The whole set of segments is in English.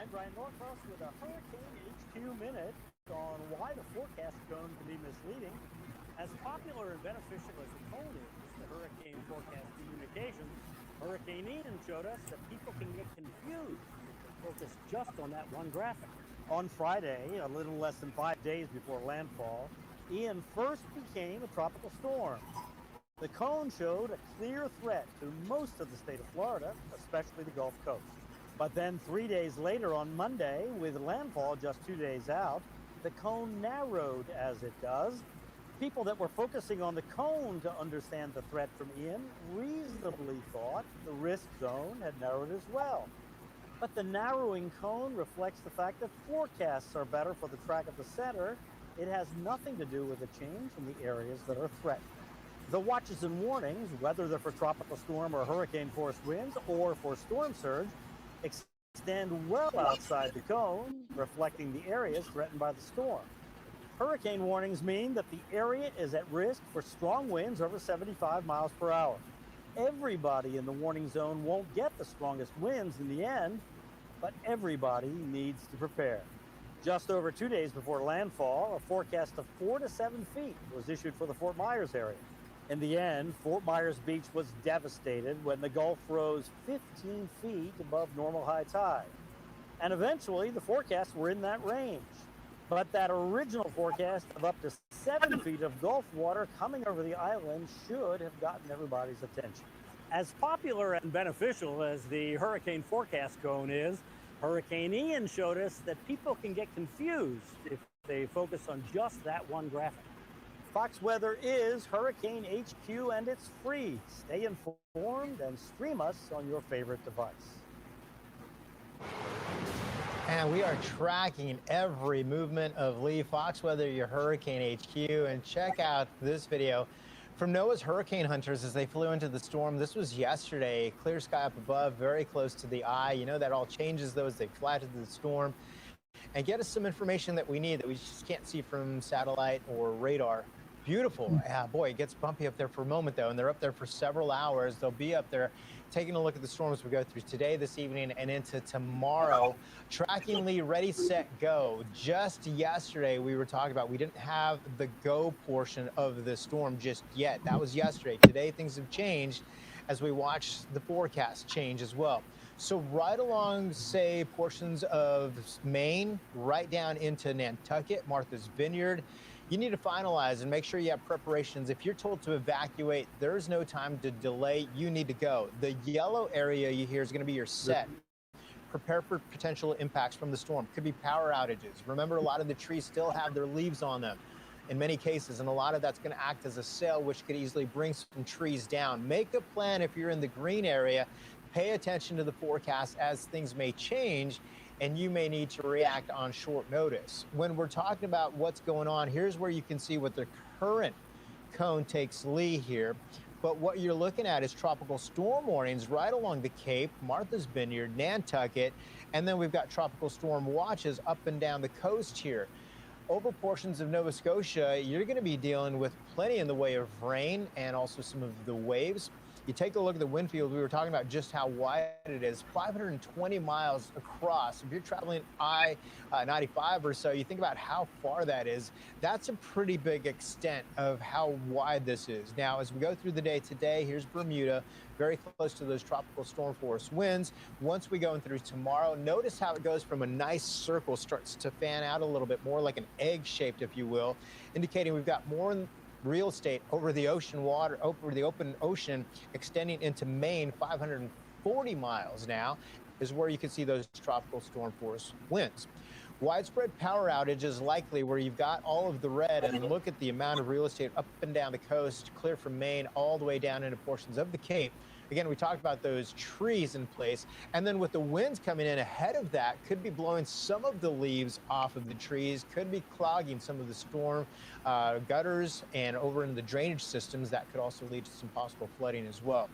I'm Brian Norcross with a Hurricane HQ Minute on why the forecast cone can be misleading. As popular and beneficial as the cone is, the hurricane forecast communications, Hurricane Ian showed us that people can get confused if they focus just on that one graphic. On Friday, a little less than 5 days before landfall, Ian first became a tropical storm. The cone showed a clear threat to most of the state of Florida, especially the Gulf Coast. But then 3 days later on Monday, with landfall just 2 days out, the cone narrowed as it does. People that were focusing on the cone to understand the threat from Ian reasonably thought the risk zone had narrowed as well. But the narrowing cone reflects the fact that forecasts are better for the track of the center. It has nothing to do with a change in the areas that are threatened. The watches and warnings, whether they're for tropical storm or hurricane force winds or for storm surge, extend well outside the cone, reflecting the areas threatened by the storm. Hurricane warnings mean that the area is at risk for strong winds over 75 miles per hour. Everybody in the warning zone won't get the strongest winds in the end, but everybody needs to prepare. Just over 2 days before landfall, a forecast of 4 to 7 feet was issued for the Fort Myers area. In the end, Fort Myers Beach was devastated when the Gulf rose 15 feet above normal high tide. And eventually, the forecasts were in that range. But that original forecast of up to 7 feet of Gulf water coming over the island should have gotten everybody's attention. As popular and beneficial as the hurricane forecast cone is, Hurricane Ian showed us that people can get confused if they focus on just that one graphic. Fox Weather is Hurricane HQ, and it's free. Stay informed and stream us on your favorite device. And we are tracking every movement of Lee. Fox Weather, your Hurricane HQ. And check out this video from NOAA's hurricane hunters as they flew into the storm. This was yesterday. Clear sky up above, very close to the eye. You know that all changes though as they fly to the storm. And get us some information that we need that we just can't see from satellite or radar. Beautiful. Boy, it gets bumpy up there for a moment, though, and they're up there for several hours. They'll be up there taking a look at the storm as we go through today, this evening, and into tomorrow. Tracking Lee, ready, set, go. Just yesterday, we were talking about we didn't have the go portion of the storm just yet. That was yesterday. Today, things have changed as we watch the forecast change as well. So right along, say, portions of Maine, right down into Nantucket, Martha's Vineyard, you need to finalize and make sure you have preparations. If you're told to evacuate, there's no time to delay. You need to go. The yellow area you hear is going to be your set. Prepare for potential impacts from the storm. Could be power outages. Remember, a lot of the trees still have their leaves on them in many cases, and a lot of that's going to act as a sail, which could easily bring some trees down. Make a plan if you're in the green area. Pay attention to the forecast as things may change, and you may need to react on short notice. When we're talking about what's going on, here's where you can see what the current cone takes Lee here. But what you're looking at is tropical storm warnings right along the Cape, Martha's Vineyard, Nantucket, and then we've got tropical storm watches up and down the coast here. Over portions of Nova Scotia, you're going to be dealing with plenty in the way of rain and also some of the waves. You take a look at the wind field, we were talking about just how wide it is, 520 miles across. If you're traveling I-95 or so, you think about how far that is. That's a pretty big extent of how wide this is. Now, as we go through the day today, here's Bermuda, very close to those tropical storm force winds. Once we go in through tomorrow, notice how it goes from a nice circle, starts to fan out a little bit more like an egg-shaped, if you will, indicating we've got more real estate over the ocean water, over the open ocean, extending into Maine. 540 miles now is where you can see those tropical storm force winds. Widespread power outages likely where you've got all of the red, and look at the amount of real estate up and down the coast, clear from Maine all the way down into portions of the Cape. Again, we talked about those trees in place, and then with the winds coming in ahead of that, could be blowing some of the leaves off of the trees, could be clogging some of the storm gutters and over in the drainage systems. That could also lead to some possible flooding as well.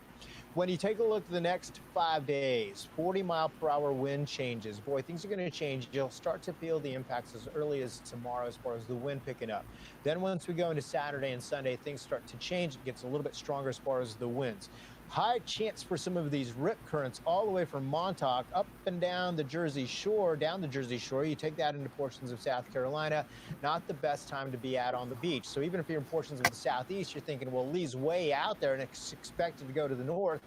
When you take a look at the next 5 days, 40-mile-per-hour wind changes. Boy, things are going to change. You'll start to feel the impacts as early as tomorrow as far as the wind picking up. Then once we go into Saturday and Sunday, things start to change. It gets a little bit stronger as far as the winds. High chance for some of these rip currents all the way from Montauk up and down the Jersey Shore, You take that into portions of South Carolina, not the best time to be out on the beach. So even if you're in portions of the southeast, you're thinking, well, Lee's way out there and it's expected to go to the north.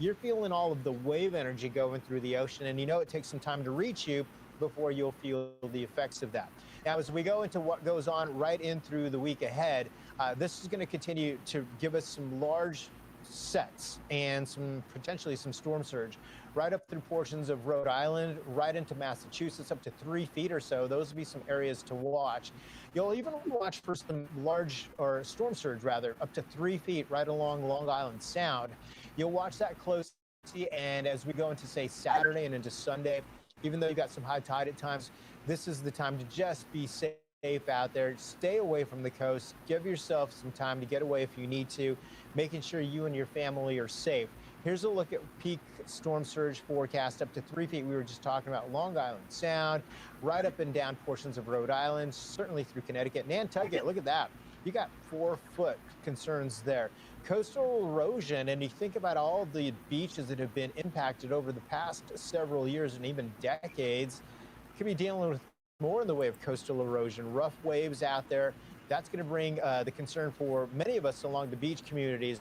You're feeling all of the wave energy going through the ocean, and you know it takes some time to reach you before you'll feel the effects of that. Now, as we go into what goes on right in through the week ahead, this is going to continue to give us some large sets and potentially some storm surge right up through portions of Rhode Island, right into Massachusetts, up to 3 feet or so. Those will be some areas to watch. You'll even watch for some storm surge rather, up to 3 feet right along Long Island Sound. You'll watch that closely, and as we go into, say, Saturday and into Sunday, even though you got some high tide at times, this is the time to just be safe out there. Stay away from the coast. Give yourself some time to get away if you need to, making sure you and your family are safe. Here's a look at peak storm surge forecast up to 3 feet. We were just talking about Long Island Sound, right up and down portions of Rhode Island, certainly through Connecticut. Nantucket, look at that. You got 4-foot concerns there. Coastal erosion, and you think about all the beaches that have been impacted over the past several years and even decades, could be dealing with more in the way of coastal erosion, rough waves out there. That's going to bring the concern for many of us along the beach communities.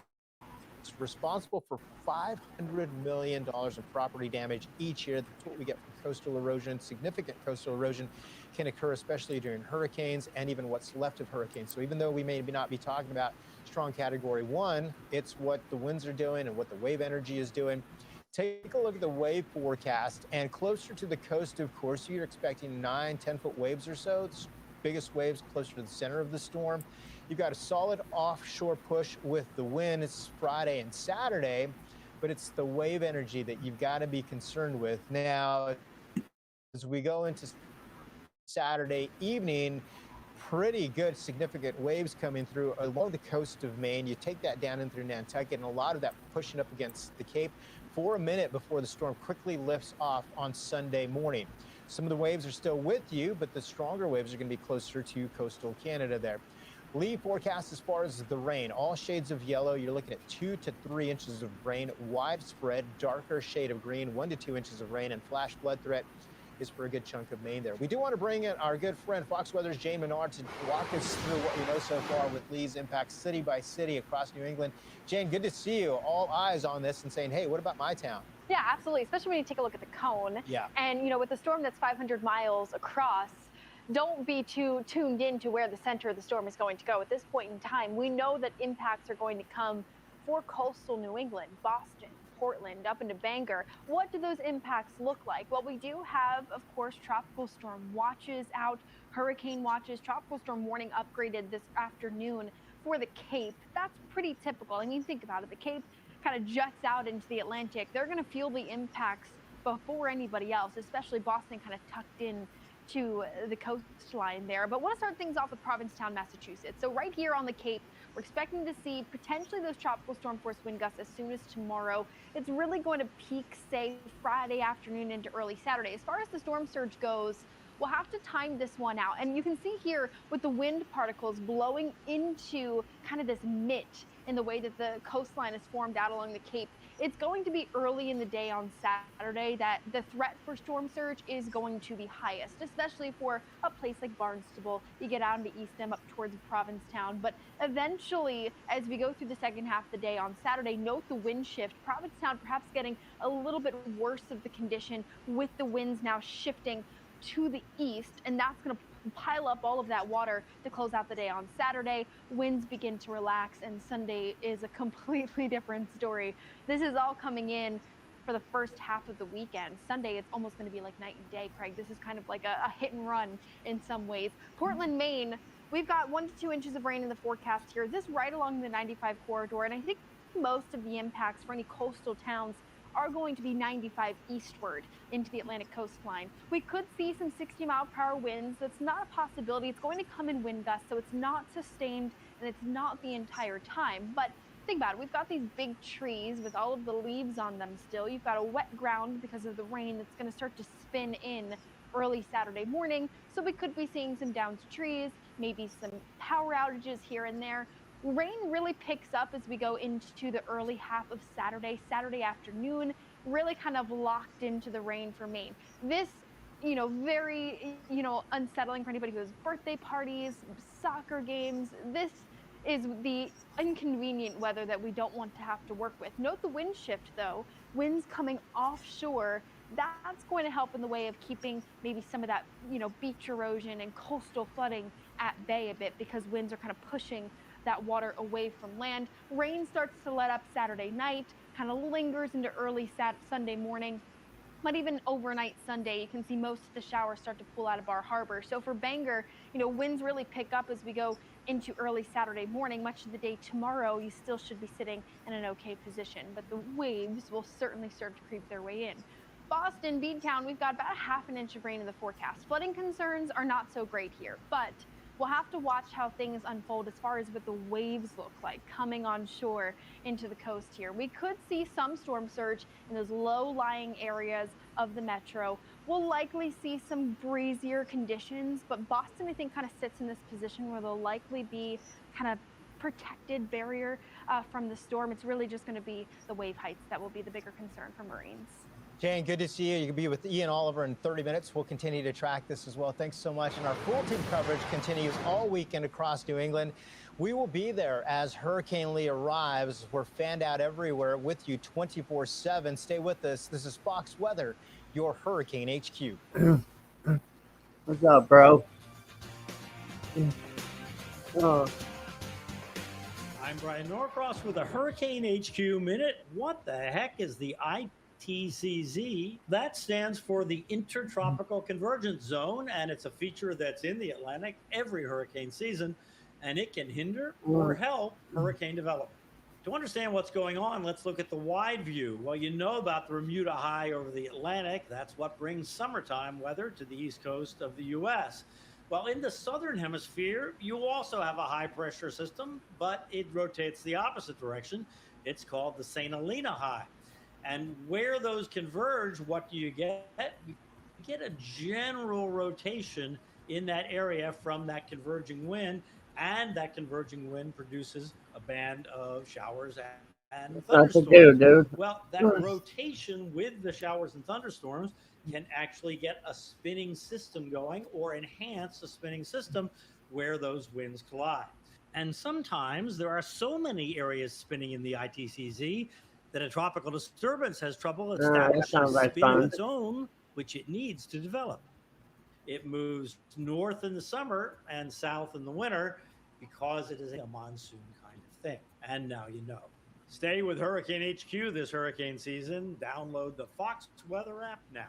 It's responsible for $500 million in property damage each year. That's what we get from coastal erosion. Significant coastal erosion can occur, especially during hurricanes and even what's left of hurricanes. So even though we may not be talking about strong Category 1, it's what the winds are doing and what the wave energy is doing. Take a look at the wave forecast, and closer to the coast, of course, you're expecting 9-10-foot waves or so. The biggest waves closer to the center of the storm. You've got a solid offshore push with the wind. It's Friday and Saturday, but it's the wave energy that you've got to be concerned with. Now, as we go into Saturday evening, pretty good significant waves coming through along the coast of Maine. You take that down in through Nantucket, and a lot of that pushing up against the Cape for a minute before the storm quickly lifts off on Sunday morning. Some of the waves are still with you, but the stronger waves are going to be closer to coastal Canada there. Lee forecast as far as the rain, all shades of yellow. You're looking at 2 to 3 inches of rain, widespread, darker shade of green, 1 to 2 inches of rain, and flash flood threat is for a good chunk of Maine there. We do want to bring in our good friend, Fox Weather's Jane Menard, to walk us through what we know so far with Lee's impacts city by city across New England. Jane, good to see you. All eyes on this and saying, hey, what about my town? Yeah, absolutely, especially when you take a look at the cone. Yeah. And, you know, with the storm that's 500 miles across, don't be too tuned in to where the center of the storm is going to go. At this point in time, we know that impacts are going to come for coastal New England, Boston, Portland, up into Bangor. What do those impacts look like? Well, we do have, of course, tropical storm watches out, hurricane watches, tropical storm warning upgraded this afternoon for the Cape. That's pretty typical. I mean, think about it. The Cape kind of juts out into the Atlantic. They're going to feel the impacts before anybody else, especially Boston kind of tucked in to the coastline there. But I want to start things off with Provincetown, Massachusetts. So right here on the Cape, we're expecting to see potentially those tropical storm force wind gusts as soon as tomorrow. It's really going to peak, say, Friday afternoon into early Saturday. As far as the storm surge goes, we'll have to time this one out. And you can see here with the wind particles blowing into kind of this mitt in the way that the coastline is formed out along the Cape. It's going to be early in the day on Saturday that the threat for storm surge is going to be highest, especially for a place like Barnstable. You get out into Eastham up towards Provincetown. But eventually, as we go through the second half of the day on Saturday, note the wind shift. Provincetown perhaps getting a little bit worse of the condition with the winds now shifting to the east, and that's going to pile up all of that water to close out the day on Saturday. Winds begin to relax, and Sunday is a completely different story. This is all coming in for the first half of the weekend. Sunday, it's almost going to be like night and day, Craig. This is kind of like a hit and run in some ways. Portland, Maine, we've got 1 to 2 inches of rain in the forecast here. This right along the 95 corridor, and I think most of the impacts for any coastal towns are going to be 95 eastward into the Atlantic coastline. We could see some 60-mile-per-hour winds. That's not a possibility. It's going to come in wind gusts, so it's not sustained and it's not the entire time. But think about it. We've got these big trees with all of the leaves on them still. You've got a wet ground because of the rain that's going to start to spin in early Saturday morning. So we could be seeing some downed trees, maybe some power outages here and there. Rain really picks up as we go into the early half of Saturday afternoon, really kind of locked into the rain for Maine. This, very, unsettling for anybody who has birthday parties, soccer games. This is the inconvenient weather that we don't want to have to work with. Note the wind shift though, winds coming offshore. That's going to help in the way of keeping maybe some of that, beach erosion and coastal flooding at bay a bit, because winds are kind of pushing that water away from land. Rain starts to let up Saturday night, kind of lingers into early Sunday morning. But even overnight Sunday, you can see most of the showers start to pull out of Bar Harbor. So for Bangor, winds really pick up as we go into early Saturday morning. Much of the day tomorrow, you still should be sitting in an okay position, but the waves will certainly start to creep their way in. Boston, Beadtown, we've got about a half an inch of rain in the forecast. Flooding concerns are not so great here, but we'll have to watch how things unfold as far as what the waves look like coming on shore into the coast here. We could see some storm surge in those low-lying areas of the metro. We'll likely see some breezier conditions, but Boston, I think, kind of sits in this position where there'll likely be kind of protected barrier from the storm. It's really just going to be the wave heights that will be the bigger concern for Marines. Jane, good to see you. You can be with Ian Oliver in 30 minutes. We'll continue to track this as well. Thanks so much. And our full team coverage continues all weekend across New England. We will be there as Hurricane Lee arrives. We're fanned out everywhere with you 24/7. Stay with us. This is Fox Weather, your Hurricane HQ. What's up, bro? I'm Brian Norcross with a Hurricane HQ Minute. What the heck is the ITCZ? That stands for the Intertropical Convergence Zone, and it's a feature that's in the Atlantic every hurricane season, and it can hinder or help hurricane development. To understand what's going on, let's look at the wide view. Well, you know about the Bermuda High over the Atlantic. That's what brings summertime weather to the east coast of the U.S. Well, in the southern hemisphere, you also have a high pressure system, but it rotates the opposite direction. It's called the St. Helena High. And where those converge, what do you get? You get a general rotation in that area from that converging wind, and that converging wind produces a band of showers and thunderstorms. Well, that rotation with the showers and thunderstorms can actually get a spinning system going or enhance a spinning system where those winds collide. And sometimes there are so many areas spinning in the ITCZ that a tropical disturbance has trouble establishing a spin of its own, which it needs to develop. It moves north in the summer and south in the winter because it is a monsoon kind of thing. And now you know. Stay with Hurricane HQ this hurricane season. Download the Fox Weather app now.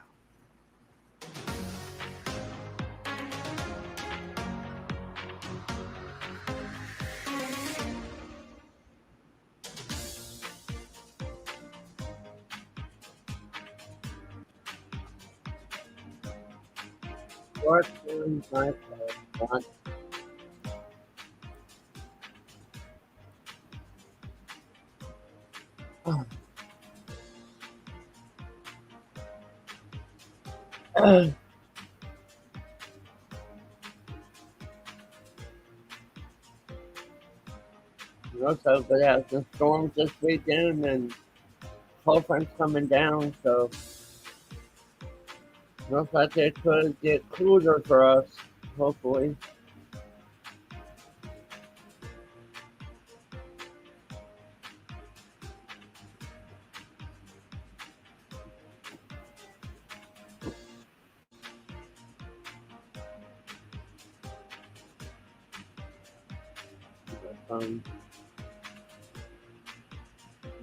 Looks like we have some storms this weekend and cold front's coming down, so looks like it could get cooler for us, hopefully.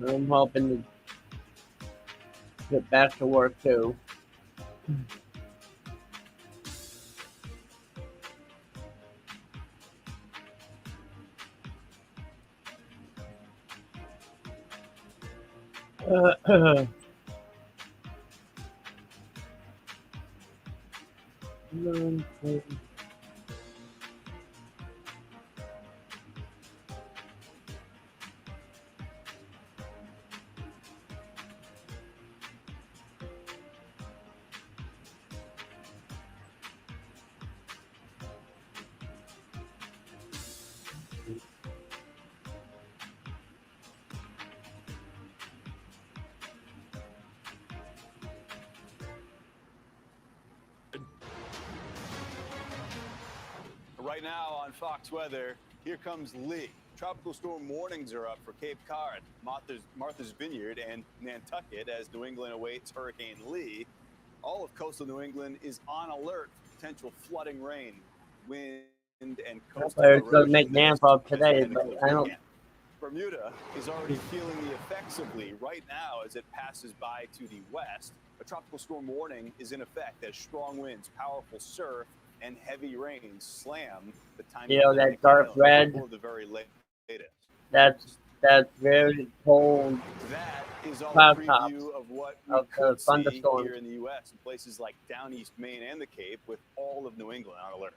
I'm hoping to get back to work too. Right now on Fox Weather, here comes Lee. Tropical storm warnings are up for Cape Cod, Martha's Vineyard, and Nantucket as New England awaits Hurricane Lee. All of coastal New England is on alert for potential flooding rain, wind, and coastal Players going to erosion make landfall today, but I don't. Bermuda is already feeling the effects of Lee right now as it passes by to the west. A tropical storm warning is in effect as strong winds, powerful surf, and heavy rain slam the tiny That dark red. The very latest. That's very cold. That is all cloud a preview tops of what we of could the see thunderstorms here in the U.S. in places like down east Maine and the Cape, with all of New England on alert.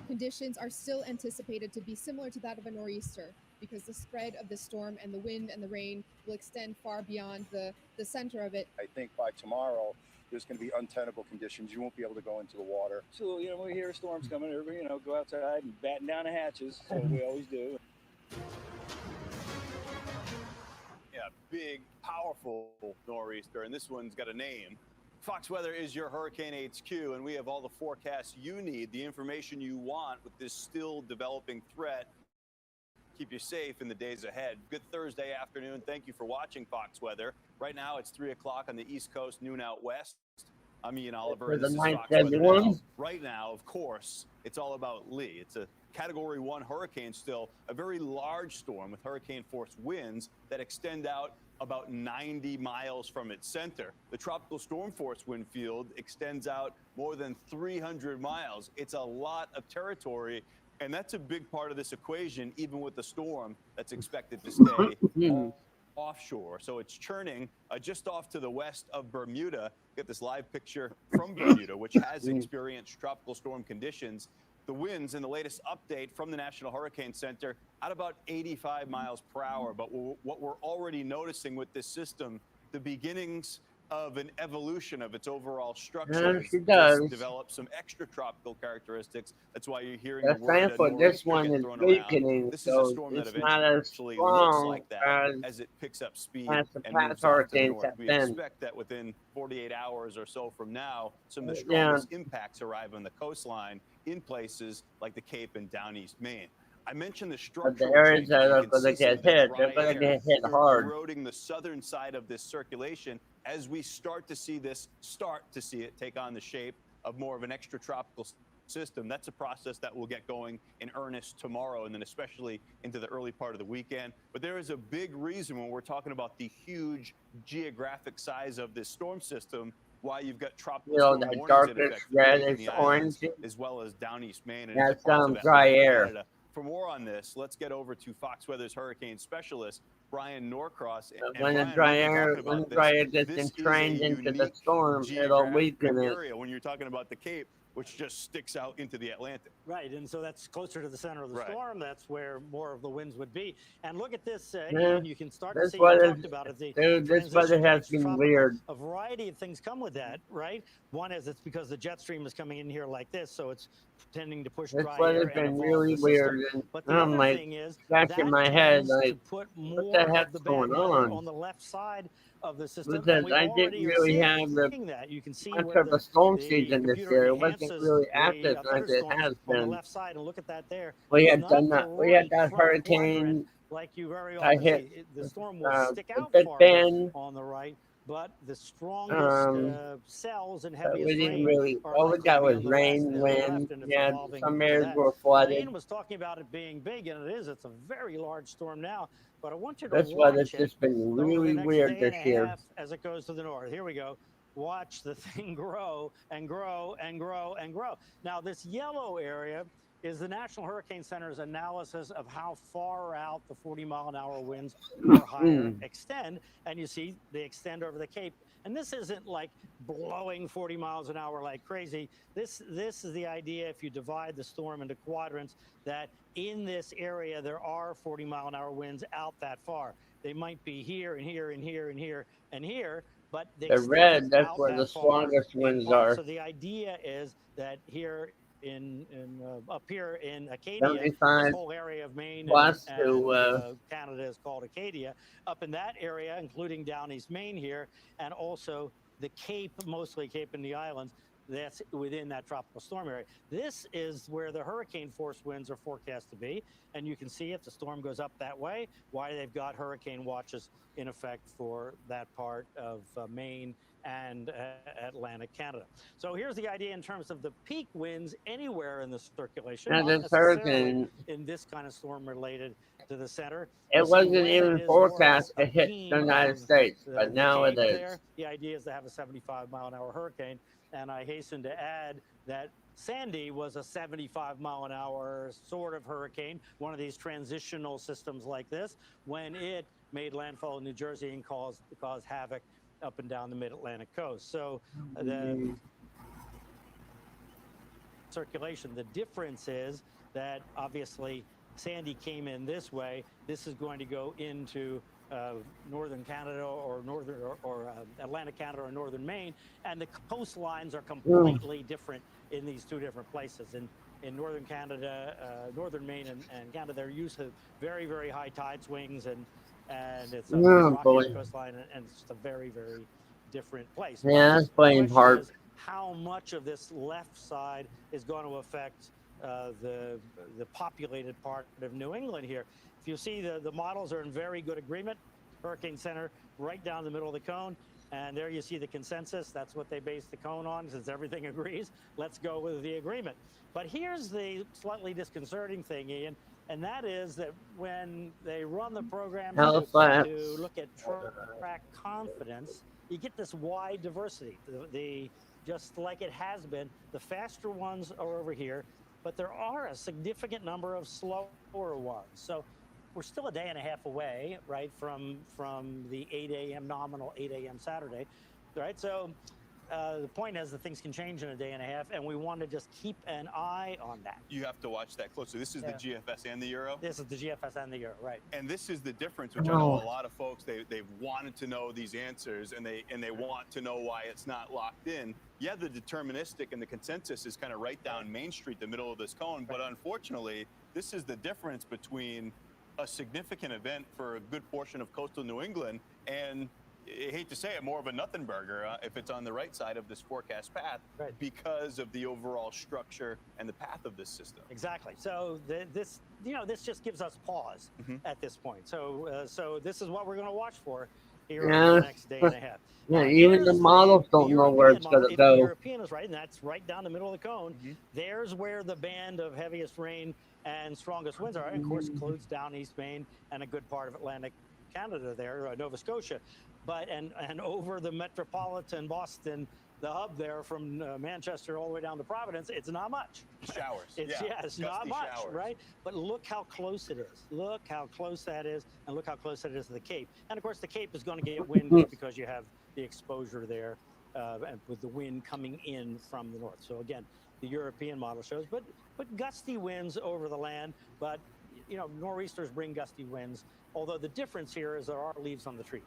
Conditions are still anticipated to be similar to that of a nor'easter because the spread of the storm and the wind and the rain will extend far beyond the center of it. I think by tomorrow, there's going to be untenable conditions. You won't be able to go into the water. So, when we hear a storm's coming, everybody, go outside and batten down the hatches. So we always do. Yeah, big, powerful nor'easter, and this one's got a name. Fox Weather is your Hurricane HQ, and we have all the forecasts you need, the information you want with this still developing threat. Keep you safe in the days ahead. Good Thursday afternoon. Thank you for watching Fox Weather. Right now, it's 3 o'clock on the East Coast, noon out west. I'm Ian Oliver, and this is Fox Weather Now. Right now, of course, it's all about Lee. It's a Category 1 hurricane still, a very large storm with hurricane-force winds that extend out about 90 miles from its center. The tropical storm force wind field extends out more than 300 miles. It's a lot of territory, and that's a big part of this equation, even with the storm that's expected to stay offshore. So it's churning just off to the west of Bermuda. Get this live picture from Bermuda, which has experienced tropical storm conditions. The winds in the latest update from the National Hurricane Center at about 85 miles per hour. But what we're already noticing with this system, the beginnings of an evolution of its overall structure. It does develop some extra tropical characteristics. That's why you're hearing the word for this one is weakening, this so is a storm it's that not as eventually strong looks like that as it picks up speed as the and past moves off to the hurricanes north. have We been. expect that within 48 hours or so from now, some of the strongest impacts arrive on the coastline in places like the Cape and down east Maine. I mentioned the structural But the areas changes. that You are can going to see some get of the hit, dry they're going to air get hit hard. eroding the southern side of this circulation as we start to see it take on the shape of more of an extratropical system. That's a process that will get going in earnest tomorrow, and then especially into the early part of the weekend. But there is a big reason when we're talking about the huge geographic size of this storm system, why you've got tropical storm that warnings darkest in effect reddish islands, orange, as well as down east Maine and that's parts of dry Atlantic air. Canada. For more on this, let's get over to Fox Weather's hurricane specialist, Brian Norcross. When the dry air gets entrained into the storm, it'll weaken it. Area when you're talking about the Cape, which just sticks out into the Atlantic. Right, and so that's closer to the center of the Right. storm. That's where more of the winds would be. And look at this, Yeah, Ian, you can start to this see, you weather- talked about it, the Dude, this weather transition has to been tropical. weird. A variety of things come with that, right? One is it's because the jet stream is coming in here like this, so it's tending to push This dry weather's air and been evolve really the weird, system. and But the I'm other like thing is scratching that my head, tends like, to put what more the of heck's the bad going weather on? on the left side of the system. Because And we I already didn't are really have the seeing that. You can see much where of the storm the season this computer year. It wasn't enhances really the active as it thunderstorms has on the been. left side, and look at that there. We It's had not done the that. We had right that front hurricane. quadrant like you very I often hit see. The storm will stick a out bit farther bend. on the right, but the strongest cells and But heaviest we didn't rain really. are All we likely to got be was on the rain, the wind. left, and it's Yeah, evolving some to areas that. were Now, flooded. Ian was talking about it being big, and it is. It's a very large storm now, but I want you to This weather's watch it just been over the really next weird day and this a year. half as it goes to the north. Here we go. Watch the thing grow and grow and grow and grow. Now, this yellow area is the National Hurricane Center's analysis of how far out the 40-mile-an-hour winds or higher extend. And you see they extend over the Cape. And this isn't like blowing 40 miles an hour like crazy. This is the idea, if you divide the storm into quadrants, that in this area there are 40-mile-an-hour winds out that far. They might be here and here and here and here and here, but they The extend red, that's out where that the far strongest in winds part. are. So the idea is that here up here in Acadia, this 75 whole area of Maine plus and to Canada is called Acadia. Up in that area, including down east Maine here, and also the Cape, mostly Cape and the islands, that's within that tropical storm area. This is where the hurricane force winds are forecast to be. And you can see if the storm goes up that way, why they've got hurricane watches in effect for that part of Maine and Atlantic Canada. So here's the idea in terms of the peak winds anywhere in the circulation, Now, not this necessarily hurricane, in this kind of storm related to the center. it You'll see wasn't when even it is more of forecast to a hit the beam United of States, but the now it cape is. there. The idea is to have a 75-mile-an-hour hurricane. And I hasten to add that Sandy was a 75-mile-an-hour sort of hurricane, one of these transitional systems like this, when it made landfall in New Jersey and caused havoc up and down the mid-Atlantic coast. So the circulation, the difference is that obviously Sandy came in this way. This is going to go into northern Canada or Atlantic Canada or northern Maine, and the coastlines are completely different in these two different places. In northern Canada, northern Maine and Canada, they're used to very, very high tide swings, and it's a rocky coastline, and it's just a very, very different place. Yeah, that's playing part. Is how much of this left side is going to affect the populated part of New England here. If you see, the models are in very good agreement. Hurricane Center right down the middle of the cone. And there you see the consensus. That's what they base the cone on, since everything agrees. Let's go with the agreement. But here's the slightly disconcerting thing, Ian, and that is that when they run the program to look at track confidence, you get this wide diversity. Just like it has been, the faster ones are over here, but there are a significant number of slower ones. So we're still a day and a half away, right, from the 8 a.m. nominal 8 a.m. Saturday, right? So the point is that things can change in a day and a half, and we want to just keep an eye on that. You have to watch that closely. This is the GFS and the Euro? This is the GFS and the Euro, right. And this is the difference, which I know a lot of folks, they've wanted to know these answers, and they want to know why it's not locked in. Yeah, the deterministic and the consensus is kind of right down Main Street, the middle of this cone, but unfortunately, this is the difference between a significant event for a good portion of coastal New England and, I hate to say it, more of a nothing burger if it's on the right side of this forecast path, because of the overall structure and the path of this system. Exactly. So this just gives us pause at this point. So this is what we're going to watch for here over the next day and a half. Yeah, even the models don't know where it's going to go. The European is right, and that's right down the middle of the cone. There's where the band of heaviest rain and strongest winds are. And of course, includes down East Maine and a good part of Atlantic Canada there, Nova Scotia. But and over the metropolitan Boston, the hub there from Manchester all the way down to Providence, it's not much. Showers. It's not much, right? But look how close it is. Look how close that is, and look how close it is to the Cape. And of course, the Cape is going to get windy because you have the exposure there, and with the wind coming in from the north. So again, the European model shows, but gusty winds over the land. But nor'easters bring gusty winds. Although the difference here is there are leaves on the trees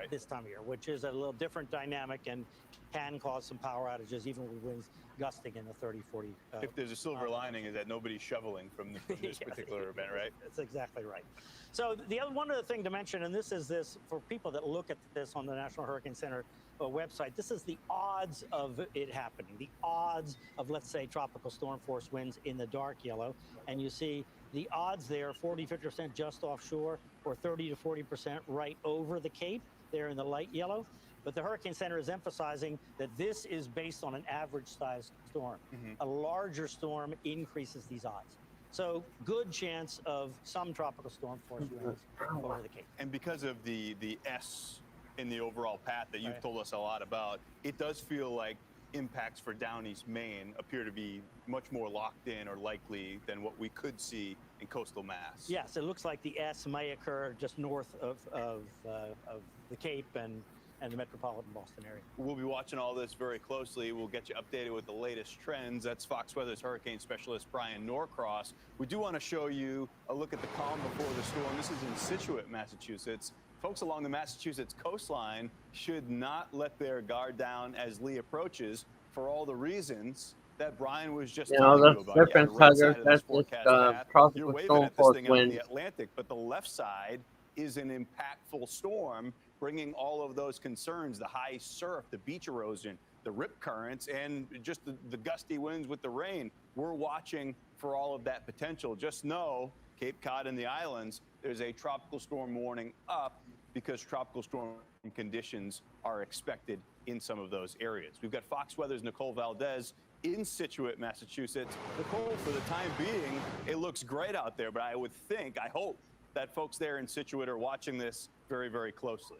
this time of year, which is a little different dynamic and can cause some power outages, even with winds gusting in the 30, 40. If there's a silver lining, is that nobody's shoveling from this particular event, right? That's exactly right. So one other thing to mention, and this is for people that look at this on the National Hurricane Center website, this is the odds of it happening, the odds of, let's say, tropical storm force winds in the dark yellow. And you see the odds there, 40-50% just offshore, or 30 to 40% right over the Cape there in the light yellow. But the Hurricane Center is emphasizing that this is based on an average size storm. A larger storm increases these odds. So good chance of some tropical storm force winds over the Cape. And because of the S in the overall path that you've told us a lot about, it does feel like impacts for down East Maine appear to be much more locked in or likely than what we could see in coastal Mass. Yes, it looks like the S may occur just north of the Cape and the metropolitan Boston area. We'll be watching all this very closely. We'll get you updated with the latest trends. That's Fox Weather's hurricane specialist, Brian Norcross. We do want to show you a look at the calm before the storm. This is in Scituate, Massachusetts. Folks along the Massachusetts coastline should not let their guard down as Lee approaches for all the reasons that Brian was just telling you about. Different colors. That's just tropical storm force wind. The Atlantic, but the left side is an impactful storm, bringing all of those concerns, the high surf, the beach erosion, the rip currents and just the gusty winds with the rain. We're watching for all of that potential. Just know Cape Cod and the islands, there's a tropical storm warning up because tropical storm conditions are expected in some of those areas. We've got Fox Weather's Nicole Valdez in Scituate, Massachusetts. Nicole, for the time being, it looks great out there, but I hope that folks there in Scituate are watching this very, very closely.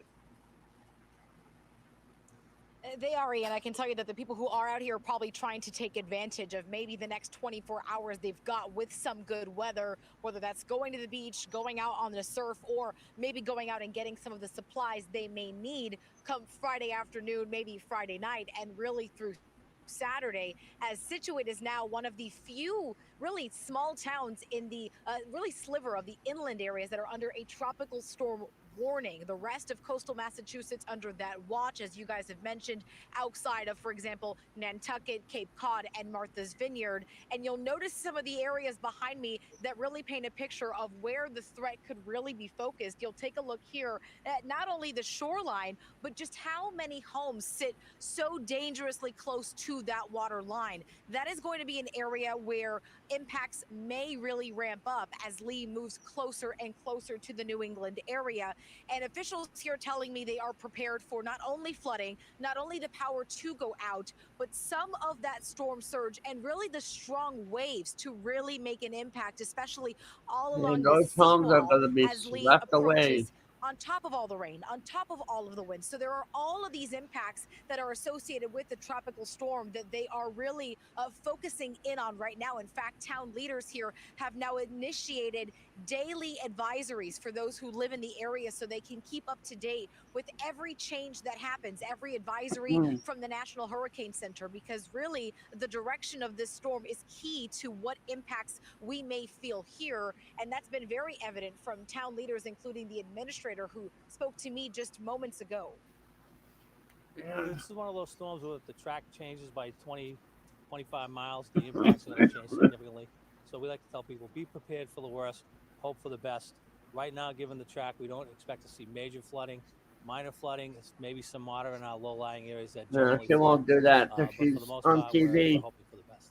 They are, Ian. I can tell you that the people who are out here are probably trying to take advantage of maybe the next 24 hours they've got with some good weather, whether that's going to the beach, going out on the surf, or maybe going out and getting some of the supplies they may need come Friday afternoon, maybe Friday night, and really through Saturday, as Scituate is now one of the few really small towns in the really sliver of the inland areas that are under a tropical storm warning. The rest of coastal Massachusetts under that watch, as you guys have mentioned, outside of, for example, Nantucket, Cape Cod, and Martha's Vineyard. And you'll notice some of the areas behind me that really paint a picture of where the threat could really be focused. You'll take a look here at not only the shoreline, but just how many homes sit so dangerously close to that water line. That is going to be an area where impacts may really ramp up as Lee moves closer and closer to the New England area. And officials here telling me they are prepared for not only flooding, not only the power to go out, but some of that storm surge and really the strong waves to really make an impact, especially all along And the those homes are seawall going to be as Lee swept away. approaches. On top of all the rain, on top of all of the wind. So there are all of these impacts that are associated with the tropical storm that they are really focusing in on right now. In fact, town leaders here have now initiated daily advisories for those who live in the area so they can keep up to date with every change that happens, every advisory from the National Hurricane Center, because really the direction of this storm is key to what impacts we may feel here. And that's been very evident from town leaders, including the administrator who spoke to me just moments ago. This is one of those storms where if the track changes by 20, 25 miles, the impacts are going to change significantly. So we like to tell people, be prepared for the worst, hope for the best. Right now, given the track, we don't expect to see major flooding, minor flooding, maybe some moderate in our low-lying areas that No, generally she won't do that. but She's for the most on part, we're TV. hoping for the best.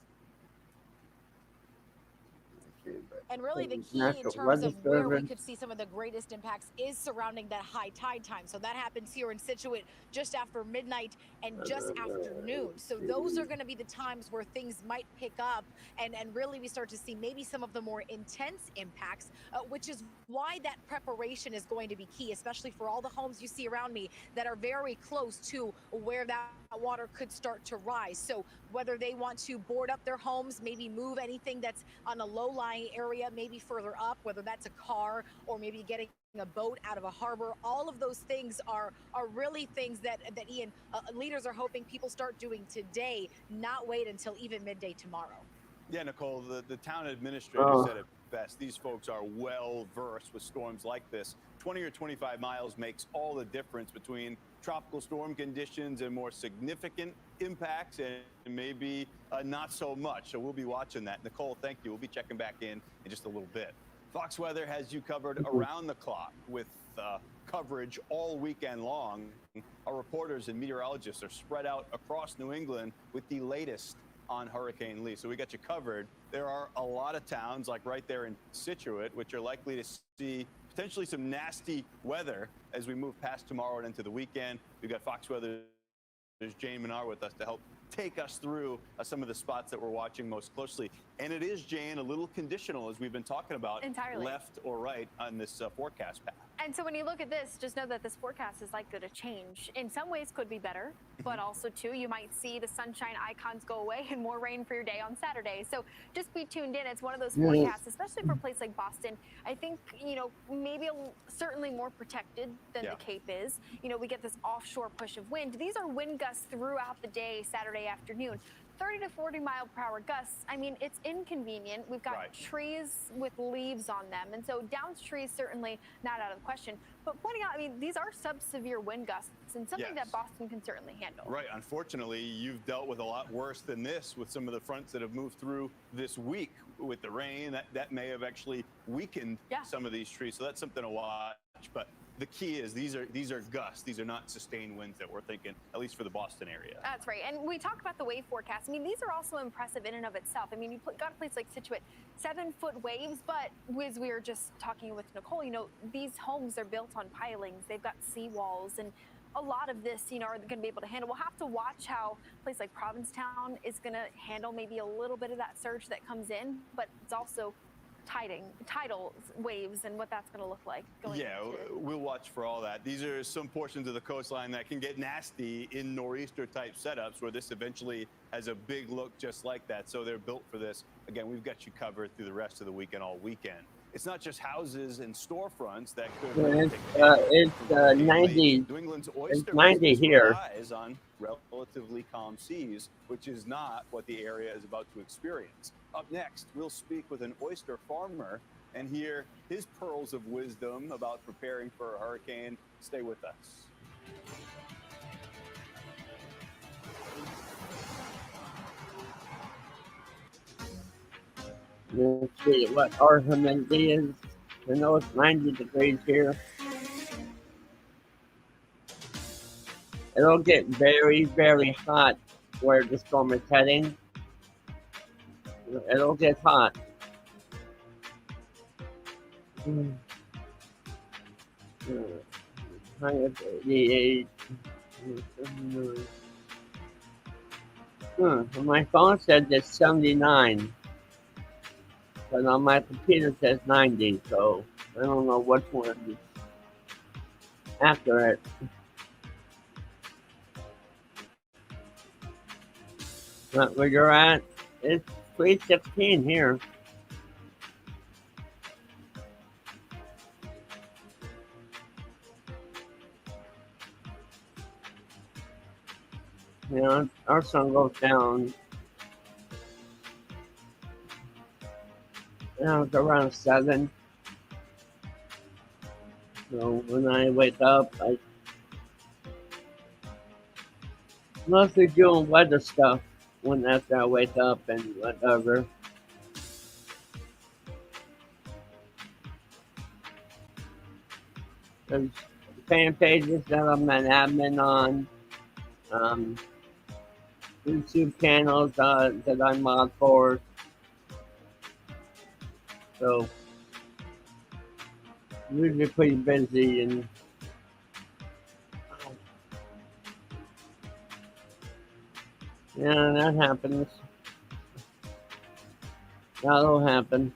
And really the key in National terms Weather of where we Service. could see some of the greatest impacts is surrounding that high tide time. So that happens here in Scituate just after midnight and just after noon. So those are going to be the times where things might pick up and really we start to see maybe some of the more intense impacts, which is why that preparation is going to be key, especially for all the homes you see around me that are very close to where that water could start to rise. So whether they want to board up their homes, maybe move anything that's on a low-lying area, maybe further up, whether that's a car or maybe getting a boat out of a harbor, all of those things are really things that Ian, leaders are hoping people start doing today, not wait until even midday tomorrow. Yeah, Nicole, the town administrator said it best. These folks are well versed with storms like this. 20 or 25 miles makes all the difference between tropical storm conditions and more significant impacts and maybe not so much. So we'll be watching that. Nicole, thank you. We'll be checking back in just a little bit. Fox Weather has you covered around the clock with coverage all weekend long. Our reporters and meteorologists are spread out across New England with the latest on Hurricane Lee. So we got you covered. There are a lot of towns like right there in Scituate, which are likely to see potentially some nasty weather as we move past tomorrow and into the weekend. We've got Fox Weather's Jane Menard with us to help take us through some of the spots that we're watching most closely. And it is, Jane, a little conditional, as we've been talking about, entirely left or right on this forecast path. And so when you look at this, just know that this forecast is likely to change. In some ways could be better, but also too, you might see the sunshine icons go away and more rain for your day on Saturday. So just be tuned in. It's one of those forecasts, especially for a place like Boston. I think, you know, maybe certainly more protected than the Cape is. You know, we get this offshore push of wind. These are wind gusts throughout the day, Saturday afternoon. 30 to 40 mile per hour gusts. I mean, it's inconvenient. We've got trees with leaves on them. And so downed trees certainly not out of the question. But pointing out, I mean, these are sub-severe wind gusts and something that Boston can certainly handle. Right. Unfortunately, you've dealt with a lot worse than this with some of the fronts that have moved through this week. with the rain, that may have actually weakened some of these trees. So that's something to watch. But the key is these are gusts. These are not sustained winds that we're thinking, at least for the Boston area. That's right. And we talked about the wave forecast. I mean, these are also impressive in and of itself. I mean, you got a place like Situate, 7-foot waves, but as we were just talking with Nicole, you know, these homes are built on pilings. They've got seawalls, and a lot of this, you know, are going to be able to handle. We'll have to watch how a place like Provincetown is going to handle maybe a little bit of that surge that comes in, but it's also tidal waves and what that's going to look like. We'll watch for all that. These are some portions of the coastline that can get nasty in nor'easter type setups where this eventually has a big look just like that. So they're built for this. Again, we've got you covered through the rest of the weekend, all weekend. It's not just houses and storefronts that could. It's 90. New England's It's oyster 90 here. relies on relatively calm seas, which is not what the area is about to experience. Up next, we'll speak with an oyster farmer and hear his pearls of wisdom about preparing for a hurricane. Stay with us. Let's see what our humidity is. I know it's 90 degrees here. It'll get very, very hot where the storm is heading. It'll get hot. High of 88. My phone said it's 79. But on my computer it says 90, so I don't know which one is accurate. But where you're at, it's 316 here. You know, our sun goes down. Now it's around 7. So when I wake up, I mostly doing weather stuff when after I wake up and whatever. There's fan pages that I'm an admin on. YouTube channels that I mod for. So usually pretty busy and yeah, that happens. That'll happen.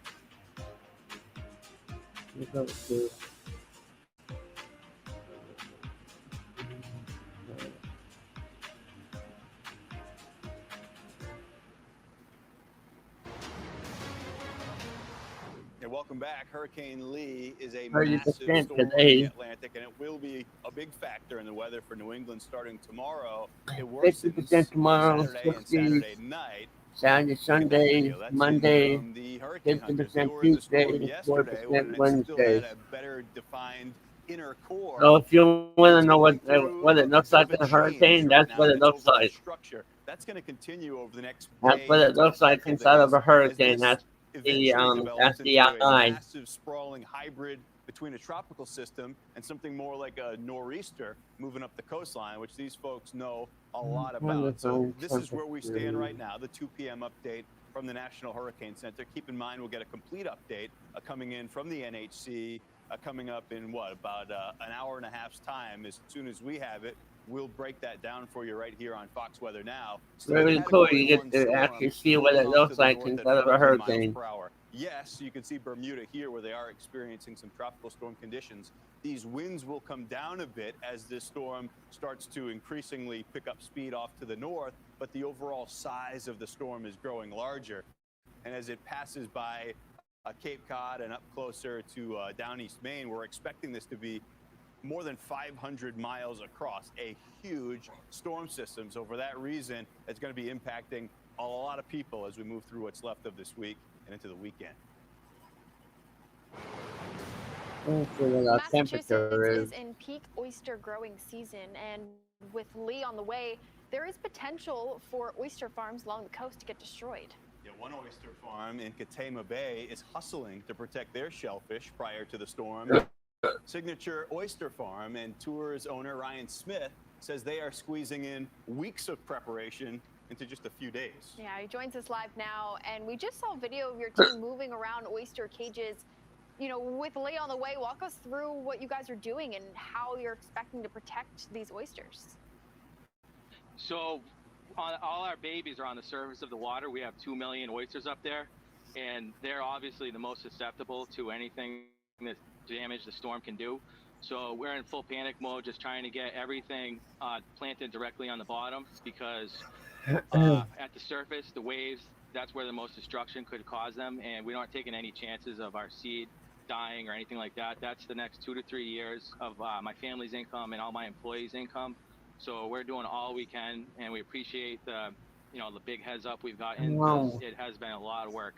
Welcome back. Hurricane Lee is a 30% massive storm today. in the Atlantic, and it will be a big factor in the weather for New England starting tomorrow. It worsens 50% tomorrow, Saturday and 60s, Saturday night. Saturday, Sunday, That's Monday, from the hurricane hunters. They 50% were in the storm Tuesday, yesterday when 4% it still Wednesday. had a better defined inner core. So if you want to know what Through it looks like in a change hurricane, right that's now what in it its looks overall like. structure. That's going to continue over the next That's day what it to looks like couple inside of days a as hurricane. this That's develops the into a eye. massive sprawling hybrid between a tropical system and something more like a nor'easter moving up the coastline, which these folks know a lot about. So this is where we stand right now, the 2 p.m. update from the National Hurricane Center. Keep in mind, we'll get a complete update coming in from the NHC coming up in about an hour and a half's time. As soon as we have it, we'll break that down for you right here on Fox Weather Now. Really cool. You get to actually see what it looks like instead of a hurricane. Yes, you can see Bermuda here where they are experiencing some tropical storm conditions. These winds will come down a bit as this storm starts to increasingly pick up speed off to the north, but the overall size of the storm is growing larger. And as it passes by Cape Cod and up closer to down East Maine, we're expecting this to be more than 500 miles across, a huge storm system. So for that reason, it's going to be impacting a lot of people as we move through what's left of this week and into the weekend. Massachusetts is in peak oyster growing season, and with Lee on the way, there is potential for oyster farms along the coast to get destroyed. Yeah, one oyster farm in Katama Bay is hustling to protect their shellfish prior to the storm. Signature Oyster Farm and Tours owner Ryan Smith says they are squeezing in weeks of preparation into just a few days. Yeah, he joins us live now, and we just saw a video of your team moving around oyster cages. You know, with Lee on the way, walk us through what you guys are doing and how you're expecting to protect these oysters. So all our babies are on the surface of the water. We have 2 million oysters up there, and they're obviously the most susceptible to anything that damage the storm can do. So we're in full panic mode, just trying to get everything planted directly on the bottom, because at the surface, the waves, that's where the most destruction could cause them, and we aren't taking any chances of our seed dying or anything like that. That's the next 2 to 3 years of my family's income and all my employees' income. So we're doing all we can, and we appreciate the big heads up we've gotten. Wow. It has been a lot of work,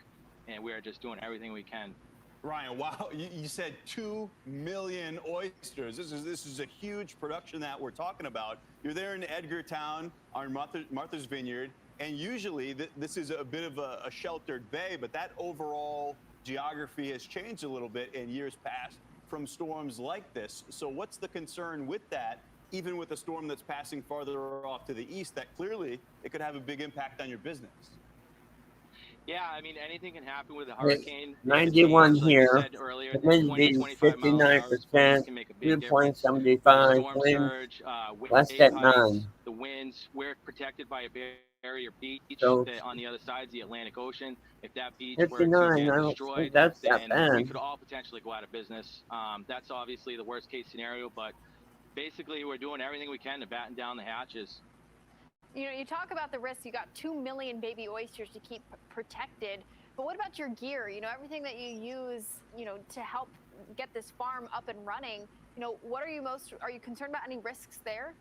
and we are just doing everything we can. Ryan, wow, you said 2 million oysters. This is a huge production that we're talking about. You're there in Edgartown on Martha's Vineyard, and usually this is a bit of a sheltered bay, but that overall geography has changed a little bit in years past from storms like this. So what's the concern with that, even with a storm that's passing farther off to the east, that clearly it could have a big impact on your business? Yeah, I mean, anything can happen with a hurricane. 91 Like here. you said earlier, The the wind 20, is 25 mile an hour speeds 59%, can make a big difference. 2.75 Storm wind, surge, west wave at heights, 9. the winds. We're protected by a barrier beach So- that on the other side is the Atlantic Ocean. If that beach 59, were to I get don't destroyed, think that's that then we bad. could all potentially go out of business. That's obviously the worst case scenario, but basically we're doing everything we can to batten down the hatches. You know, you talk about the risks. You got 2 million baby oysters to keep protected. But what about your gear? You know, everything that you use, you know, to help get this farm up and running. You know, what are you concerned about any risks there?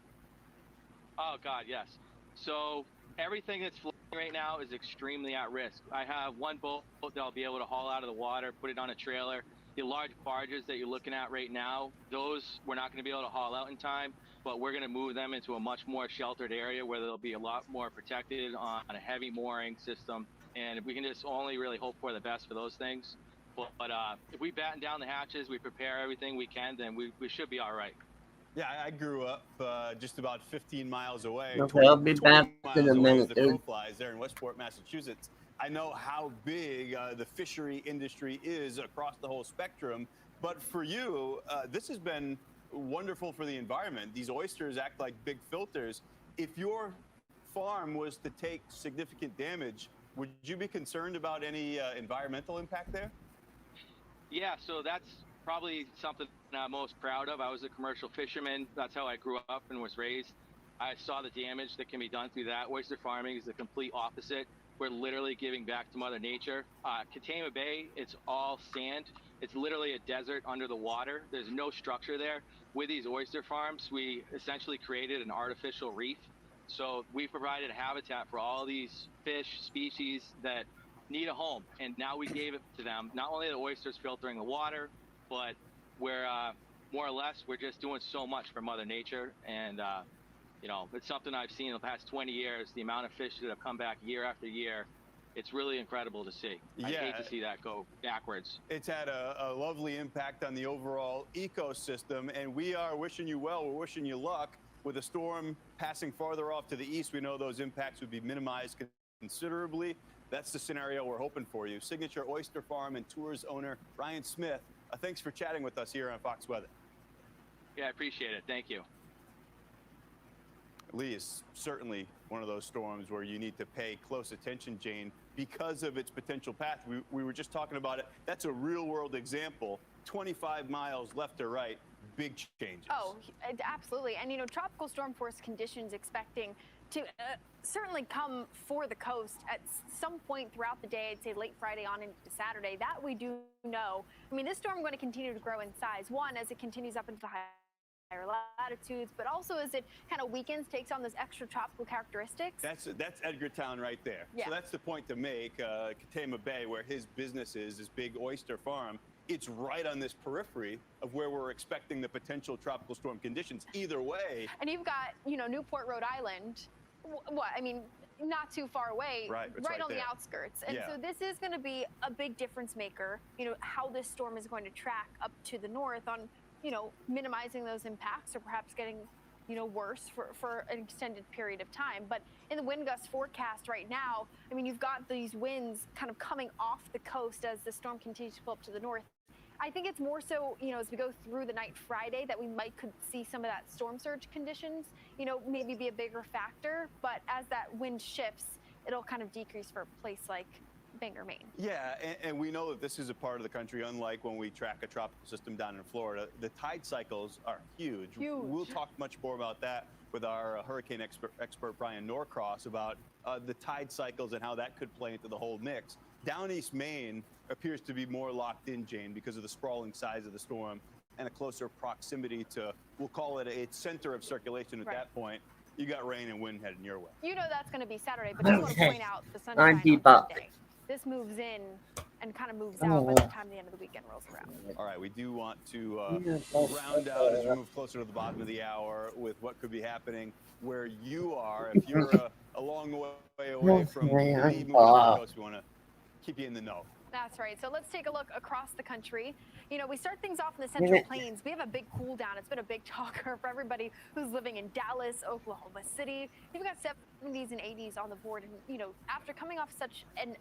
Oh God, yes. So everything that's floating right now is extremely at risk. I have one boat that I'll be able to haul out of the water, put it on a trailer. The large barges that you're looking at right now, those we're not going to be able to haul out in time, but we're going to move them into a much more sheltered area where they'll be a lot more protected on a heavy mooring system. And we can just only really hope for the best for those things. But if we batten down the hatches, we prepare everything we can, then we should be all right. Yeah, I grew up just about 15 miles away. Okay, I'll be 20 back miles in a away as minute, the dude. crow flies there in Westport, Massachusetts. I know how big the fishery industry is across the whole spectrum. But for you, this has been wonderful for the environment. These oysters act like big filters. If your farm was to take significant damage, would you be concerned about any environmental impact there? Yeah, so that's probably something I'm most proud of. I was a commercial fisherman. That's how I grew up and was raised. I saw the damage that can be done through that. Oyster farming is the complete opposite. We're literally giving back to Mother Nature. Katama Bay, it's all sand. It's literally a desert under the water. There's no structure there. With these oyster farms, we essentially created an artificial reef. So we provided a habitat for all these fish species that need a home. And now we gave it to them. Not only are the oysters filtering the water, but we're more or less, we're just doing so much for Mother Nature. And you know, it's something I've seen in the past 20 years, the amount of fish that have come back year after year. It's really incredible to see. I hate to see that go backwards. It's had a lovely impact on the overall ecosystem, and we are wishing you well. We're wishing you luck. With a storm passing farther off to the east, we know those impacts would be minimized considerably. That's the scenario we're hoping for you. Signature Oyster Farm and Tours owner Ryan Smith, thanks for chatting with us here on Fox Weather. Yeah, I appreciate it. Thank you. Lee is certainly one of those storms where you need to pay close attention, Jane, because of its potential path. We were just talking about it. That's a real-world example. 25 miles left or right, big changes. Oh, absolutely. And, you know, tropical storm force conditions expecting to certainly come for the coast at some point throughout the day. I'd say late Friday on into Saturday. That we do know. I mean, this storm is going to continue to grow in size. One, as it continues up into the higher latitudes, but also as it kind of weakens, takes on those extra tropical characteristics. That's Edgartown right there. Yeah. So that's the point to make. Katama Bay, where his business is, this big oyster farm, it's right on this periphery of where we're expecting the potential tropical storm conditions. Either way. And you've got, you know, Newport, Rhode Island. What? I mean, not too far away, Right, it's right on the there. outskirts. And Yeah. so this is going to be a big difference maker, how this storm is going to track up to the north on, minimizing those impacts or perhaps getting, worse for an extended period of time. But in the wind gust forecast right now, I mean, you've got these winds kind of coming off the coast as the storm continues to pull up to the north. I think it's more so, as we go through the night Friday that we could see some of that storm surge conditions, maybe be a bigger factor. But as that wind shifts, it'll kind of decrease for a place like Bangor, Maine. Yeah, and we know that this is a part of the country, unlike when we track a tropical system down in Florida. The tide cycles are huge. We'll talk much more about that with our hurricane expert Brian Norcross about the tide cycles and how that could play into the whole mix. Down East Maine appears to be more locked in, Jane, because of the sprawling size of the storm and a closer proximity to, we'll call it a center of circulation at that point. You got rain and wind heading your way. That's going to be Saturday, but just want to point out the sunshine on Sunday. This moves in and kind of moves out by the time the end of the weekend rolls around. All right, we do want to round out as we move closer to the bottom of the hour with what could be happening where you are. If you're a long way away from the moving to the coast, we want to keep you in the know. That's right. So let's take a look across the country. We start things off in the Central Plains. We have a big cool down. It's been a big talker for everybody who's living in Dallas, Oklahoma City. You've got 70s and 80s on the board. And, after coming off such an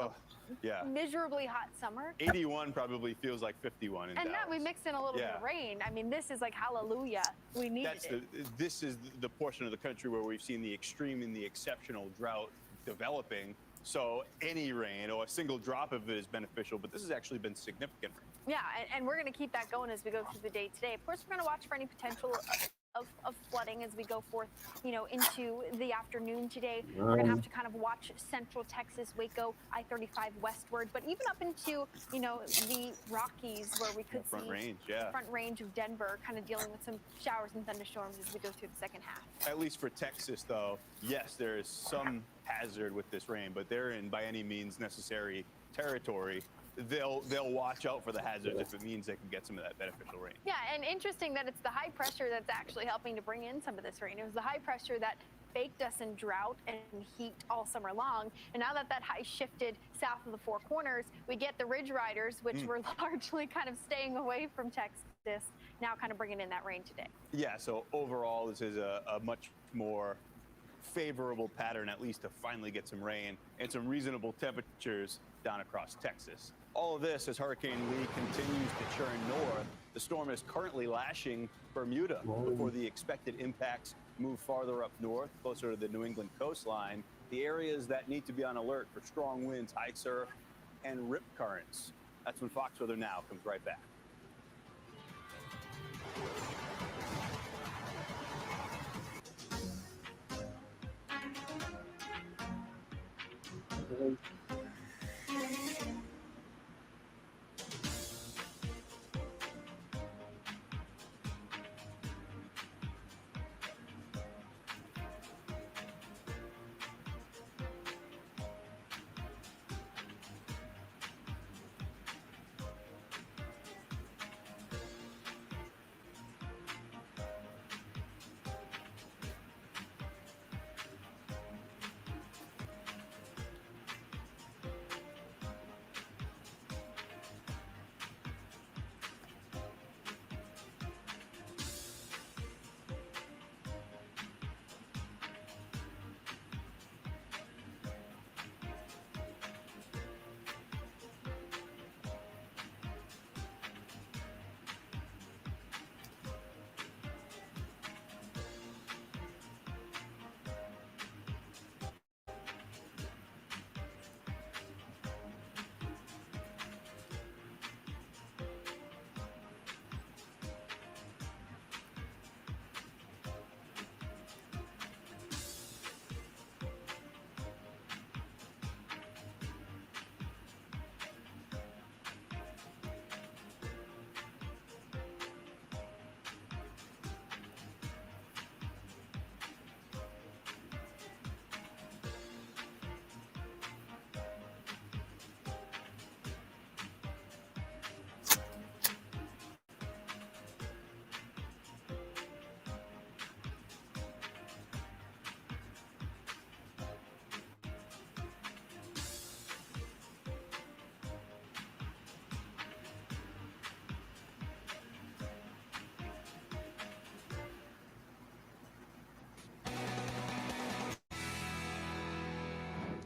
miserably hot summer. 81 probably feels like 51 in Dallas. And that we mixed in a little bit of rain. I mean, this is like hallelujah. We needed it. This is the portion of the country where we've seen the extreme and the exceptional drought developing. So any rain or a single drop of it is beneficial, but this has actually been significant. Yeah, and we're going to keep that going as we go through the day today. Of course, we're going to watch for any potential of flooding as we go forth, into the afternoon today. We're going to have to kind of watch central Texas, Waco, I-35 westward, but even up into, the Rockies where we could front see front range of Denver kind of dealing with some showers and thunderstorms as we go through the second half. At least for Texas, though, yes, there is some hazard with this rain, but they're in by any means necessary territory. They'll watch out for the hazards if it means they can get some of that beneficial rain. Yeah, and interesting that it's the high pressure that's actually helping to bring in some of this rain. It was the high pressure that baked us in drought and heat all summer long. And now that high shifted south of the Four Corners, we get the Ridge Riders, which were largely kind of staying away from Texas, now kind of bringing in that rain today. Yeah, so overall, this is a much more favorable pattern, at least to finally get some rain and some reasonable temperatures down across Texas. All of this as Hurricane Lee continues to churn north. The storm is currently lashing Bermuda before the expected impacts move farther up north, closer to the New England coastline. The areas that need to be on alert for strong winds, high surf, and rip currents. That's when Fox Weather Now comes right back.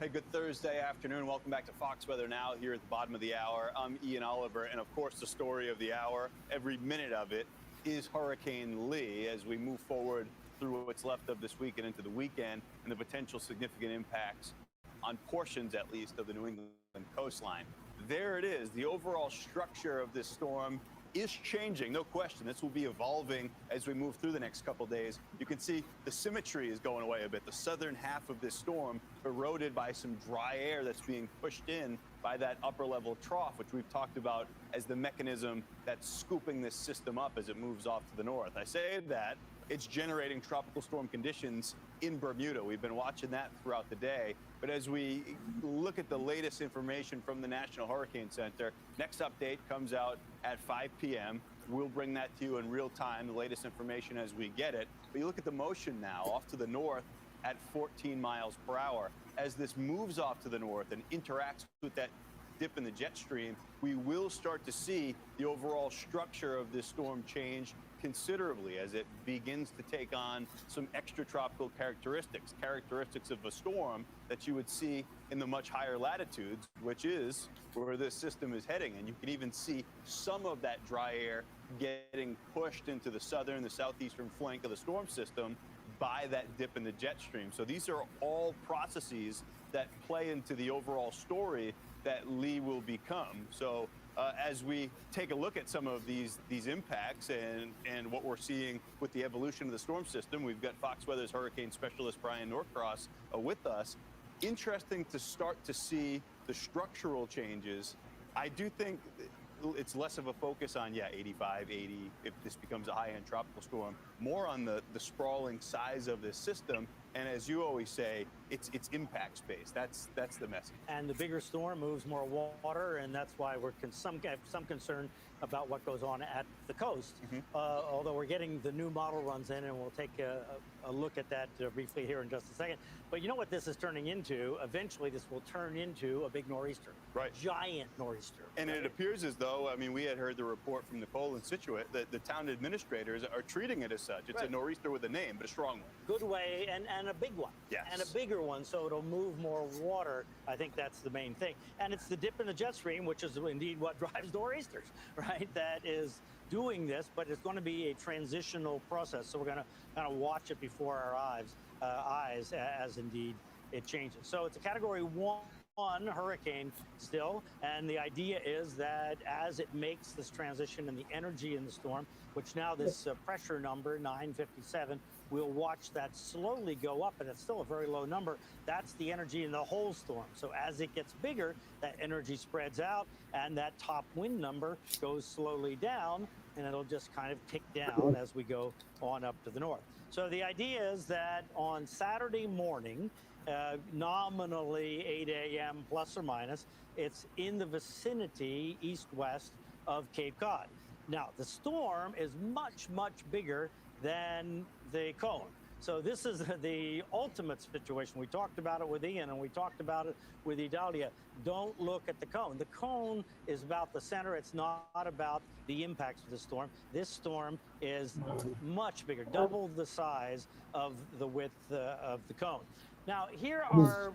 Hey, good Thursday afternoon. Welcome back to Fox Weather Now here at the bottom of the hour. I'm Ian Oliver, and of course, the story of the hour, every minute of it, is Hurricane Lee as we move forward through what's left of this week and into the weekend and the potential significant impacts on portions, at least, of the New England coastline. There it is. The overall structure of this storm is changing, no question. This will be evolving as we move through the next couple days. You can see the symmetry is going away a bit. The southern half of this storm eroded by some dry air that's being pushed in by that upper level trough, which we've talked about as the mechanism that's scooping this system up as it moves off to the north. I say that it's generating tropical storm conditions in Bermuda. We've been watching that throughout the day. But as we look at the latest information from the National Hurricane Center, next update comes out at 5 p.m. We'll bring that to you in real time, the latest information as we get it. But you look at the motion now off to the north at 14 miles per hour. As this moves off to the north and interacts with that dip in the jet stream, we will start to see the overall structure of this storm change considerably as it begins to take on some extratropical characteristics of a storm that you would see in the much higher latitudes, which is where this system is heading. And you can even see some of that dry air getting pushed into the southern, the southeastern flank of the storm system by that dip in the jet stream. So these are all processes that play into the overall story that Lee will become. So as we take a look at some of these impacts and what we're seeing with the evolution of the storm system, we've got Fox Weather's hurricane specialist Brian Norcross with us. Interesting to start to see the structural changes. I do think it's less of a focus on, 85, 80, if this becomes a high-end tropical storm, more on the sprawling size of this system. And as you always say, it's impact space. That's the message. And the bigger storm moves more water, and that's why we're some concern about what goes on at the coast. Although we're getting the new model runs in, and we'll take a look at that briefly here in just a second. But you know what this is turning into? Eventually, this will turn into a big nor'easter. Right. Giant nor'easter. And it appears as though, I mean, we had heard the report from Nicole in Situate that the town administrators are treating it as such. It's a nor'easter with a name, but a strong one. Good way, and a big one. Yes. And a bigger one, so it'll move more water. I think that's the main thing. And it's the dip in the jet stream, which is indeed what drives nor'easters, right? That is doing this, but it's going to be a transitional process. So we're going to kind of watch it before our eyes as indeed it changes. So it's a Category 1 hurricane still, and the idea is that as it makes this transition and the energy in the storm, which now this pressure number 957, we'll watch that slowly go up, and it's still a very low number. That's the energy in the whole storm. So as it gets bigger, that energy spreads out, and that top wind number goes slowly down, and it'll just kind of tick down as we go on up to the north. So the idea is that on Saturday morning, nominally 8 a.m. plus or minus, it's in the vicinity east-west of Cape Cod. Now, the storm is much, much bigger than the cone. So this is the ultimate situation. We talked about it with Ian, and we talked about it with Idalia. Don't look at the cone. The cone is about the center. It's not about the impacts of the storm. This storm is much bigger, double the size of the width of the cone. Now,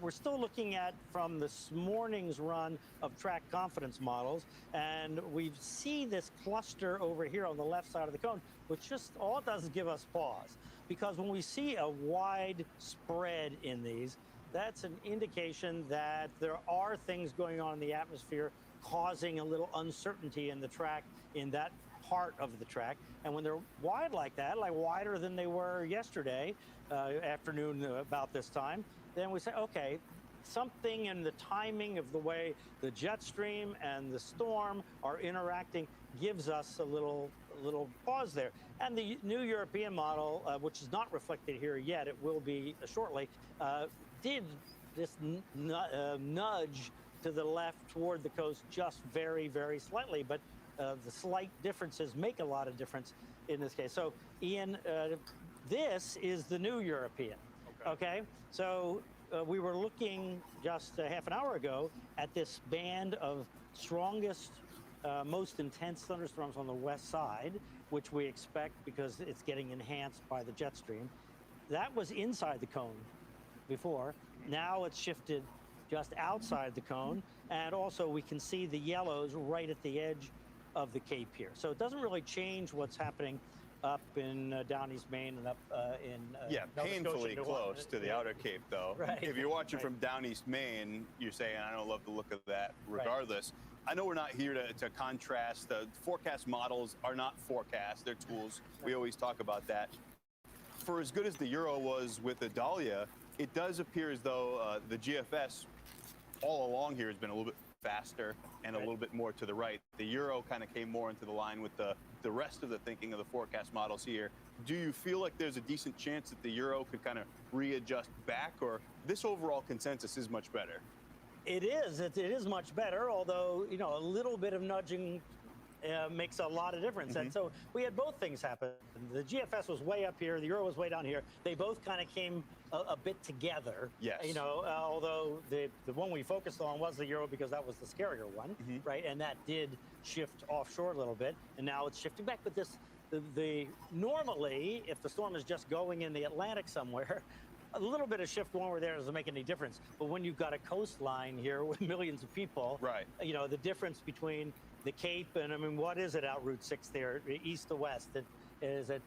we're still looking at from this morning's run of track confidence models, and we see this cluster over here on the left side of the cone, which just all it does is give us pause. Because when we see a wide spread in these, that's an indication that there are things going on in the atmosphere causing a little uncertainty in the track, in that part of the track. And when they're wide like that, like wider than they were yesterday afternoon about this time, then we say, okay, something in the timing of the way the jet stream and the storm are interacting gives us a little pause there. And the new European model, which is not reflected here yet, it will be shortly, did this nudge to the left toward the coast just very, very slightly. But the slight differences make a lot of difference in this case. So, Ian, this is the new European. Okay? So we were looking just a half an hour ago at this band of strongest, most intense thunderstorms on the west side, which we expect because it's getting enhanced by the jet stream. That was inside the cone before. Now it's shifted just outside the cone. And also we can see the yellows right at the edge of the Cape here. So it doesn't really change what's happening up in down East Maine and up in Nova painfully Scotia, close to the outer Cape, though. Right. If you're watching Right. from down East Maine, you're saying, I don't love the look of that regardless. I know we're not here to contrast. The forecast models are not forecasts, they're tools. We always talk about that. For as good as the Euro was with the Dahlia, it does appear as though the GFS all along here has been a little bit faster and a little bit more to the right. The Euro kind of came more into the line with the rest of the thinking of the forecast models here. Do you feel like there's a decent chance that the Euro could kind of readjust back, or this overall consensus is much better? It is much better, although, you know, a little bit of nudging makes a lot of difference. And so we had both things happen. The GFS was way up here, the Euro was way down here. They both kind of came a bit together. Yes. You know, although the one we focused on was the Euro because that was the scarier one, right? And that did shift offshore a little bit, and now it's shifting back. But normally, if the storm is just going in the Atlantic somewhere, a little bit of shift one or there doesn't make any difference. But when you've got a coastline here with millions of people, you know, the difference between the Cape and, I mean, what is it out Route 6 there, east to west? Is it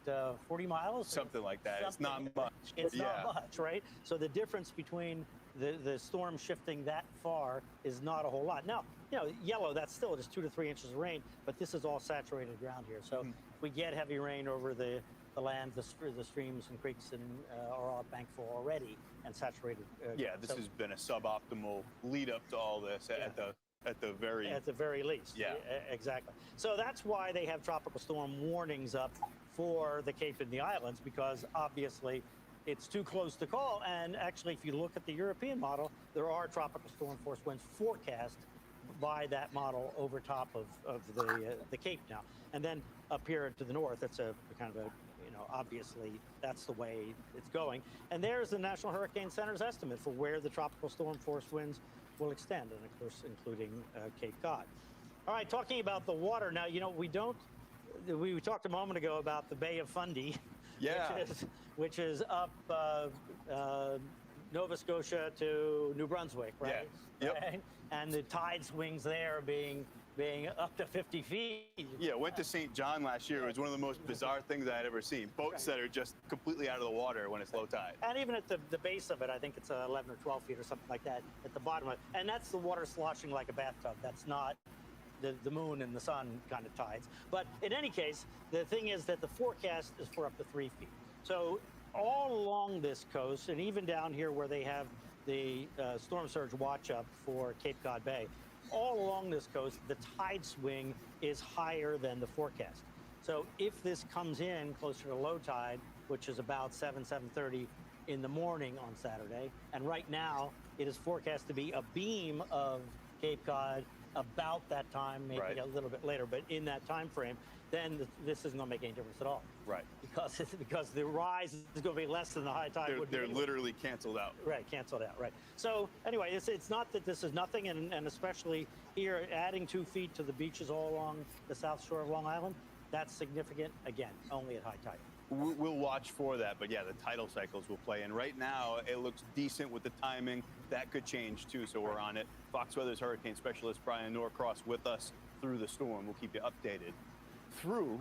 40 miles? Something like that. It's not much. It's not much, right? So the difference between the storm shifting that far is not a whole lot. Now, you know, yellow, that's still just 2 to 3 inches of rain, but this is all saturated ground here. So we get heavy rain over the land, the streams and creeks and are all bankful already and saturated. This has been a suboptimal lead up to all this at the very least. Yeah, exactly. So that's why they have tropical storm warnings up for the Cape and the islands, because obviously it's too close to call. And actually, if you look at the European model, there are tropical storm force winds forecast by that model over top of the Cape now. And then up here to the north, it's a kind of a, you know, obviously that's the way it's going. And there's the National Hurricane Center's estimate for where the tropical storm force winds will extend, and of course, including Cape Cod. All right, talking about the water now, you know, we talked a moment ago about the Bay of Fundy, which is up Nova Scotia to New Brunswick, right? Right? And the tide swings there being up to 50 feet. Yeah, went to St. John last year. It was one of the most bizarre things I had ever seen. Boats that are just completely out of the water when it's low tide. And even at the base of it, I think it's 11 or 12 feet or something like that at the bottom of it. And that's the water sloshing like a bathtub. That's not the moon and the sun kind of tides. But in any case, the thing is that the forecast is for up to 3 feet. So all along this coast, and even down here where they have the storm surge watch up for Cape Cod Bay, all along this coast, the tide swing is higher than the forecast. So if this comes in closer to low tide, which is about 7:30 in the morning on Saturday, and right now it is forecast to be a beam of Cape Cod about that time, maybe a little bit later, but in that time frame, then this isn't going to make any difference at all. Right. Because the rise is going to be less than the high tide would be. They're literally canceled out. Right, canceled out, right. So anyway, it's not that this is nothing, and especially here, adding 2 feet to the beaches all along the south shore of Long Island, that's significant, again, only at high tide. We'll watch for that, but yeah, the tidal cycles will play. And right now, it looks decent with the timing. That could change too, so we're on it. Fox Weather's hurricane specialist Brian Norcross with us through the storm. We'll keep you updated through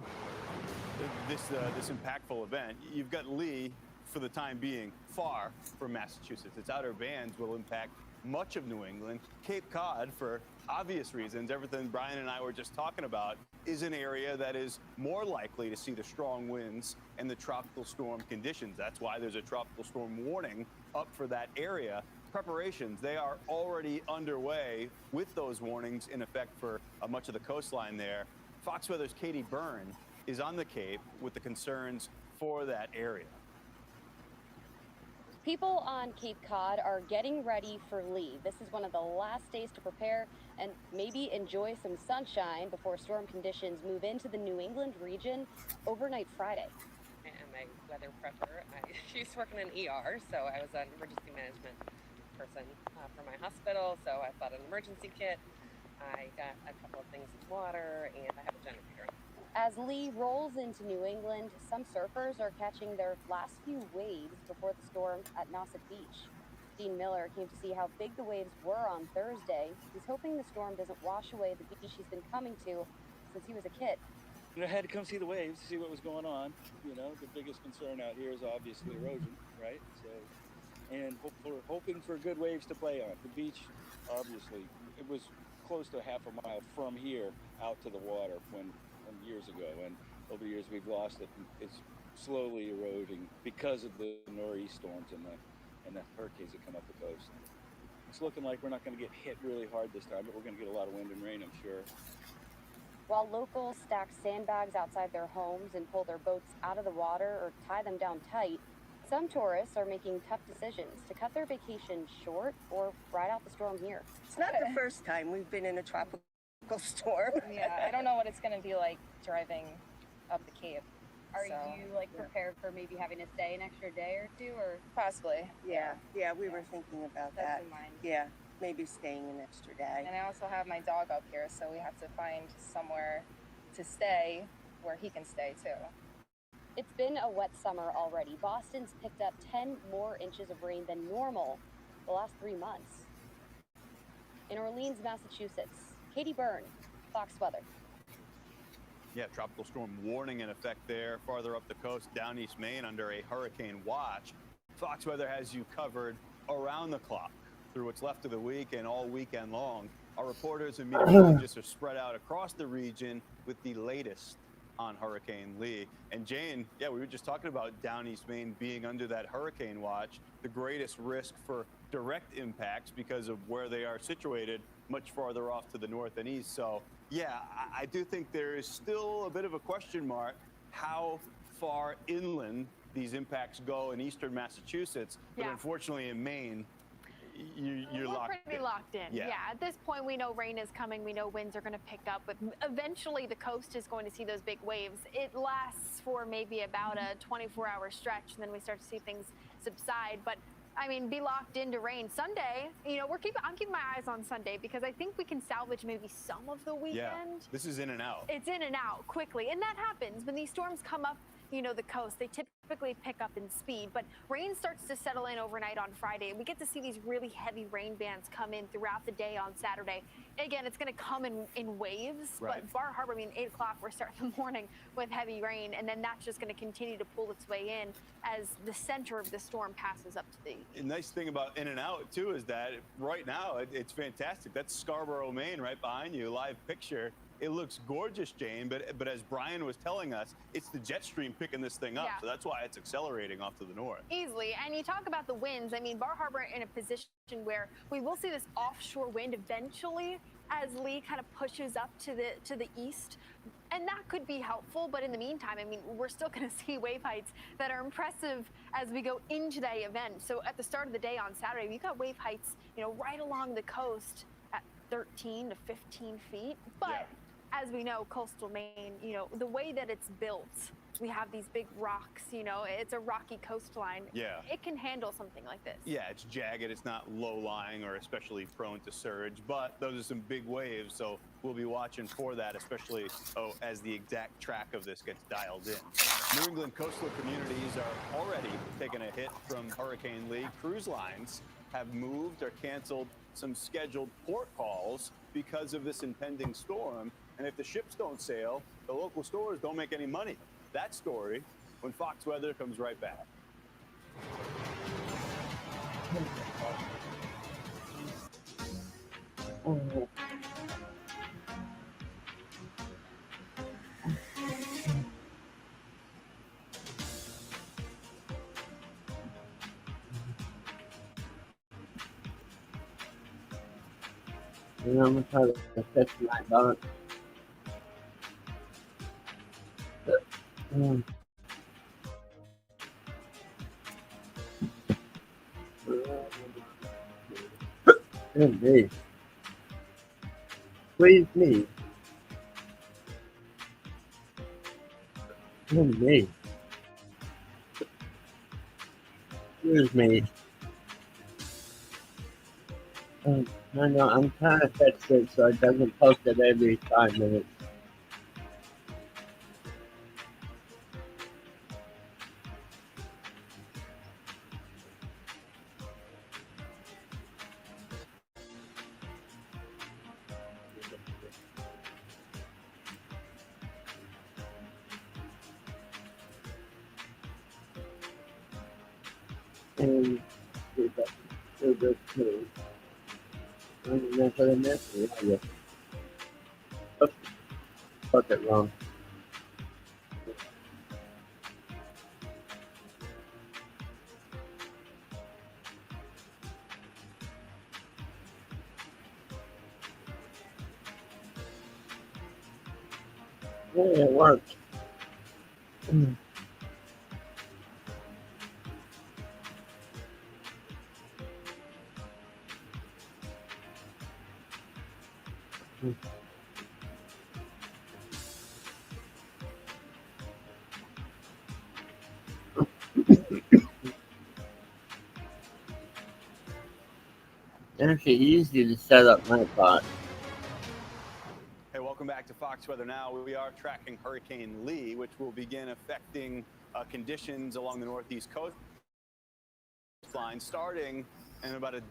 this impactful event. You've got Lee, for the time being, far from Massachusetts. Its outer bands will impact much of New England. Cape Cod, for obvious reasons, everything Brian and I were just talking about, is an area that is more likely to see the strong winds and the tropical storm conditions. That's why there's a tropical storm warning up for that area. Preparations, they are already underway with those warnings in effect for much of the coastline there. Fox Weather's Katie Byrne is on the Cape with the concerns for that area. People on Cape Cod are getting ready for Lee. This is one of the last days to prepare and maybe enjoy some sunshine before storm conditions move into the New England region overnight Friday. I am a weather prepper. I used to work in an ER, so I was an emergency management person for my hospital, so I bought an emergency kit. I got a couple of things of water, and I have a generator. As Lee rolls into New England, some surfers are catching their last few waves before the storm at Nauset Beach. Dean Miller came to see how big the waves were on Thursday. He's hoping the storm doesn't wash away the beach he's been coming to since he was a kid. I had to come see the waves, see what was going on. You know, the biggest concern out here is obviously erosion, right? So, and hoping for good waves to play on. The beach, obviously, it was close to half a mile from here out to the water when years ago, and over the years we've lost it. It's slowly eroding because of the nor'east storms and the hurricanes that come up the coast. It's looking like we're not going to get hit really hard this time, but we're going to get a lot of wind and rain, I'm sure. While locals stack sandbags outside their homes and pull their boats out of the water or tie them down tight, some tourists are making tough decisions to cut their vacation short or ride out the storm here. It's not the first time we've been in a tropical storm. Yeah, I don't know what it's going to be like driving up the Cape. Are you prepared for maybe having to stay an extra day or two, or Possibly. Yeah, we were thinking about That's that. in mind. Yeah, maybe staying an extra day. And I also have my dog up here, so we have to find somewhere to stay where he can stay too. It's been a wet summer already. Boston's picked up 10 more inches of rain than normal the last 3 months. In Orleans, Massachusetts, Katie Byrne, Fox Weather. Yeah, tropical storm warning in effect there. Farther up the coast, down East Maine under a hurricane watch. Fox Weather has you covered around the clock through what's left of the week and all weekend long. Our reporters and meteorologists are spread out across the region with the latest on Hurricane Lee. And Jane, yeah, we were just talking about down East Maine being under that hurricane watch, the greatest risk for direct impacts because of where they are situated much farther off to the north and east. So yeah, I do think there is still a bit of a question mark how far inland these impacts go in eastern Massachusetts. But unfortunately in Maine, you're pretty locked in. Yeah, at this point we know rain is coming, we know winds are going to pick up, but eventually the coast is going to see those big waves. It lasts for maybe about a 24-hour stretch, and then we start to see things subside. But I mean, be locked into rain. Sunday, you know, I'm keeping my eyes on Sunday because I think we can salvage maybe some of the weekend. Yeah, this is in and out. It's in and out quickly, and that happens when these storms come up, you know, the coast. They typically pick up in speed, but rain starts to settle in overnight on Friday, and we get to see these really heavy rain bands come in throughout the day on Saturday. Again, it's going to come in waves, but Bar Harbor, I mean, 8 o'clock, we're starting the morning with heavy rain, and then that's just going to continue to pull its way in as the center of the storm passes up to the The nice thing about in and out too is that right now it's fantastic. That's Scarborough, Maine, right behind you, live picture. It looks gorgeous, Jane, but as Brian was telling us, it's the jet stream picking this thing up, so that's why it's accelerating off to the north. Easily, and you talk about the winds. I mean, Bar Harbor in a position where we will see this offshore wind eventually as Lee kind of pushes up to the east, and that could be helpful. But in the meantime, I mean, we're still going to see wave heights that are impressive as we go into the event. So at the start of the day on Saturday, we've got wave heights, you know, right along the coast at 13 to 15 feet, but as we know, coastal Maine, you know, the way that it's built, we have these big rocks, you know, it's a rocky coastline. Yeah. It can handle something like this. Yeah, it's jagged. It's not low-lying or especially prone to surge, but those are some big waves, so we'll be watching for that, especially as the exact track of this gets dialed in. New England coastal communities are already taking a hit from Hurricane Lee. Cruise lines have moved or canceled some scheduled port calls because of this impending storm. And if the ships don't sail, the local stores don't make any money. That story when Fox Weather comes right back. And I'm gonna try to fix my boat. Good me. Please me. Good me. Excuse me. I know, I'm trying to fix it so it doesn't post it every 5 minutes. And so that's two. And then for the next one, I guess. Oops, got it wrong. Yeah, it worked. Actually easy to set up my pot. Hey, welcome back to Fox Weather Now. We are tracking Hurricane Lee, which will begin affecting conditions along the northeast coastline starting in about a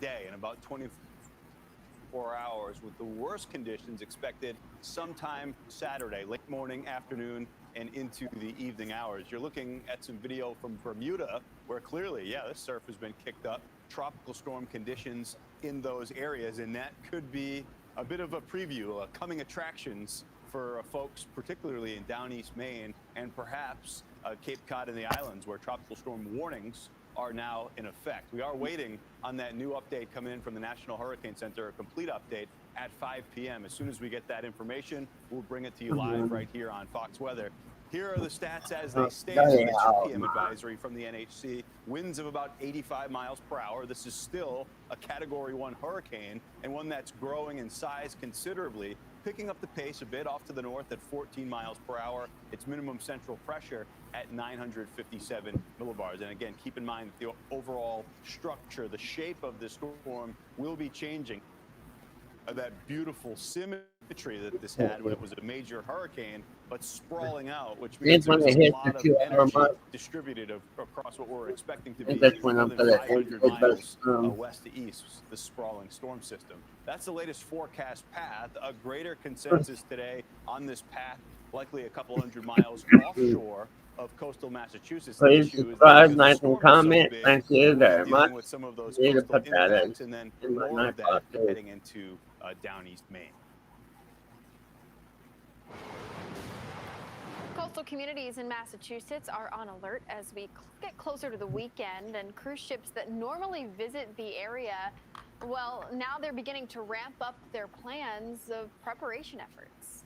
day, in about 24 hours, with the worst conditions expected sometime Saturday, late morning, afternoon, and into the evening hours. You're looking at some video from Bermuda, where clearly, yeah, this surf has been kicked up. Tropical storm conditions in those areas, and that could be a bit of a preview, coming attractions for folks, particularly in down East Maine and perhaps Cape Cod and the islands, where tropical storm warnings are now in effect. We are waiting on that new update coming in from the National Hurricane Center, a complete update at 5 p.m. As soon as we get that information, we'll bring it to you live right here on Fox Weather. Here are the stats as they stand. The 2 p.m. advisory from the NHC, winds of about 85 miles per hour. This is still a Category 1 hurricane, and one that's growing in size considerably, picking up the pace a bit off to the north at 14 miles per hour. Its minimum central pressure at 957 millibars. And again, keep in mind that the overall structure, the shape of this storm will be changing. That beautiful symmetry that this had when it was a major hurricane, but sprawling out, which means there's a lot of energy distributed across what we're expecting to be more than 500 miles west to east, the sprawling storm system. That's the latest forecast path. A greater consensus today on this path, likely a couple hundred miles offshore of coastal Massachusetts. Please subscribe, like, and comment. Thank you very much. With some of those Need to coastal put that impacts, and then in my more of night that pot, too. heading into down East Maine. Coastal communities in Massachusetts are on alert as we get closer to the weekend, and cruise ships that normally visit the area, well, now they're beginning to ramp up their plans of preparation efforts.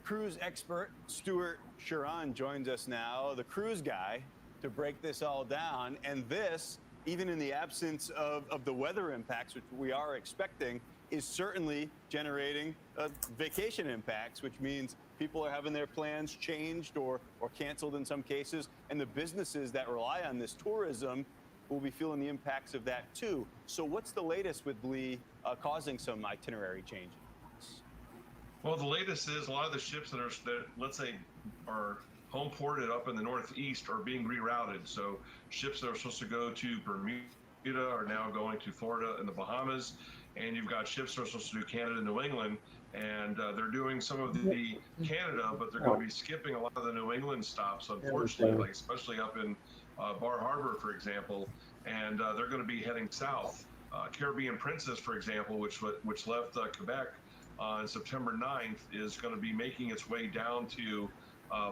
Cruise expert Stuart Sharon joins us now, the cruise guy, to break this all down. And this, even in the absence of the weather impacts, which we are expecting, is certainly generating vacation impacts, which means people are having their plans changed or canceled in some cases. And the businesses that rely on this tourism will be feeling the impacts of that too. So what's the latest with Lee causing some itinerary changes? Well, the latest is a lot of the ships that let's say are home ported up in the Northeast are being rerouted. So ships that are supposed to go to Bermuda are now going to Florida and the Bahamas. And you've got ships that are supposed to do Canada and New England. And they're doing some of the Canada, but they're going to be skipping a lot of the New England stops, unfortunately, like especially up in Bar Harbor, for example. And they're going to be heading south. Caribbean Princess, for example, which left Quebec on September 9th, is going to be making its way down to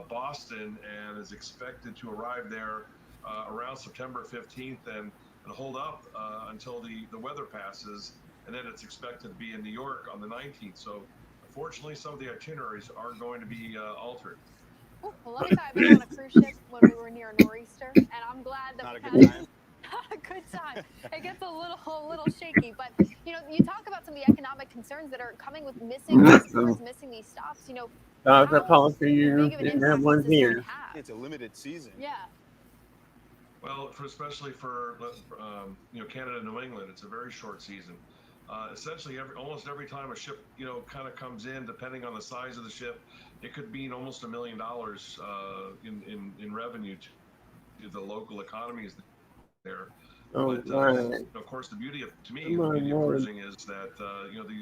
Boston and is expected to arrive there around September 15th and hold up until the weather passes. And then it's expected to be in New York on the 19th. So unfortunately, some of the itineraries are going to be altered. Ooh, well, let me tell you, I've been on a cruise ship when we were near a nor'easter, and I'm glad that Not we a good time. a good time. It gets a little shaky, but you talk about some of the economic concerns that are coming with missing these ports, missing these stops. How didn't have one here. It's a limited season. Yeah. Well, especially for Canada and New England, it's a very short season. Essentially, almost every time a ship kind of comes in, depending on the size of the ship, it could mean almost $1 million in revenue to the local economies there. Oh, But right. of course, the beauty of cruising is that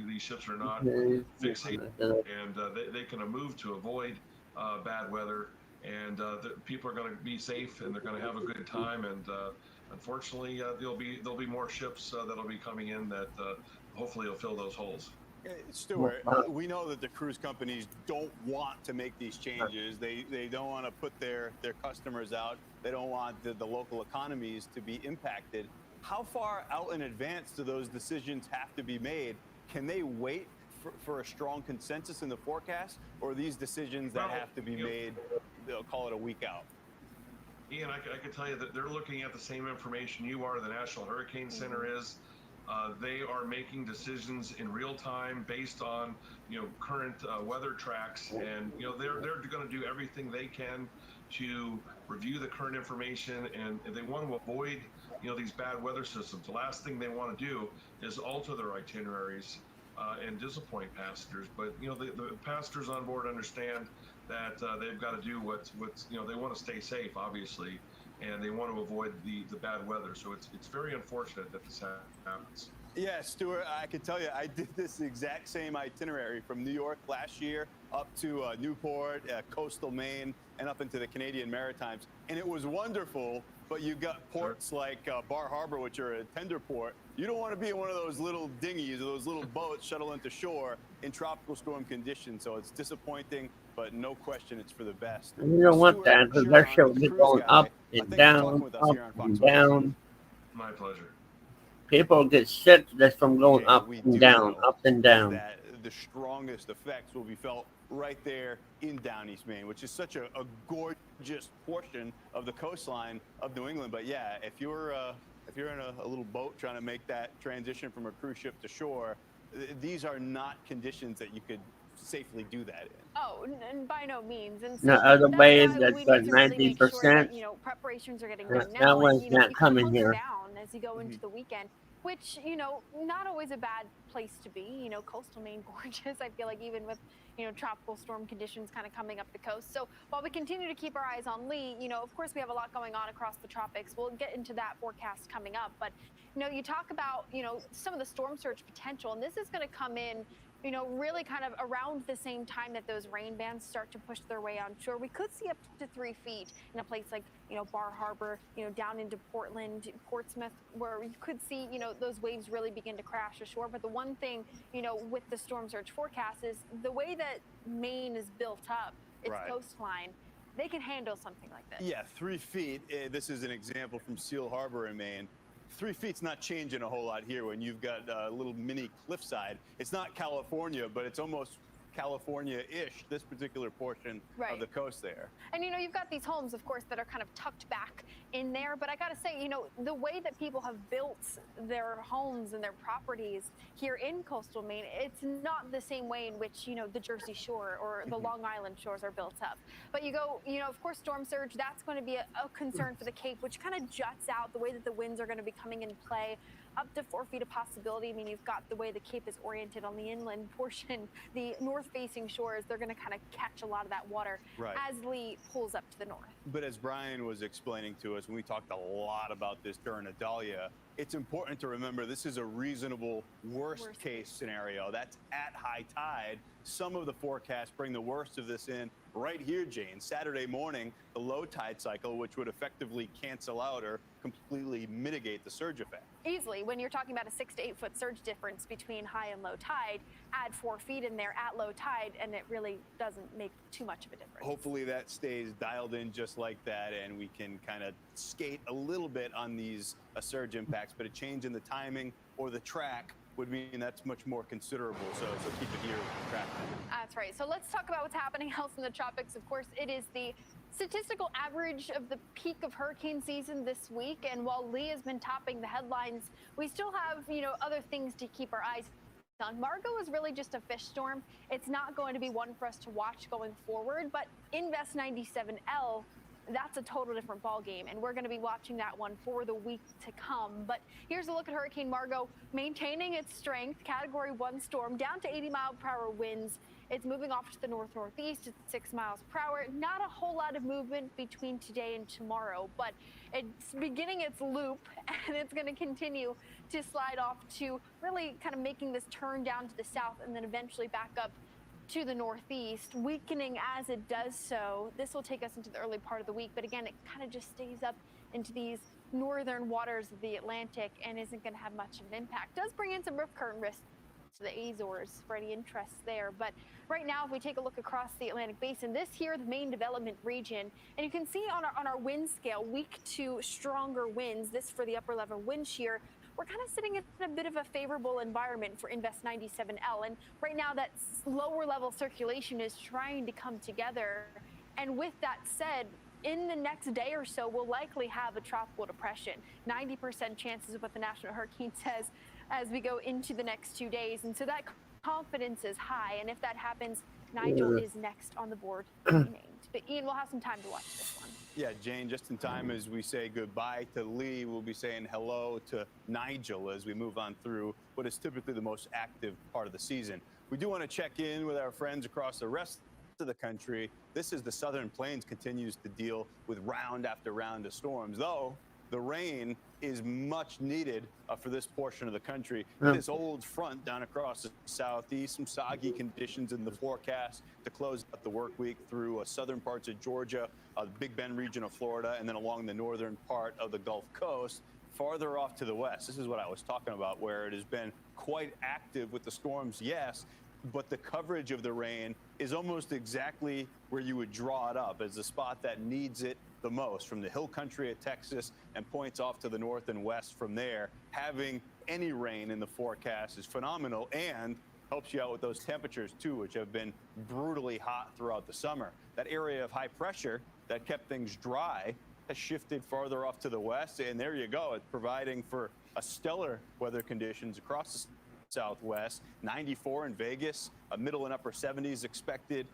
these ships are not fixated, and they can move to avoid bad weather, and people are going to be safe and they're going to have a good time, and unfortunately, there'll be more ships that'll be coming in that hopefully will fill those holes. Stuart, we know that the cruise companies don't want to make these changes. They don't want to put their customers out. They don't want the local economies to be impacted. How far out in advance do those decisions have to be made? Can they wait for a strong consensus in the forecast, or are these decisions that have to be made, they'll call it a week out? Ian, I can tell you that they're looking at the same information you are, the National Hurricane Center is. They are making decisions in real time based on, current weather tracks, and they're going to do everything they can to review the current information, and they want to avoid these bad weather systems. The last thing they want to do is alter their itineraries and disappoint passengers. But the passengers on board understand that they've got to do what's they want to stay safe, obviously, and they want to avoid the bad weather. So it's very unfortunate that this happens. Yeah, Stuart, I can tell you, I did this exact same itinerary from New York last year up to Newport, coastal Maine, and up into the Canadian Maritimes. And it was wonderful, but you got ports like Bar Harbor, which are a tender port. You don't want to be in one of those little dinghies or those little boats shuttle into shore in tropical storm conditions. So it's disappointing, but no question it's for the best. You don't want that because their ship will be going up and down, up and down. My pleasure. People get sick just from going up and down, up and down. That the strongest effects will be felt right there in Down East Maine, which is such a gorgeous portion of the coastline of New England. But yeah, if you're in a little boat trying to make that transition from a cruise ship to shore, these are not conditions that you could safely do that in. Oh, and by no means. And so No other way is that's that's why like we need to make sure that, 90%. preparations are getting That done now. one's And, not you coming hunker here. down as you go into the weekend, which, not always a bad place to be. Coastal Maine, gorgeous. I feel like even with, tropical storm conditions kind of coming up the coast. So while we continue to keep our eyes on Lee, of course we have a lot going on across the tropics. We'll get into that forecast coming up. But, you talk about, some of the storm surge potential, and this is going to come in, really kind of around the same time that those rain bands start to push their way on shore. We could see up to 3 feet in a place like, Bar Harbor, down into Portland, Portsmouth, where you could see, those waves really begin to crash ashore. But the one thing, with the storm surge forecast is the way that Maine is built up, its coastline, they can handle something like this. Yeah, 3 feet. This is an example from Seal Harbor in Maine. 3 feet's not changing a whole lot here when you've got a little mini cliffside. It's not California, but it's almost California-ish, this particular portion of the coast there. And, you've got these homes, of course, that are kind of tucked back in there. But I got to say, the way that people have built their homes and their properties here in coastal Maine, it's not the same way in which, the Jersey Shore or the Long Island shores are built up. But you go, of course, storm surge, that's going to be a concern for the Cape, which kind of juts out the way that the winds are going to be coming into play. Up to 4 feet of possibility. I mean, you've got the way the Cape is oriented on the inland portion. The north-facing shores, they're going to kind of catch a lot of that water as Lee pulls up to the north. But as Brian was explaining to us, and we talked a lot about this during Adalia, it's important to remember this is a reasonable worst-case scenario. That's at high tide. Some of the forecasts bring the worst of this in right here, Jane. Saturday morning, the low tide cycle, which would effectively cancel out or completely mitigate the surge effect. Easily, when you're talking about a 6 to 8 foot surge difference between high and low tide, add 4 feet in there at low tide, and it really doesn't make too much of a difference. Hopefully that stays dialed in just like that, and we can kind of skate a little bit on these surge impacts, but a change in the timing or the track would mean that's much more considerable. So keep it here with the track. That's right. So let's talk about what's happening else in the tropics. Of course, it is the statistical average of the peak of hurricane season this week. And while Lee has been topping the headlines, we still have, other things to keep our eyes on. Margot is really just a fish storm. It's not going to be one for us to watch going forward, but Invest 97L, that's a total different ball game, and we're going to be watching that one for the week to come. But here's a look at Hurricane Margot maintaining its strength, Category 1 storm, down to 80-mile-per-hour winds. It's moving off to the north-northeast at 6 miles per hour. Not a whole lot of movement between today and tomorrow, but it's beginning its loop, and it's going to continue to slide off to really kind of making this turn down to the south and then eventually back up to the northeast, weakening as it does so. This will take us into the early part of the week, but again, it kind of just stays up into these northern waters of the Atlantic and isn't going to have much of an impact. Does bring in some roof current risk to the Azores for any interest there. But right now, if we take a look across the Atlantic Basin, this here, the main development region, and you can see on our wind scale, weak to stronger winds, this for the upper level wind shear, we're kind of sitting in a bit of a favorable environment for Invest 97L. And right now, that lower level circulation is trying to come together. And with that said, in the next day or so, we'll likely have a tropical depression. 90% chances of what the National Hurricane says as we go into the next 2 days. And so that confidence is high. And if that happens, Nigel is next on the board to be named. But Ian, we'll have some time to watch this one. Yeah, Jane, just in time as we say goodbye to Lee, we'll be saying hello to Nigel as we move on through what is typically the most active part of the season. We do want to check in with our friends across the rest of the country. This is the Southern Plains continues to deal with round after round of storms, though the rain is much needed for this portion of the country. This old front down across the southeast, some soggy conditions in the forecast to close out the work week through southern parts of Georgia, the Big Bend region of Florida, and then along the northern part of the Gulf Coast. Farther off to the west, this is what I was talking about, where it has been quite active with the storms, yes, but the coverage of the rain is almost exactly where you would draw it up as the spot that needs it the most, from the hill country of Texas and points off to the north and west from there. Having any rain in the forecast is phenomenal and helps you out with those temperatures too, which have been brutally hot throughout the summer. That area of high pressure that kept things dry has shifted farther off to the west, and there you go. It's providing for a stellar weather conditions across the Southwest. 94 in Vegas, middle and upper 70s expected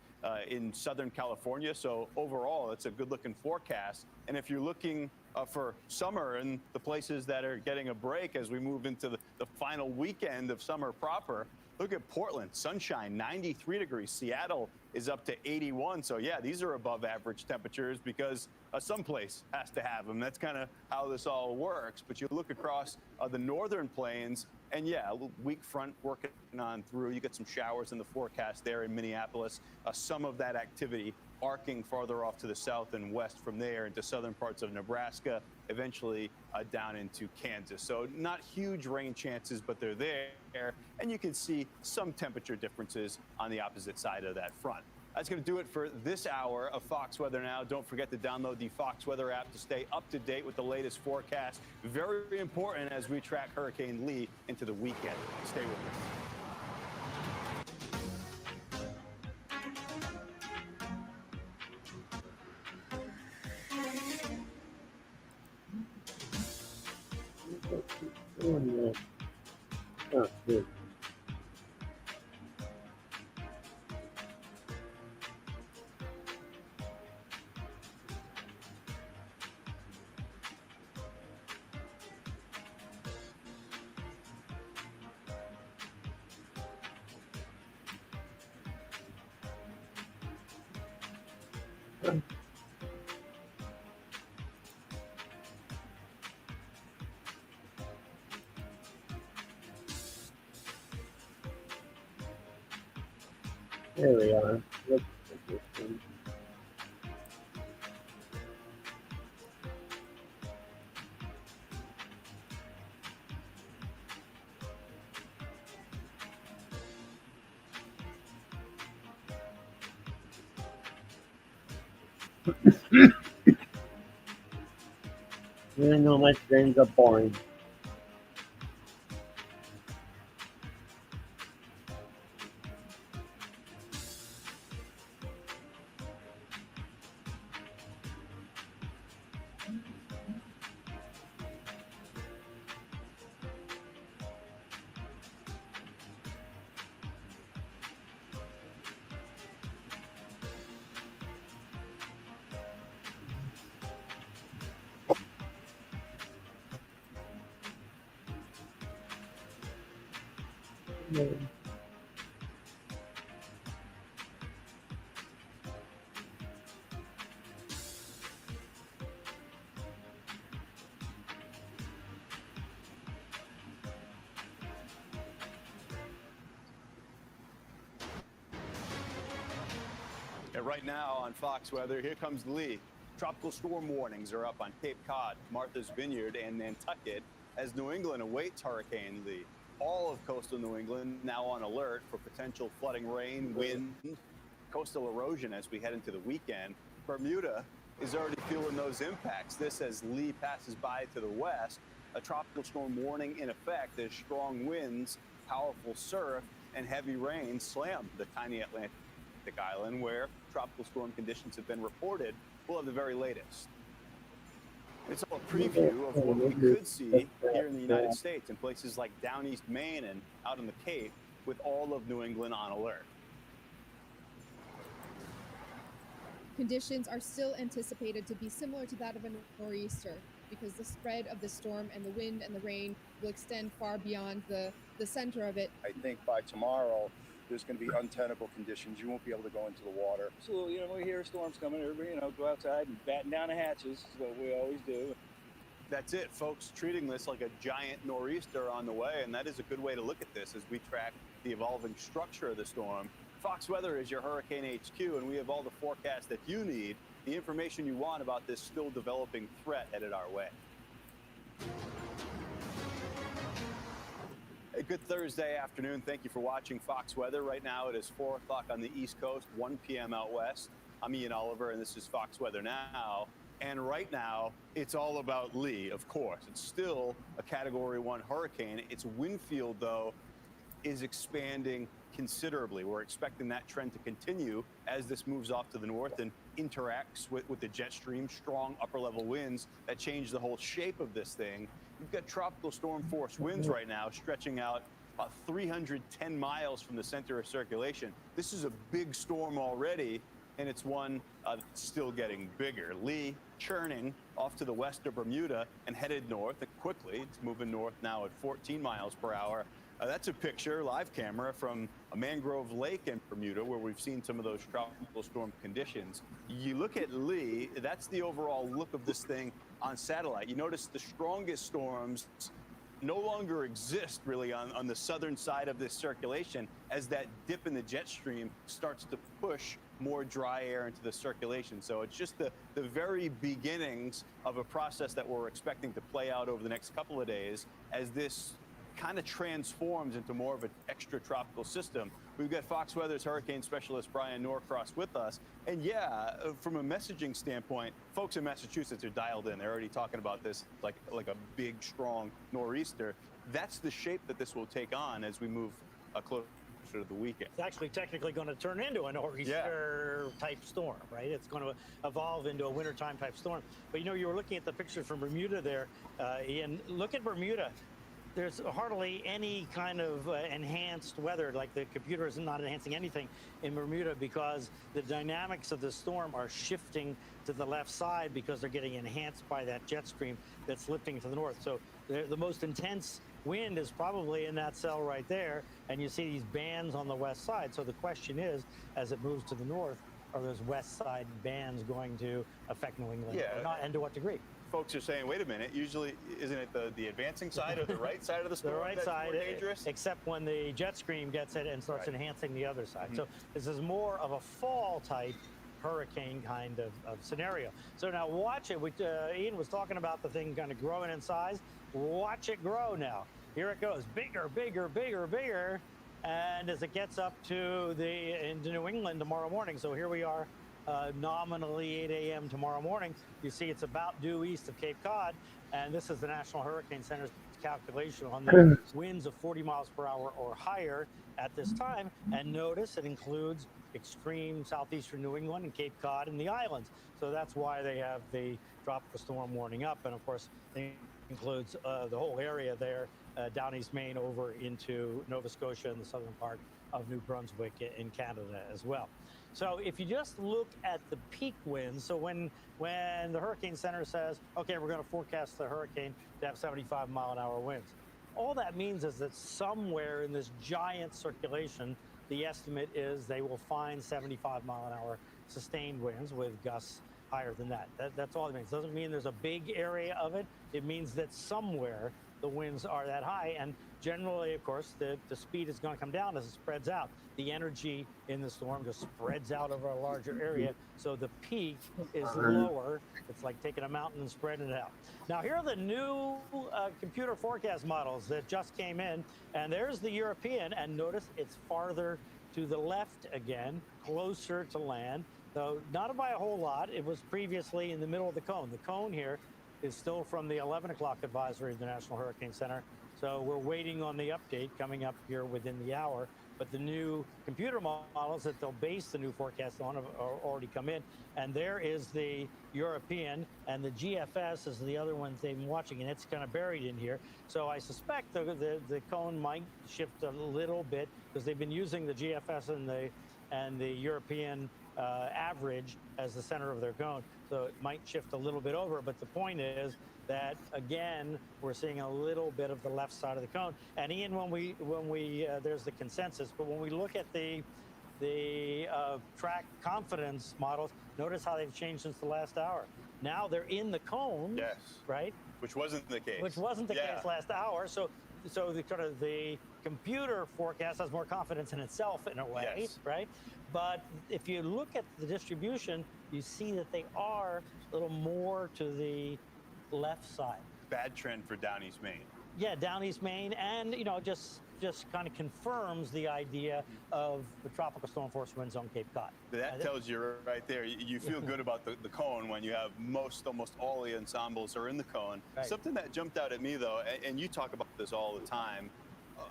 in Southern California. So overall, it's a good looking forecast. And if you're looking for summer in the places that are getting a break as we move into the final weekend of summer proper, look at Portland, sunshine, 93 degrees. Seattle is up to 81. So yeah, these are above average temperatures because some place has to have them. That's kind of how this all works. But you look across the northern plains, and yeah, a weak front working on through. You get some showers in the forecast there in Minneapolis. Some of that activity arcing farther off to the south and west from there into southern parts of Nebraska, eventually down into Kansas. So not huge rain chances, but they're there. And you can see some temperature differences on the opposite side of that front. That's going to do it for this hour of Fox Weather Now. Don't forget to download the Fox Weather app to stay up to date with the latest forecast. Very important as we track Hurricane Lee into the weekend. Stay with us. Oh, good. There we are. Let's get this one. I know my streams are boring. Yeah, right now on Fox Weather, here comes Lee. Tropical storm warnings are up on Cape Cod, Martha's Vineyard, and Nantucket as New England awaits Hurricane Lee. All of coastal New England now on alert for potential flooding rain, wind, coastal erosion as we head into the weekend. Bermuda is already feeling those impacts. This as Lee passes by to the west. A tropical storm warning in effect as strong winds, powerful surf, and heavy rain slam the tiny Atlantic island where tropical storm conditions have been reported. We'll have the very latest. It's all a preview of what we could see here in the United States in places like down east Maine and out on the Cape with all of New England on alert. Conditions are still anticipated to be similar to that of a nor'easter because the spread of the storm and the wind and the rain will extend far beyond the center of it. I think by tomorrow, there's going to be untenable conditions. You won't be able to go into the water. So, you know, we hear storms coming, everybody, go outside and batten down the hatches is what we always do. That's it, folks, treating this like a giant nor'easter on the way, and that is a good way to look at this as we track the evolving structure of the storm. Fox Weather is your Hurricane HQ, and we have all the forecasts that you need, the information you want about this still developing threat headed our way. A good Thursday afternoon. Thank you for watching Fox Weather. Right now it is 4 o'clock on the East Coast, 1 p.m. out west. I'm Ian Oliver, and this is Fox Weather Now. And right now, it's all about Lee, of course. It's still a Category 1 hurricane. Its wind field, though, is expanding considerably. We're expecting that trend to continue as this moves off to the north and interacts with the jet stream, strong upper-level winds that change the whole shape of this thing. You've got tropical storm force winds right now stretching out about 310 miles from the center of circulation. This is a big storm already, and it's one still getting bigger. Lee churning off to the west of Bermuda and headed north quickly. It's moving north now at 14 miles per hour. That's a picture, live camera, from a mangrove lake in Bermuda where we've seen some of those tropical storm conditions. You look at Lee, that's the overall look of this thing on satellite. You notice the strongest storms no longer exist really on the southern side of this circulation as that dip in the jet stream starts to push more dry air into the circulation. So it's just the very beginnings of a process that we're expecting to play out over the next couple of days as this kind of transforms into more of an extratropical system. We've got Fox Weather's hurricane specialist Brian Norcross with us. And yeah, from a messaging standpoint, folks in Massachusetts are dialed in. They're already talking about this like a big, strong nor'easter. That's the shape that this will take on as we move closer to the weekend. It's actually technically going to turn into a nor'easter type storm, right? It's going to evolve into a wintertime type storm. But you know, you were looking at the picture from Bermuda there, Ian. Look at Bermuda. There's hardly any kind of enhanced weather, like the computer is not enhancing anything in Bermuda because the dynamics of the storm are shifting to the left side because they're getting enhanced by that jet stream that's lifting to the north. So the most intense wind is probably in that cell right there, and you see these bands on the west side. So the question is, as it moves to the north, are those west side bands going to affect New England or not, and to what degree? Folks are saying, wait a minute, usually isn't it the advancing side or the right side of the storm the right that's side, more dangerous? Except when the jet stream gets it and starts enhancing the other side. So this is more of a fall type hurricane kind of scenario. So now watch it. Ian was talking about the thing kind of growing in size. Watch it grow now. Here it goes, bigger, bigger, bigger, bigger. And as it gets up to into New England tomorrow morning, so here we are, nominally 8 a.m. tomorrow morning. You see it's about due east of Cape Cod, and this is the National Hurricane Center's calculation on the winds of 40 miles per hour or higher at this time. And notice it includes extreme southeastern New England and Cape Cod and the islands. So that's why they have the tropical storm warning up. And of course, it includes the whole area there, down East Maine over into Nova Scotia and the southern part of New Brunswick in Canada as well. So if you just look at the peak winds, so when the Hurricane Center says, okay, we're going to forecast the hurricane to have 75-mile-an-hour winds, all that means is that somewhere in this giant circulation, the estimate is they will find 75-mile-an-hour sustained winds with gusts higher than that. That's all it means. It doesn't mean there's a big area of it. It means that somewhere the winds are that high. And generally, of course, the speed is going to come down as it spreads out. The energy in the storm just spreads out over a larger area. So the peak is lower. It's like taking a mountain and spreading it out. Now, here are the new computer forecast models that just came in. And there's the European. And notice it's farther to the left again, closer to land. So not by a whole lot. It was previously in the middle of the cone. The cone here is still from the 11 o'clock advisory of the National Hurricane Center. So we're waiting on the update coming up here within the hour. But the new computer models that they'll base the new forecast on have already come in. And there is the European, and the GFS is the other one they've been watching, and it's kind of buried in here. So I suspect the cone might shift a little bit because they've been using the GFS and the European average as the center of their cone. So it might shift a little bit over. But the point is that, again, we're seeing a little bit of the left side of the cone. And Ian, when we there's the consensus, but when we look at the track confidence models, notice how they've changed since the last hour. Now they're in the cone, yes, right? Which wasn't the case. Which wasn't the case last hour. So the computer forecast has more confidence in itself in a way, right? But if you look at the distribution, you see that they are a little more to the left side. Bad trend for down East Maine. Yeah, down East Maine, and just kind of confirms the idea of the tropical storm force winds on Cape Cod. That tells you right there. You feel good about the cone when you have almost all the ensembles are in the cone. Right. Something that jumped out at me though, and you talk about this all the time,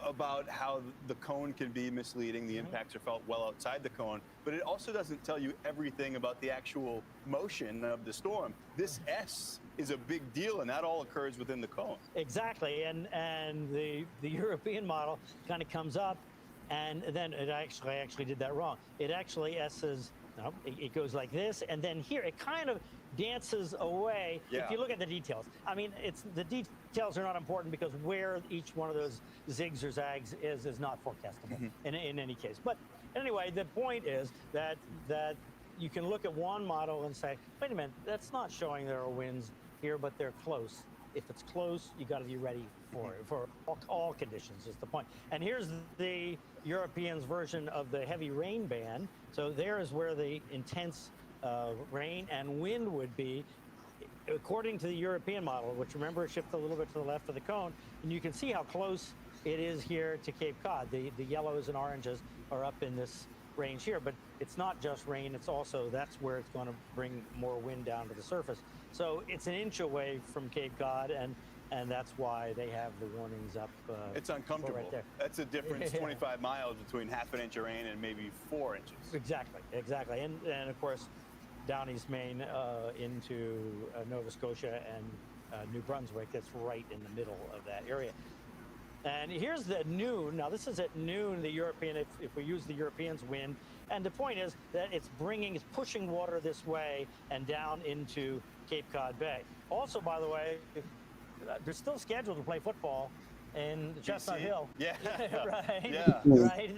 about how the cone can be misleading. The impacts are felt well outside the cone, but it also doesn't tell you everything about the actual motion of the storm. This S is a big deal, and that all occurs within the cone. Exactly, and the European model kind of comes up, and then I actually did that wrong. It actually S's, no, it goes like this, and then here it kind of dances away. Yeah. If you look at the details, I mean, the details are not important because where each one of those zigs or zags is not forecastable in any case. But anyway, the point is that you can look at one model and say, wait a minute, that's not showing there are winds here, but they're close. If it's close, you got to be ready for it, for all conditions is the point. And here's the Europeans' version of the heavy rain band. So there is where the intense rain and wind would be, according to the European model, which, remember, shifted a little bit to the left of the cone. And you can see how close it is here to Cape Cod. The yellows and oranges are up in this range here, but it's not just rain, it's also, that's where it's going to bring more wind down to the surface. So it's an inch away from Cape Cod, and that's why they have the warnings up. It's uncomfortable. Right there. That's a difference, 25 miles between half an inch of rain and maybe 4 inches. Exactly. And of course, down East Maine into Nova Scotia and New Brunswick, that's right in the middle of that area. And here's the noon. Now, this is at noon, the European, if we use the European's wind. And the point is that it's pushing water this way and down into Cape Cod Bay. Also, by the way, they're still scheduled to play football in Chestnut Hill. Yeah. Right? Yeah. Right?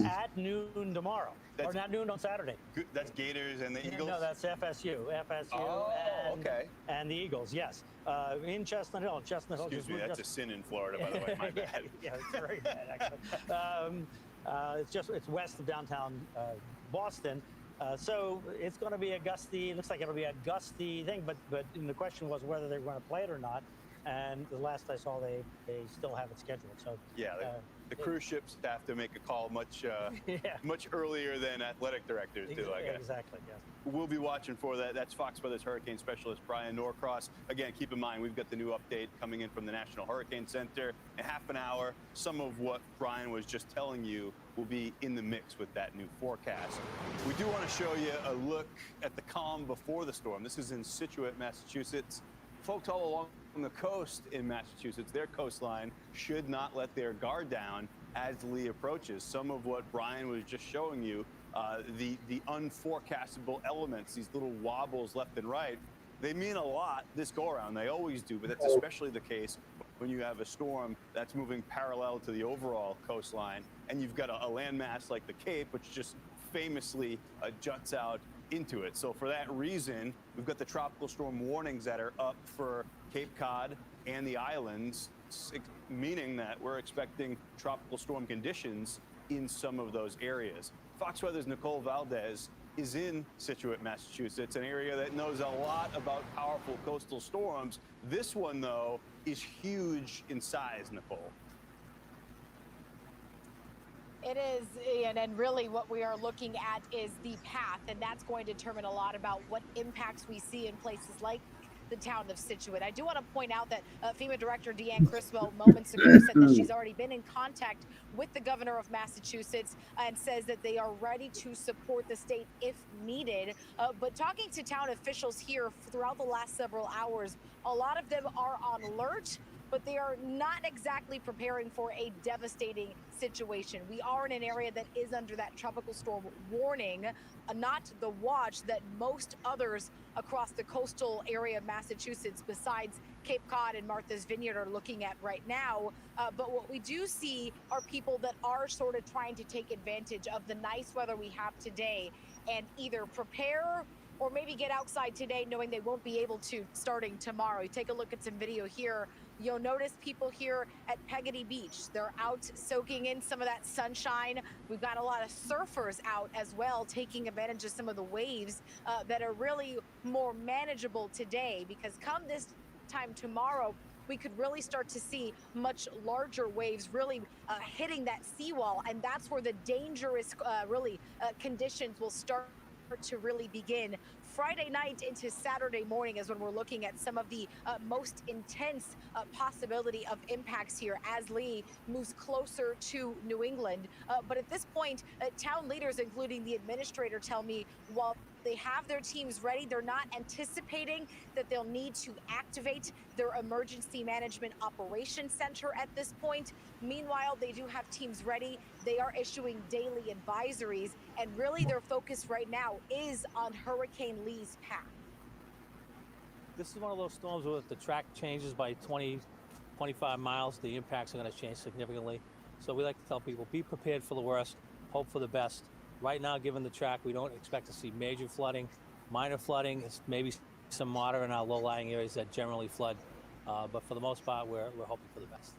At noon tomorrow. Or not noon on Saturday. That's Gators and the Eagles? No, that's FSU. And the Eagles, yes. In Chestnut Hill. Excuse me, that's a sin in Florida, by the way. My bad. Yeah, it's very bad, actually. It's west of downtown Boston. So it's going to be a gusty, it looks like it'll be a gusty thing, but the question was whether they're going to play it or not. And the last I saw, they still have it scheduled. So yeah, the cruise ships have to make a call much earlier than athletic directors do, I guess. Exactly, yes. We'll be watching for that. That's Fox Weather's hurricane specialist, Brian Norcross. Again, keep in mind, we've got the new update coming in from the National Hurricane Center in half an hour. Some of what Brian was just telling you will be in the mix with that new forecast. We do want to show you a look at the calm before the storm. This is in Scituate, Massachusetts. Folks all along the coast in Massachusetts, their coastline should not let their guard down as Lee approaches. Some of what Brian was just showing you, the unforecastable elements, these little wobbles left and right, they mean a lot this go around. They always do, but that's especially the case when you have a storm that's moving parallel to the overall coastline, and you've got a landmass like the Cape, which just famously juts out into it. So for that reason, we've got the tropical storm warnings that are up for Cape Cod and the islands It's meaning that we're expecting tropical storm conditions in some of those areas. Fox Weather's Nicole Valdez is in Situate, Massachusetts, an area that knows a lot about powerful coastal storms. This one, though, is huge in size, Nicole. It is, Ian, and really what we are looking at is the path, and that's going to determine a lot about what impacts we see in places like the town of Situate. I do want to point out that FEMA Director Deanne Criswell moments ago said that she's already been in contact with the governor of Massachusetts and says that they are ready to support the state if needed. But talking to town officials here throughout the last several hours, a lot of them are on alert, but they are not exactly preparing for a devastating situation. We are in an area that is under that tropical storm warning, not the watch that most others across the coastal area of Massachusetts, besides Cape Cod and Martha's Vineyard, are looking at right now. But what we do see are people that are sort of trying to take advantage of the nice weather we have today and either prepare or maybe get outside today knowing they won't be able to starting tomorrow. You take a look at some video here. You'll notice people here at Peggotty Beach. They're out soaking in some of that sunshine. We've got a lot of surfers out as well, taking advantage of some of the waves that are really more manageable today, because come this time tomorrow, we could really start to see much larger waves really hitting that seawall. And that's where the dangerous conditions will start to really begin. Friday night into Saturday morning is when we're looking at some of the most intense possibility of impacts here as Lee moves closer to New England. But at this point, town leaders, including the administrator, tell me while they have their teams ready, they're not anticipating that they'll need to activate their emergency management operations center at this point. Meanwhile, they do have teams ready. They are issuing daily advisories, and really their focus right now is on Hurricane Lee's path. This is one of those storms where if the track changes by 20, 25 miles, the impacts are going to change significantly. So we like to tell people, be prepared for the worst, hope for the best. Right now, given the track, we don't expect to see major flooding. Minor flooding is maybe some moderate in our low-lying areas that generally flood. But for the most part, we're hoping for the best.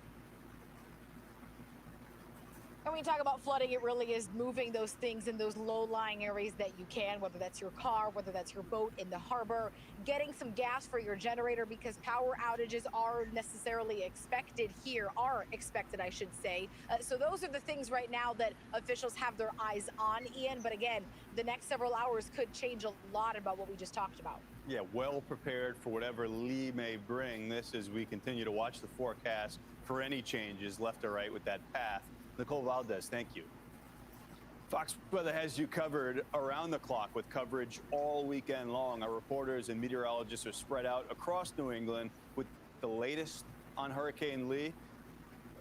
And when you talk about flooding, it really is moving those things in those low-lying areas that you can, whether that's your car, whether that's your boat in the harbor, getting some gas for your generator, because power outages are expected, I should say. So those are the things right now that officials have their eyes on, Ian. But again, the next several hours could change a lot about what we just talked about. Yeah, well prepared for whatever Lee may bring. This as we continue to watch the forecast for any changes left or right with that path. Nicole Valdez, thank you. Fox Weather has you covered around the clock with coverage all weekend long. Our reporters and meteorologists are spread out across New England with the latest on Hurricane Lee.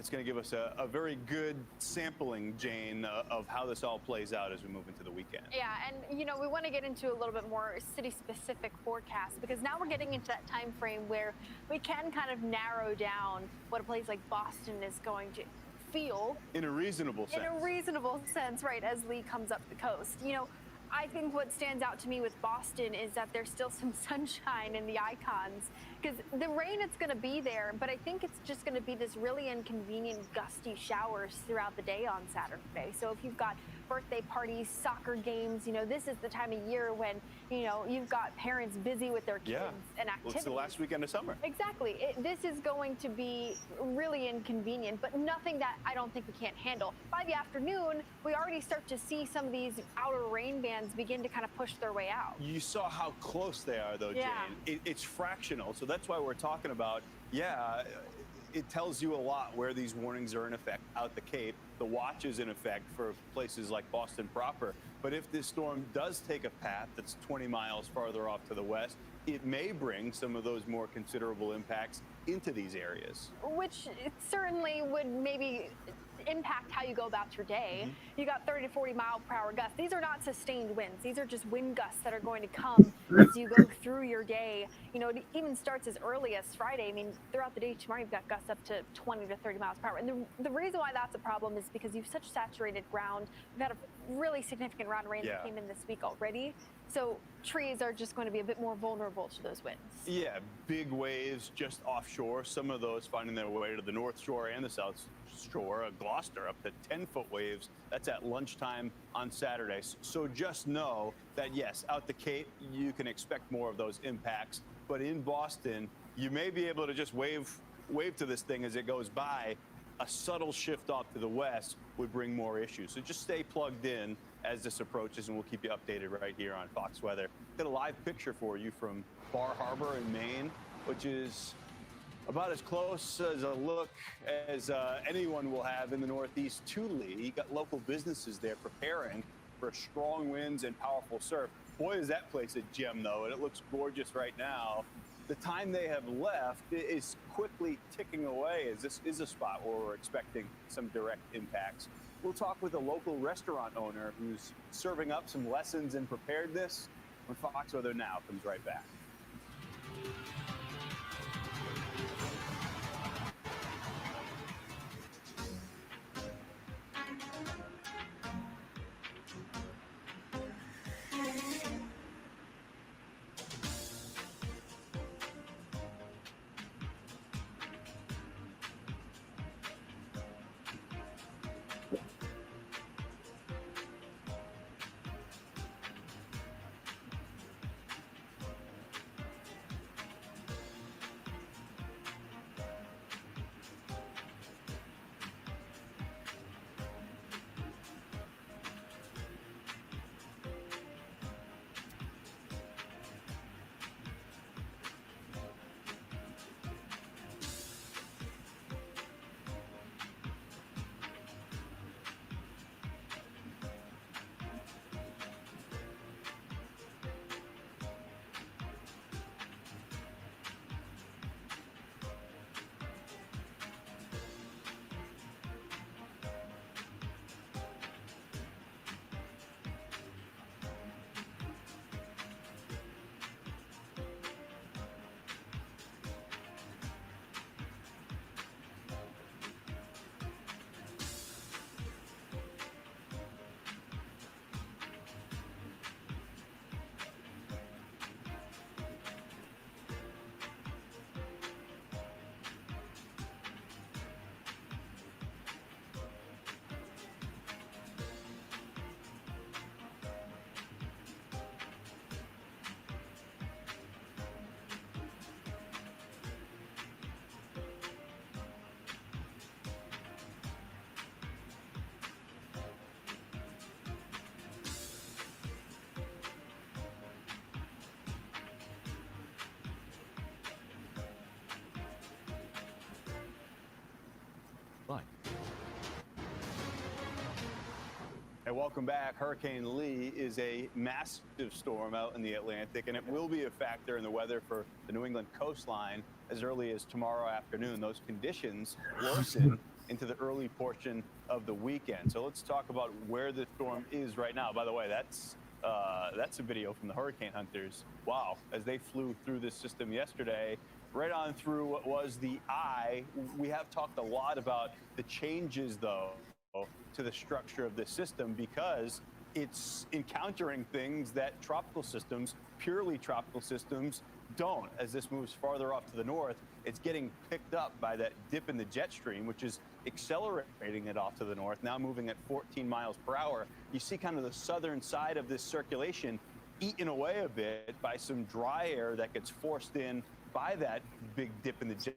It's going to give us a very good sampling, Jane, of how this all plays out as we move into the weekend. Yeah, and we want to get into a little bit more city-specific forecast, because now we're getting into that time frame where we can kind of narrow down what a place like Boston is going to feel in a reasonable sense, right, as Lee comes up the coast. I think what stands out to me with Boston is that there's still some sunshine in the icons, because the rain, it's going to be there, but I think it's just going to be this really inconvenient gusty showers throughout the day on Saturday. So if you've got birthday parties, soccer games, this is the time of year when, you've got parents busy with their kids and activities. Well, it's the last weekend of summer. Exactly. This is going to be really inconvenient, but nothing that I don't think we can't handle. By the afternoon, we already start to see some of these outer rain bands begin to kind of push their way out. You saw how close they are, though, Jane. It's fractional, so that's why we're talking about, it tells you a lot where these warnings are in effect out the Cape. The watch is in effect for places like Boston proper. But if this storm does take a path that's 20 miles farther off to the west, it may bring some of those more considerable impacts into these areas. Which certainly would maybe impact how you go about your day. You got 30 to 40 mile per hour gusts. These are not sustained winds. These are just wind gusts that are going to come as you go through your day. It even starts as early as Friday. I mean, throughout the day tomorrow, you've got gusts up to 20 to 30 miles per hour. And the reason why that's a problem is because you've such saturated ground. We've had a really significant round of rain that came in this week already. So trees are just going to be a bit more vulnerable to those winds. Yeah, big waves just offshore. Some of those finding their way to the North Shore and the South Shore. Gloucester up to 10-foot waves. That's at lunchtime on Saturday. So just know that, yes, out the Cape, you can expect more of those impacts. But in Boston, you may be able to just wave to this thing as it goes by. A subtle shift off to the west would bring more issues. So just stay plugged in as this approaches, and we'll keep you updated right here on Fox Weather. Got a live picture for you from Bar Harbor in Maine, which is about as close as a look as anyone will have in the Northeast to Lee. You got local businesses there preparing for strong winds and powerful surf. Boy, is that place a gem, though, and it looks gorgeous right now. The time they have left is quickly ticking away, as this is a spot where we're expecting some direct impacts. We'll talk with a local restaurant owner who's serving up some lessons in preparedness when Fox Weather Now comes right back. And welcome back. Hurricane Lee is a massive storm out in the Atlantic, and it will be a factor in the weather for the New England coastline as early as tomorrow afternoon. Those conditions worsen into the early portion of the weekend. So let's talk about where the storm is right now. By the way, that's a video from the hurricane hunters. Wow, as they flew through this system yesterday, right on through what was the eye. We have talked a lot about the changes, though, to the structure of this system, because it's encountering things that tropical systems, purely tropical systems, don't. As this moves farther off to the north, it's getting picked up by that dip in the jet stream, which is accelerating it off to the north, now moving at 14 miles per hour. You see kind of the southern side of this circulation eaten away a bit by some dry air that gets forced in by that big dip in the jet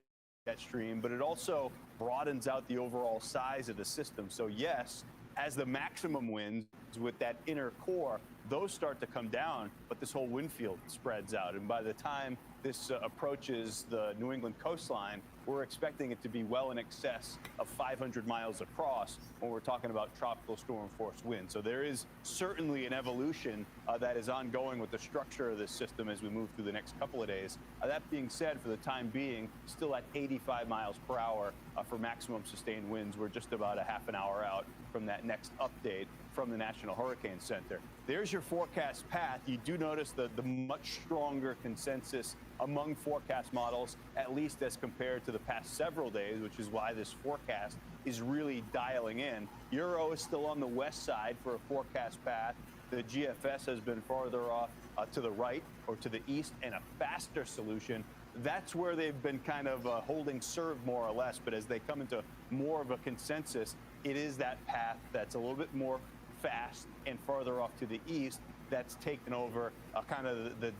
stream, but it also broadens out the overall size of the system. So yes, as the maximum winds with that inner core, those start to come down, but this whole wind field spreads out. And by the time this approaches the New England coastline, we're expecting it to be well in excess of 500 miles across when we're talking about tropical storm force winds. So there is certainly an evolution that is ongoing with the structure of this system as we move through the next couple of days. That being said, for the time being, still at 85 miles per hour for maximum sustained winds. We're just about a half an hour out from that next update from the National Hurricane Center. There's your forecast path. You do notice the much stronger consensus among forecast models, at least as compared to the past several days, which is why this forecast is really dialing in. Euro is still on the west side for a forecast path. The GFS has been farther off to the right or to the east, and a faster solution. That's where they've been kind of holding serve more or less. But as they come into more of a consensus, it is that path that's a little bit more fast and farther off to the east that's taken over kind of the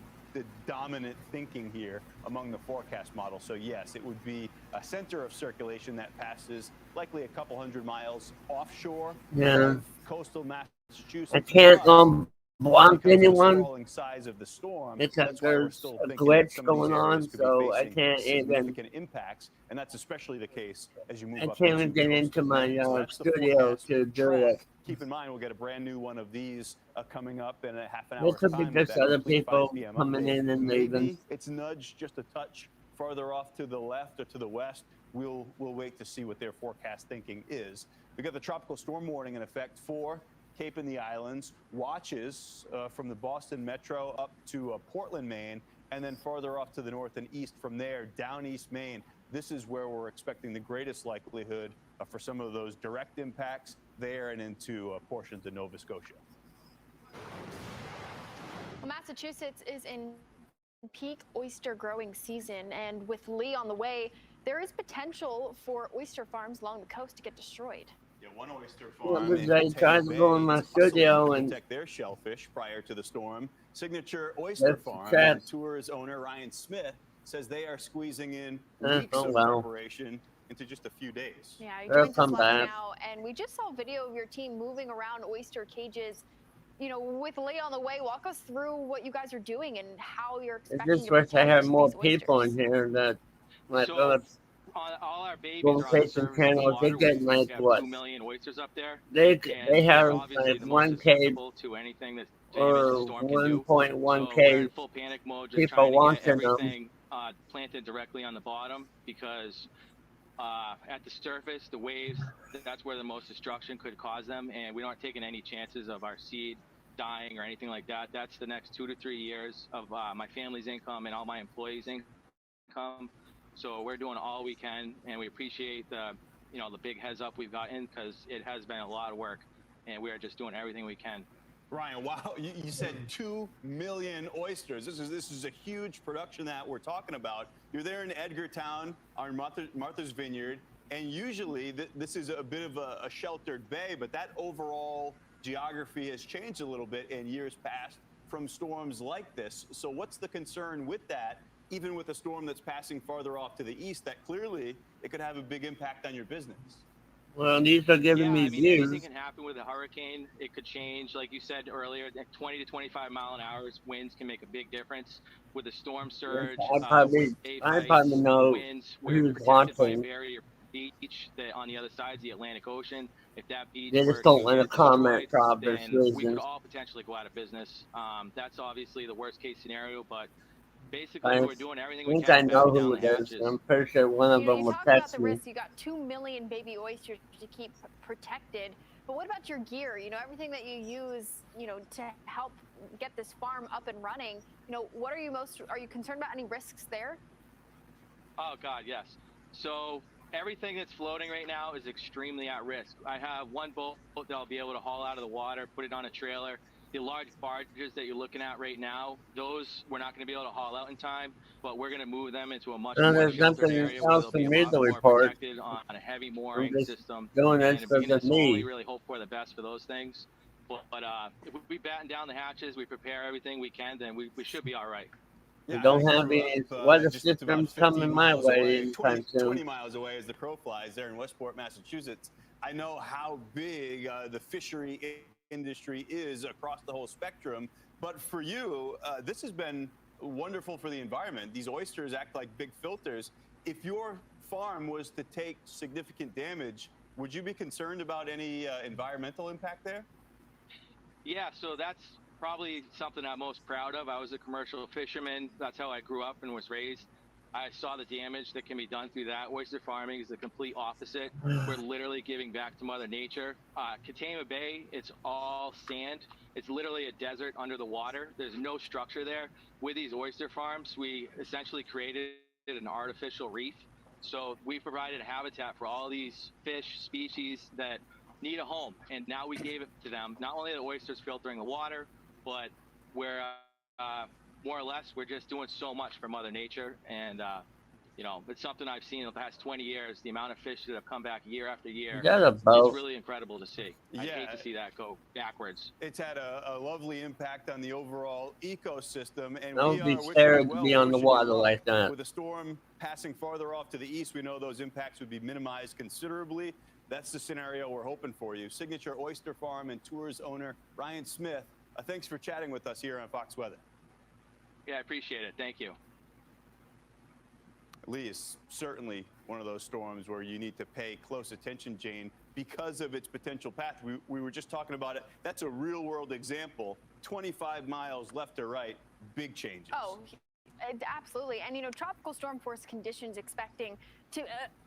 dominant thinking here among the forecast model. So yes, it would be a center of circulation that passes likely a couple hundred miles offshore of coastal Massachusetts. I can't block Because of the anyone sprawling size of the storm, because that's why we're there's still a thinking glitch some of these going areas on, could so be I facing can't even. significant impacts, and that's especially the case as you move I up can't into even get into coastal my Maine. So that's the studio forecast to do track. it. Keep in mind, we'll get a brand new one of these coming up in a half an There hour's could be time with just that other complete 5 people p.m. coming update. in and Maybe leaving. it's nudged just a touch farther off to the left or to the west. We'll wait to see what their forecast thinking is. We got the tropical storm warning in effect for Cape and the Islands, watches from the Boston Metro up to Portland, Maine, and then farther off to the north and east from there, down East Maine. This is where we're expecting the greatest likelihood for some of those direct impacts there and into portions of Nova Scotia. Well, Massachusetts is in peak oyster growing season, and with Lee on the way, there is potential for oyster farms along the coast to get destroyed. Yeah, one oyster Well, farm in I tried to go in my studio and protect their shellfish prior to the storm. Signature Oyster That's Farm sad. and Tours owner Ryan Smith says they are squeezing in Oh, weeks of well. preparation into just a few days. Yeah, you They'll joined us come live back. now, and we just saw video of your team moving around oyster cages. You know, with Lee on the way, walk us through what you guys are doing and how you're I expecting just to wish I protect had more these people oysters. in here that might So all our babies are on the location surface of the channels. They water. get We like have what? 2 million oysters up there. They And have they're obviously like the most 1K susceptible to anything that damage the or storm can do. 1.1K So we're in full panic mode, just people trying to get watching them. everything planted directly on the bottom, because at the surface, the waves, that's where the most destruction could cause them, and we aren't taking any chances of our seed dying or anything like that. That's the next 2 to 3 years of my family's income and all my employees' income. So we're doing all we can, and we appreciate the big heads up we've gotten, because it has been a lot of work, and we are just doing everything we can. Ryan, wow, you said 2 million oysters. This is a huge production that we're talking about. You're there in Edgartown on Martha's Vineyard, and usually this is a bit of a sheltered bay, but that overall geography has changed a little bit in years past from storms like this. So what's the concern with that, even with a storm that's passing farther off to the east, that clearly it could have a big impact on your business? Well, these are giving me views. Anything can happen with a hurricane. It could change, like you said earlier, at 20 to 25 mile an hour winds can make a big difference. With a storm surge, I probably know winds, we're who's protected by a watching. barrier beach that on the other side is the Atlantic Ocean. If that beach They were just don't to let a get comment destroyed, for obvious then we reasons. could all potentially go out of business. That's obviously the worst case scenario, but basically we're doing everything we think can I to know batten down who the it is. hatches. I'm pretty sure one of You know, them you will talk about text the me. risks. You got 2 million baby oysters to keep protected. But what about your gear? You know, everything that you use, to help get this farm up and running. What are you concerned about? Any risks there? Oh God, yes. So everything that's floating right now is extremely at risk. I have one boat that I'll be able to haul out of the water, put it on a trailer. The large barges that you're looking at right now, those we're not going to be able to haul out in time, but we're going to move them into a much more There's sheltered nothing area where else they'll for be a me lot to more report. protected on a heavy mooring just system. doing And this we because can of only me. really hope for the best for those things. But if we batten down the hatches, we prepare everything we can, then we should be all right. We don't have any weather just about systems 15 coming my miles way away, anytime 20 soon. miles away as the crow flies there in Westport, Massachusetts. I know how big the fishery industry is across the whole spectrum, but for you, this has been wonderful for the environment. These oysters act like big filters. If your farm was to take significant damage, would you be concerned about any environmental impact there? Yeah, so that's probably something I'm most proud of. I was a commercial fisherman. That's how I grew up and was raised. I saw the damage that can be done through that. Oyster farming is the complete opposite. We're literally giving back to Mother Nature. Katama Bay, it's all sand. It's literally a desert under the water. There's no structure there. With these oyster farms, we essentially created an artificial reef. So we provided a habitat for all these fish species that need a home. And now we gave it to them. Not only are the oysters filtering the water, but we're more or less, we're just doing so much for Mother Nature. And, you know, it's something I've seen in the past 20 years, the amount of fish that have come back year after year. Is that a boat? It's really incredible to see. I'd hate to see that go backwards. It's had a lovely impact on the overall ecosystem. And Don't we be are wishing scared you to well, be on the wishing you water luck. like that. With a storm passing farther off to the east, we know those impacts would be minimized considerably. That's the scenario we're hoping for you. Signature Oyster Farm and Tours owner Ryan Smith, thanks for chatting with us here on Fox Weather. Yeah, I appreciate it. Thank you. Lee, is certainly one of those storms where you need to pay close attention, Jane, because of its potential path. We were just talking about it. That's a real world example. 25 miles left or right, big changes. Oh, absolutely. And, you know, tropical storm force conditions expecting to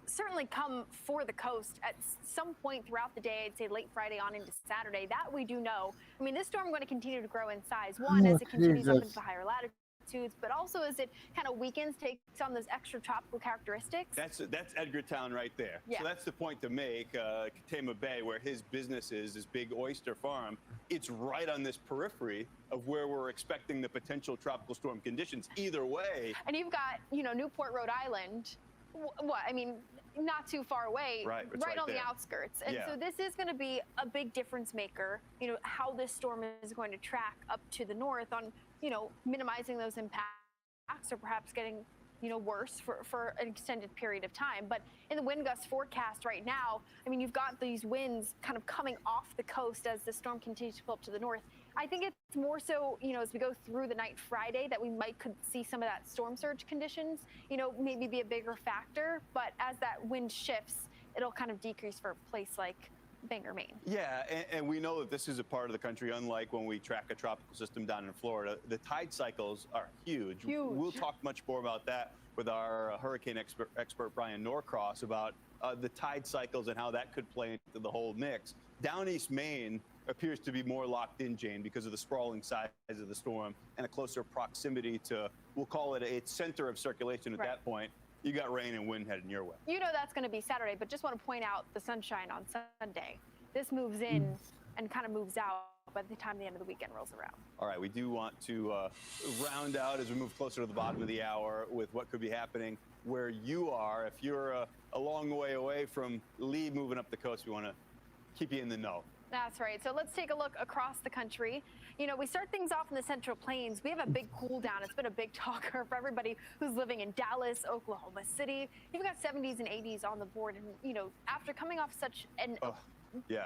certainly come for the coast at some point throughout the day. I'd say late Friday on into Saturday. That we do know. I mean, this storm is going to continue to grow in size. One, as it continues up into the higher latitudes, but also as it kind of weakens, takes on those extra tropical characteristics. That's Edgartown right there. Yeah. So that's the point to make. Katama Bay, where his business is, this big oyster farm, it's right on this periphery of where we're expecting the potential tropical storm conditions. Either way. And you've got, you know, Newport, Rhode Island. What? I mean, not too far away, right on there. the outskirts. And yeah. so this is going to be a big difference maker, you know, how this storm is going to track up to the north on, you know, minimizing those impacts or perhaps getting, you know, worse for an extended period of time. But in the wind gust forecast right now, I mean, you've got these winds kind of coming off the coast as the storm continues to pull up to the north. I think it's more so, you know, as we go through the night Friday that we could see some of that storm surge conditions, you know, maybe be a bigger factor. But as that wind shifts, it'll kind of decrease for a place like Bangor, Maine. Yeah, and we know that this is a part of the country, unlike when we track a tropical system down in Florida. The tide cycles are huge. We'll talk much more about that with our hurricane expert Brian Norcross about the tide cycles and how that could play into the whole mix. Down East Maine appears to be more locked in, Jane, because of the sprawling size of the storm and a closer proximity to, we'll call it its center of circulation at that point. You got rain and wind heading your way. You know that's going to be Saturday, but just want to point out the sunshine on Sunday. This moves in and kind of moves out by the time the end of the weekend rolls around. All right, we do want to round out as we move closer to the bottom of the hour with what could be happening where you are. If you're a long way away from Lee moving up the coast, we want to keep you in the know. That's right. So let's take a look across the country. You know, we start things off in the Central Plains. We have a big cool down. It's been a big talker for everybody who's living in Dallas, Oklahoma City. You've got 70s and 80s on the board. And, you know, after coming off such an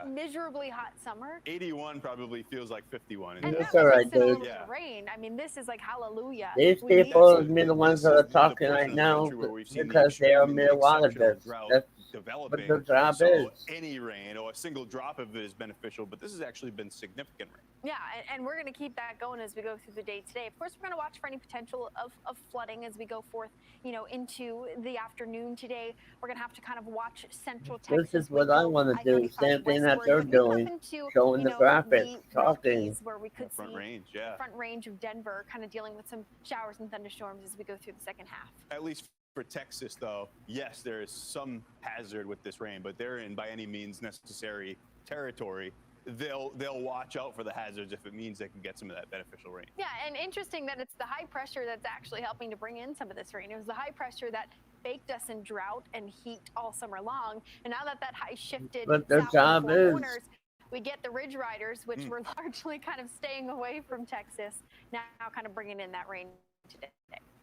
miserably hot summer. 81 probably feels like 51. And that's all right, dude. Rain. I mean, this is like hallelujah. These people are the ones that are talking right now because they are meteorologists. That's developing. what their job so is. Any rain or a single drop of it is beneficial, but this has actually been significant rain. Yeah, and we're going to keep that going as we go through the day today. Of course, we're going to watch for any potential of flooding as we go forth, you know, into the afternoon today. We're going to have to kind of watch Central Texas. This is what I want to do. Same thing that they're doing, showing the graphics, talking. Where we could front see range, front range of Denver, kind of dealing with some showers and thunderstorms as we go through the second half. At least for Texas, though, yes, there is some hazard with this rain, but they're in by any means necessary territory. They'll watch out for the hazards if it means they can get some of that beneficial rain. Yeah, and interesting that it's the high pressure that's actually helping to bring in some of this rain. It was the high pressure that baked us in drought and heat all summer long, and now that high shifted But their south job of the Four is- Corners, we get the ridge riders, which were largely kind of staying away from Texas, now kind of bringing in that rain today.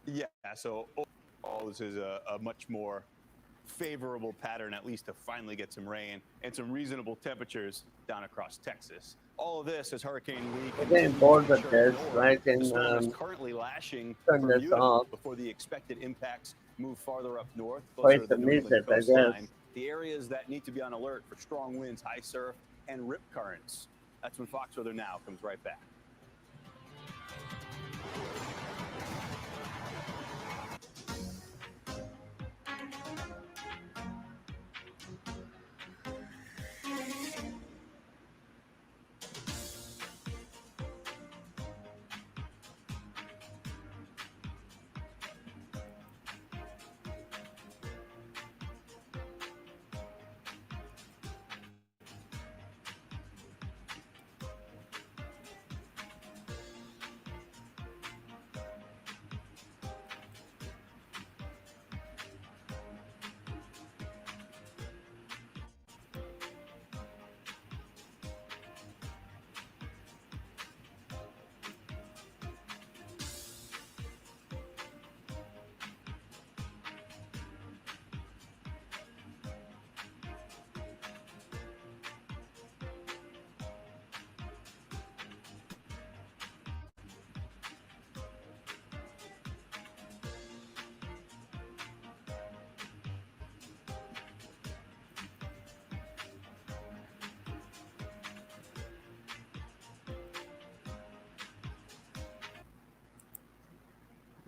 Yeah, so overall, this is a much more favorable pattern, at least to finally get some rain and some reasonable temperatures down across Texas. All of this is Hurricane Lee. I'm getting bored with this, right? The And storm is currently lashing turn this Bermuda off. before the expected impacts move farther up north. Play closer to the some New England music, I guess. coastline. The areas that need to be on alert for strong winds, high surf, and rip currents. That's when Fox Weather Now comes right back.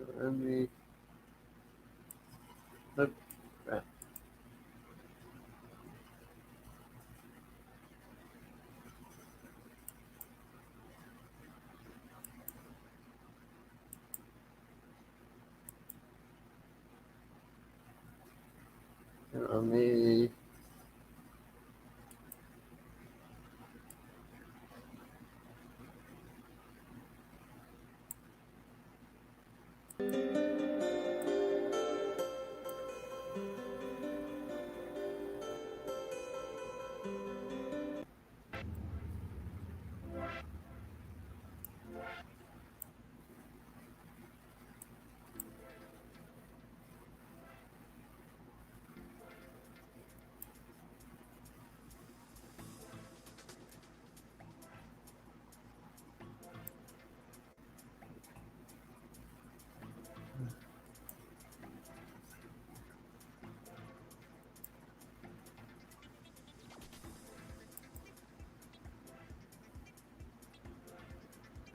Let me look back. Let me.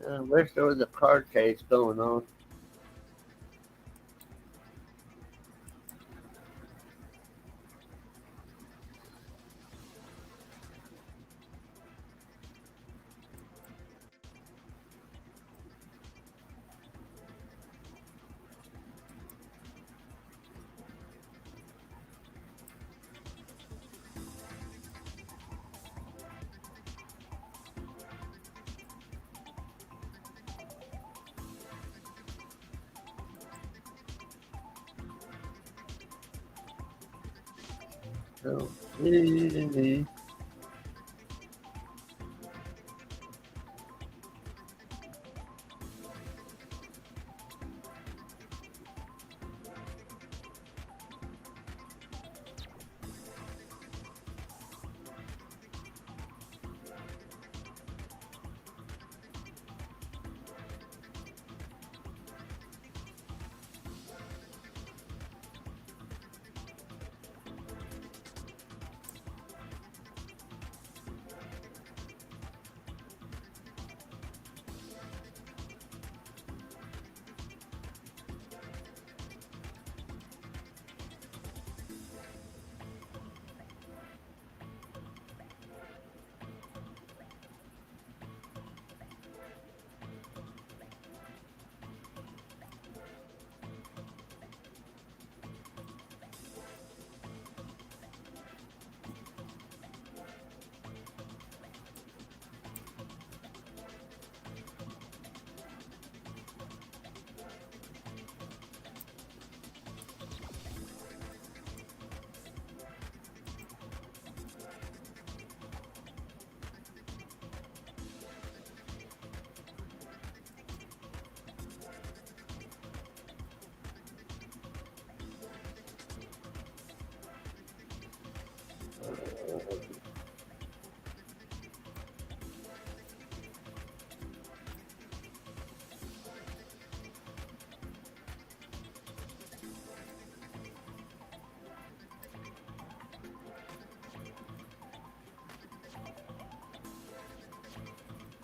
I wish there was a card case going on. So,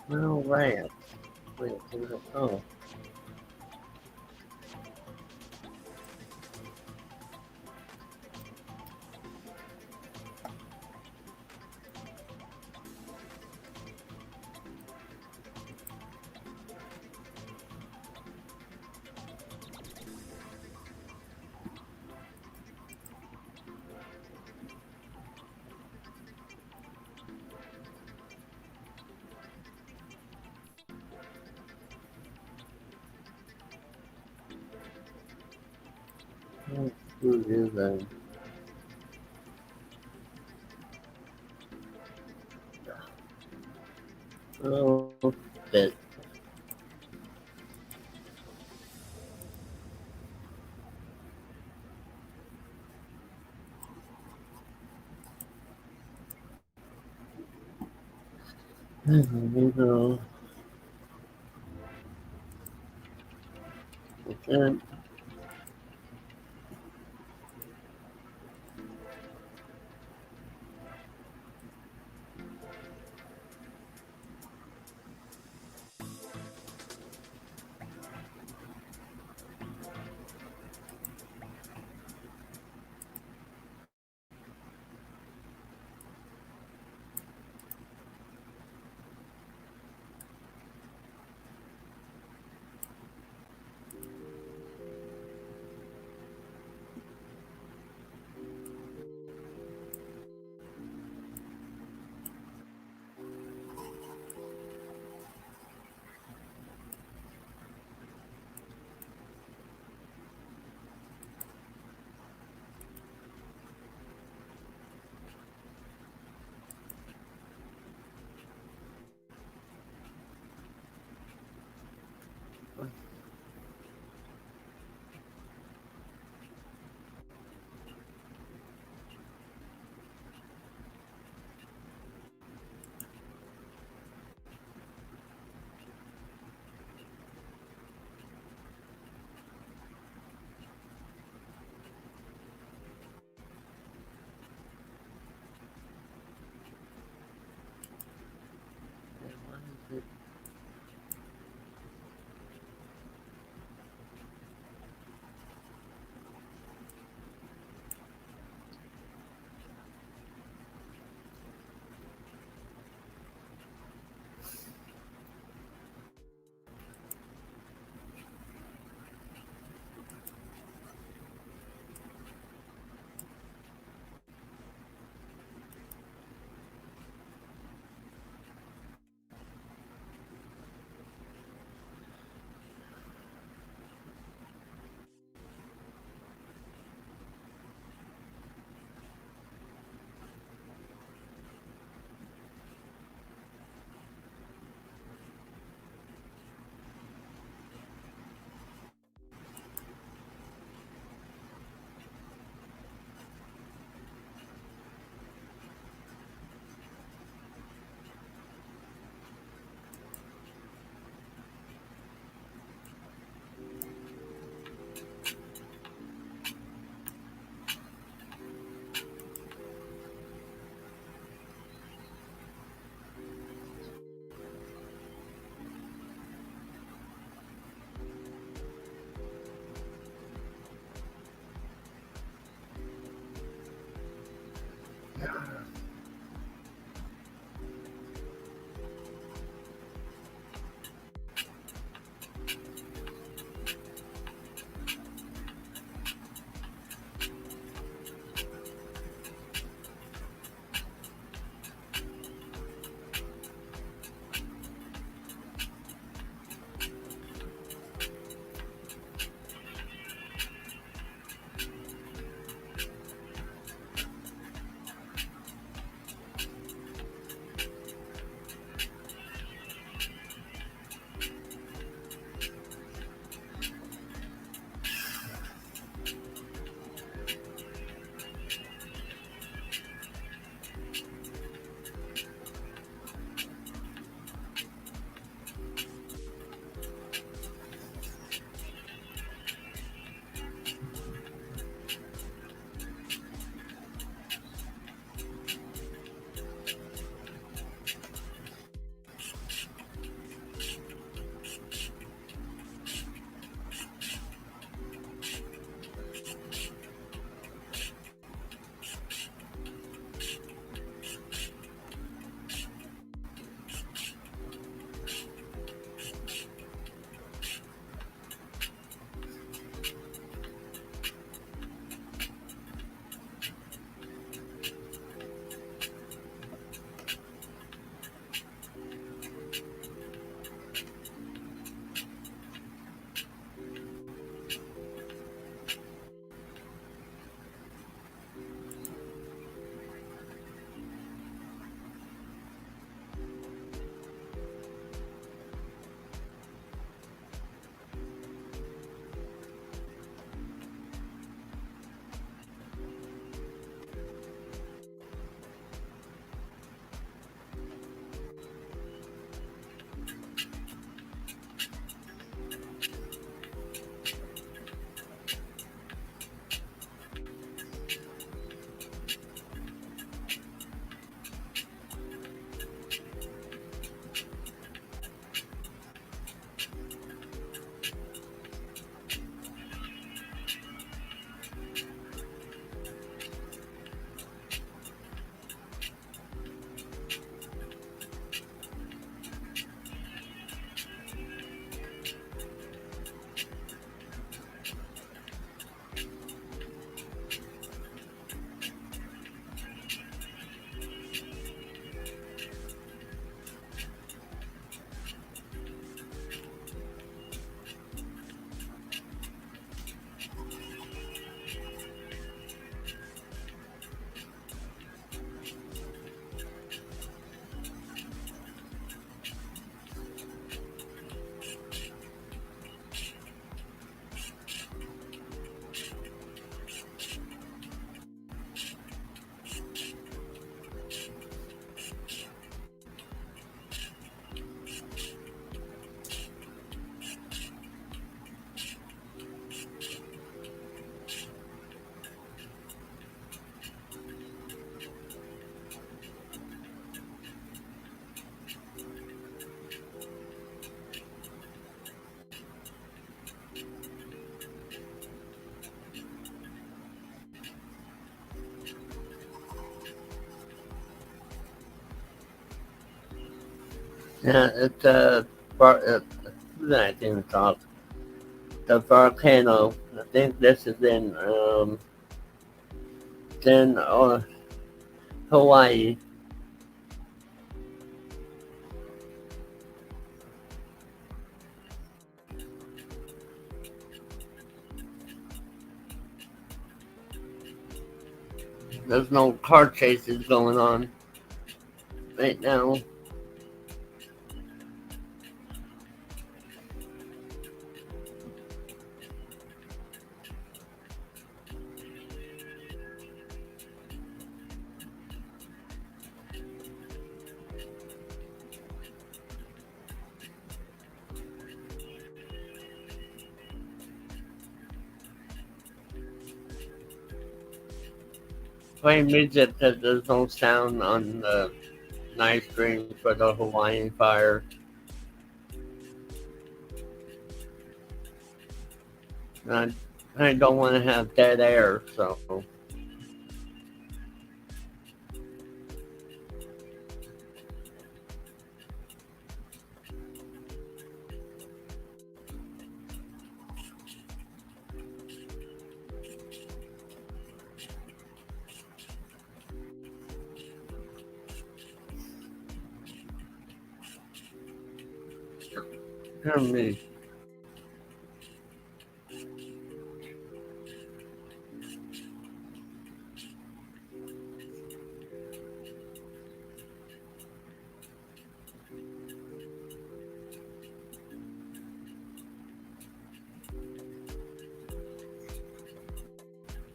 no ramp. Wait, oh. Let's do this then. Oh, shit. There we go. Okay. Yeah, I didn't talk. The volcano. I think this is in Hawaii. There's no car chases going on right now. Play music because there's no sound on the night stream for the Hawaiian fire. I don't want to have dead air, so Hear me.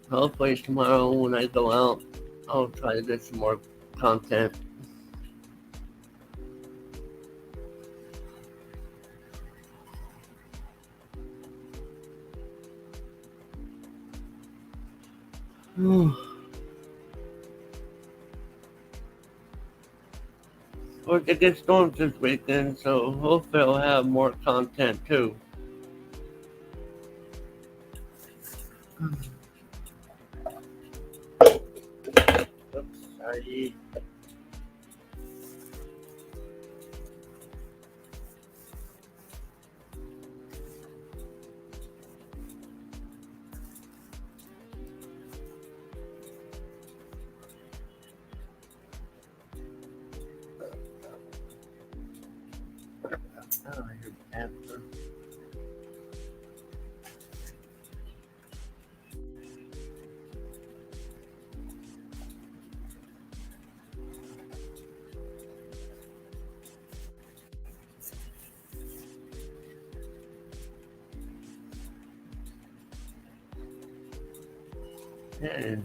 Hopefully tomorrow when I go out, I'll try to get some more content. We're gonna get storms this weekend, so hopefully I'll have more content too. Oops, sorry. Oh, I heard the answer. Yeah.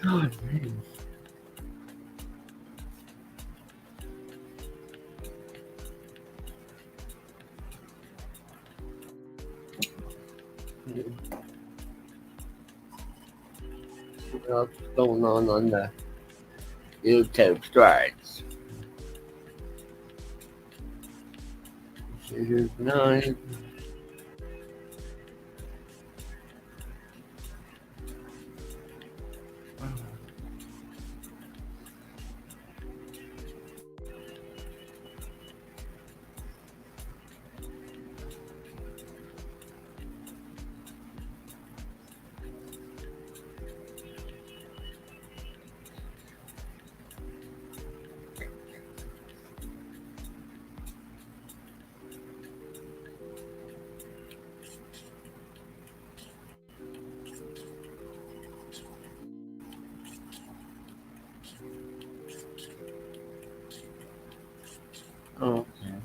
God, man. What's going on the YouTube strikes? Here's 9. Oh, okay.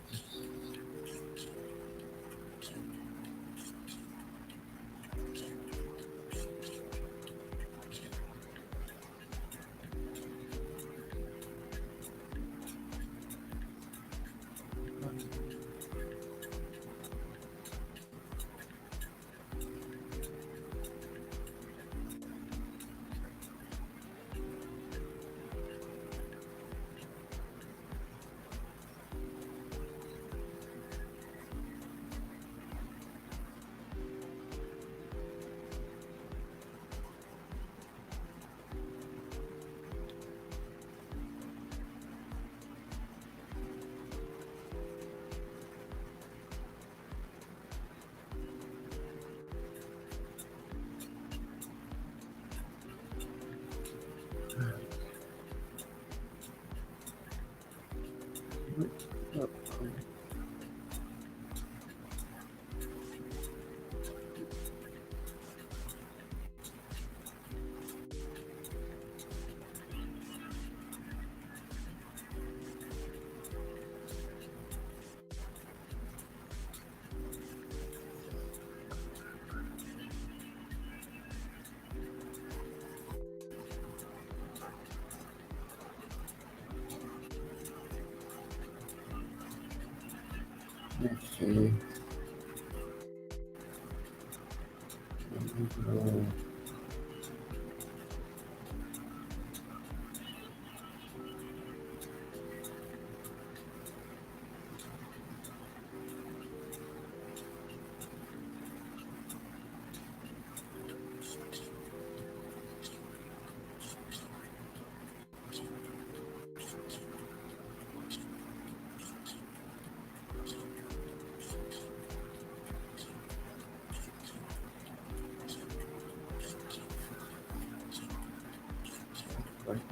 Okay.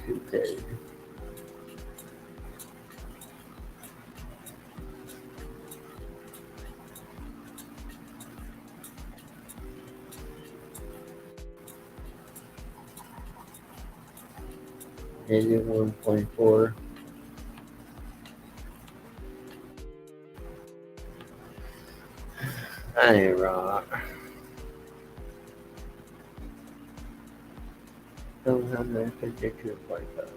Okay. -1.4. Hey, Rock. Don't have that particular like that.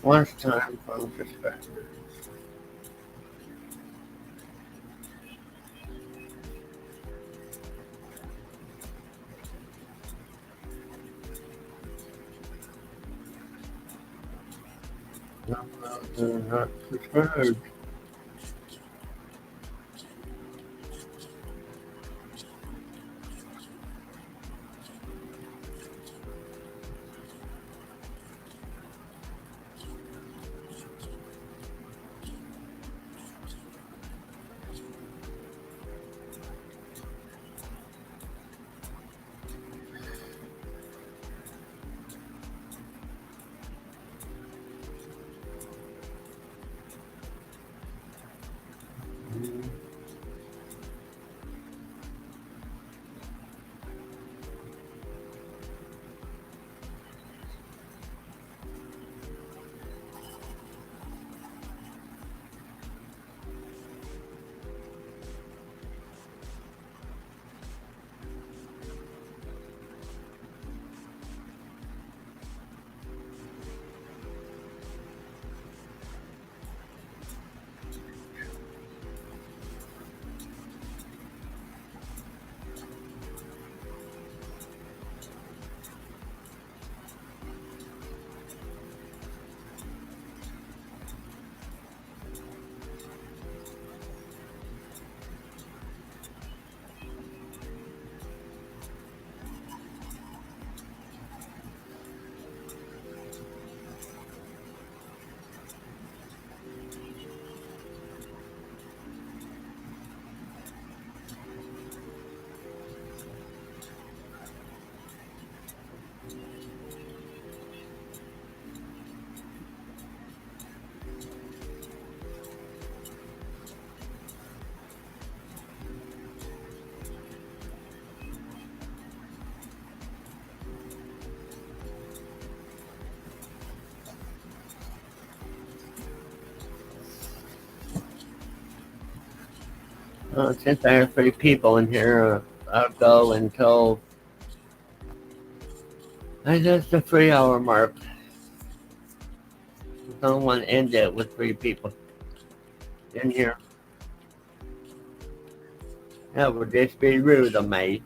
Lunchtime from perspective. Not subscribed. Since I have 3 people in here, I'll go until I guess the 3-hour mark. I don't want to end it with 3 people in here. That would just be rude of me.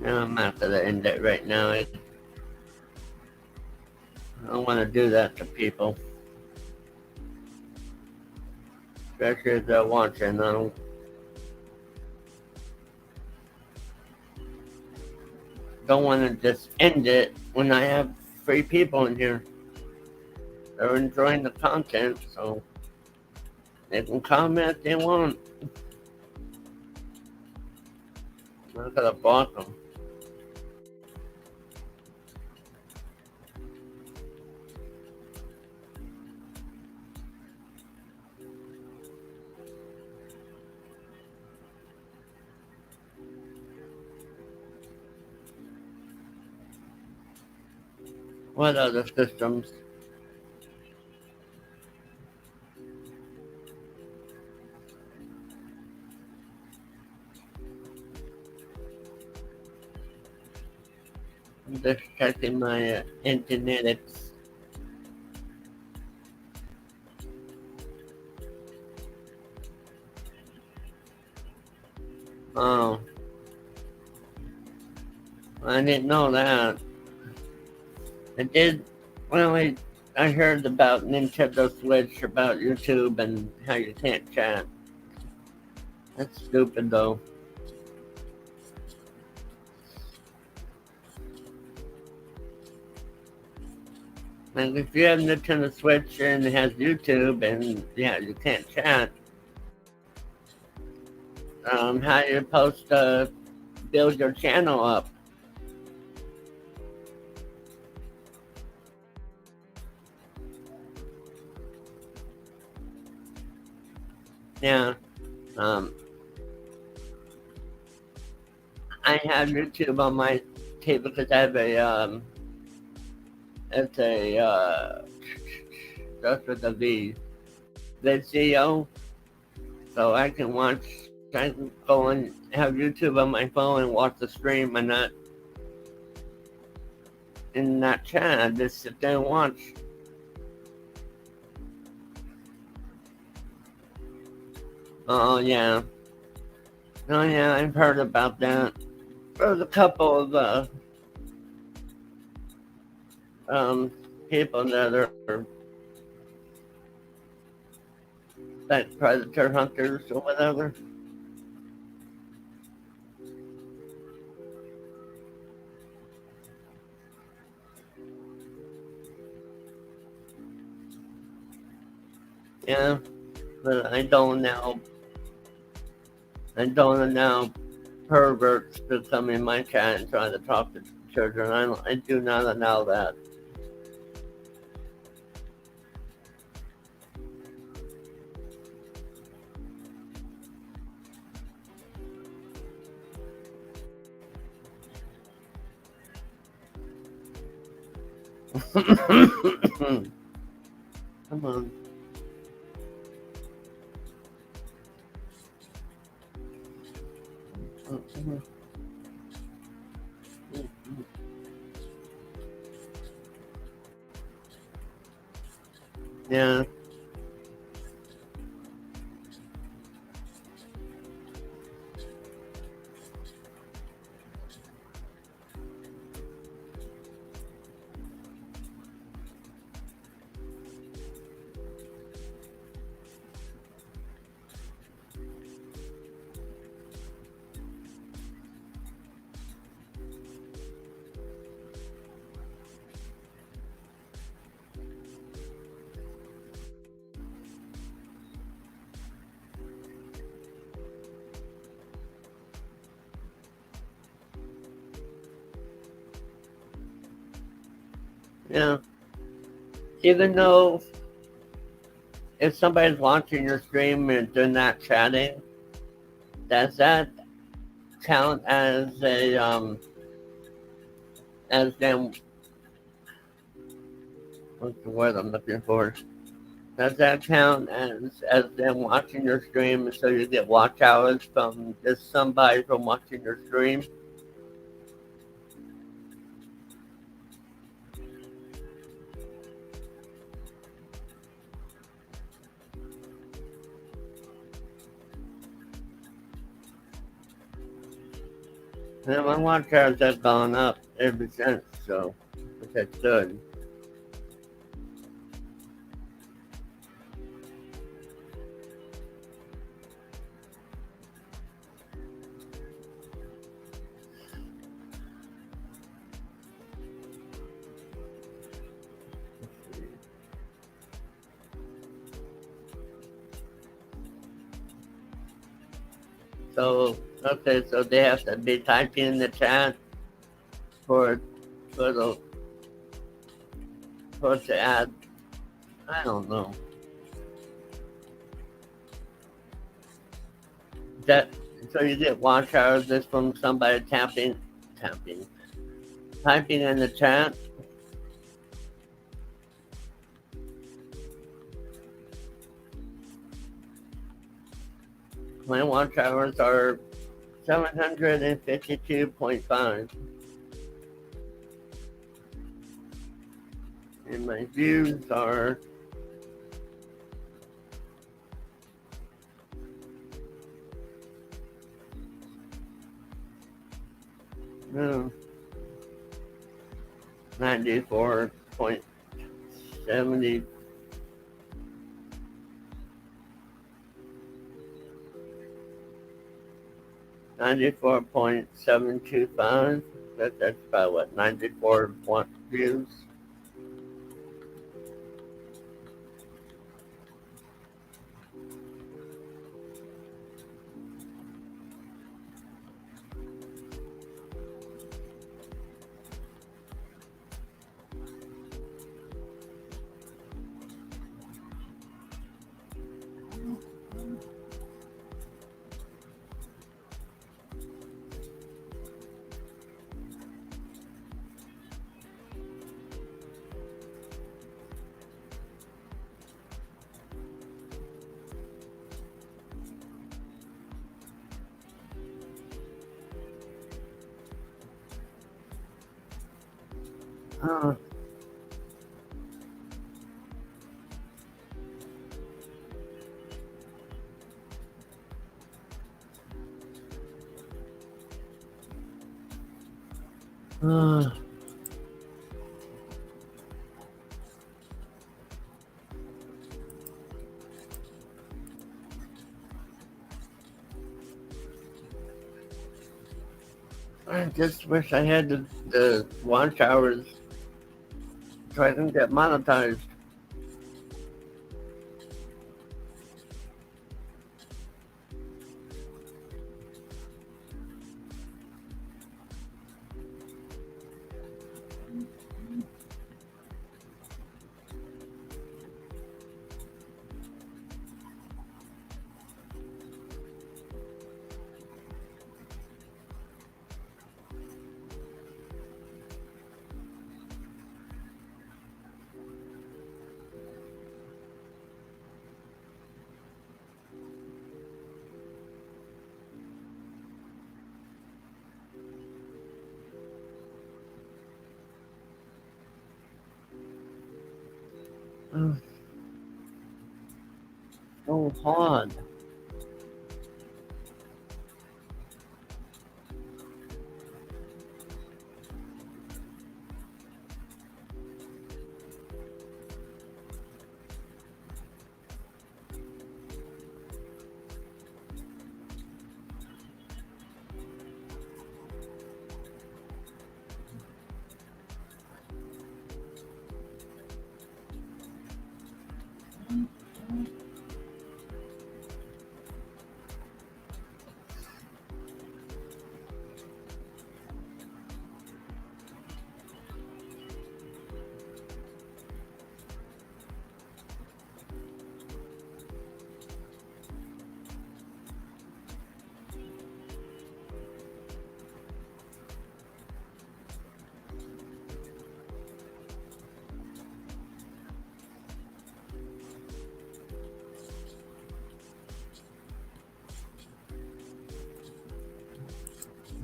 No, I'm not gonna end it right now. I don't want to do that to people, especially if they're watching. I don't want to just end it when I have 3 people in here. They're enjoying the content, so they can comment if they want. I'm not gonna block them. What other systems? I'm just checking my internet. Oh, I didn't know that. I did. Well, I heard about Nintendo Switch, about YouTube, and how you can't chat. That's stupid, though. Like, if you have Nintendo Switch and it has YouTube, and yeah, you can't chat, how you supposed to build your channel up? Yeah. I have YouTube on my table because I have it's a, just with a V, Vizio, so I can go and have YouTube on my phone and watch the stream and not in that chat. I just sit there and watch. Oh yeah. Oh yeah, I've heard about that. There's a couple of people that are like predator hunters or whatever. Yeah, but I don't allow perverts to come in my chat and try to talk to children. I do not allow that. Come on. Yeah. Yeah. Even though if somebody's watching your stream and doing that chatting, does that count as a as them? What's the word I'm looking for? Does that count as them watching your stream, so you get watch hours from just somebody from watching your stream? Yeah, my watch hours have gone up ever since, so that's good. So okay, so they have to be typing in the chat for the for to add. I don't know. That so you get watch hours just from somebody typing in the chat. My watch hours are 752.5. And my views are 94.70. 94.725. That's about what, 94 views. Oh. I just wish I had the watch hours so I can get monetized. So hard.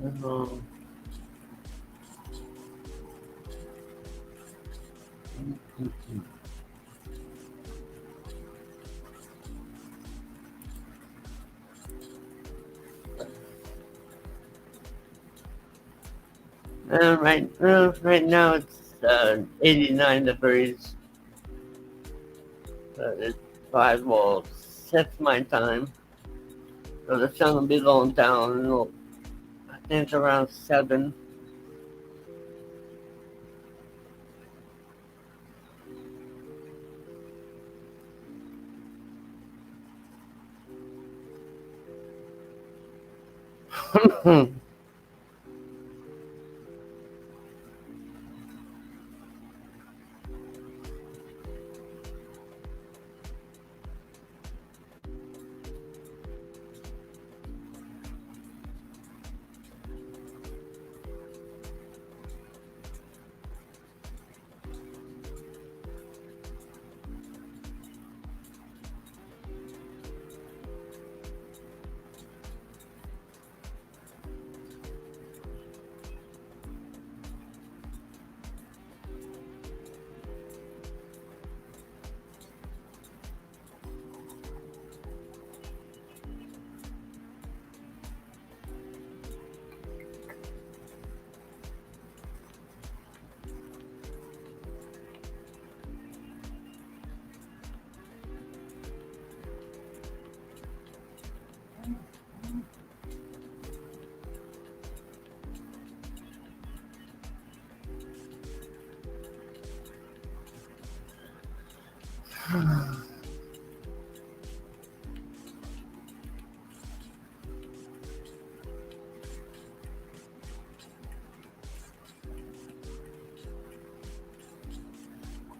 Oh. Right now it's 89 degrees. It's 6 my time. So the sun will be going down. I think it's around 7.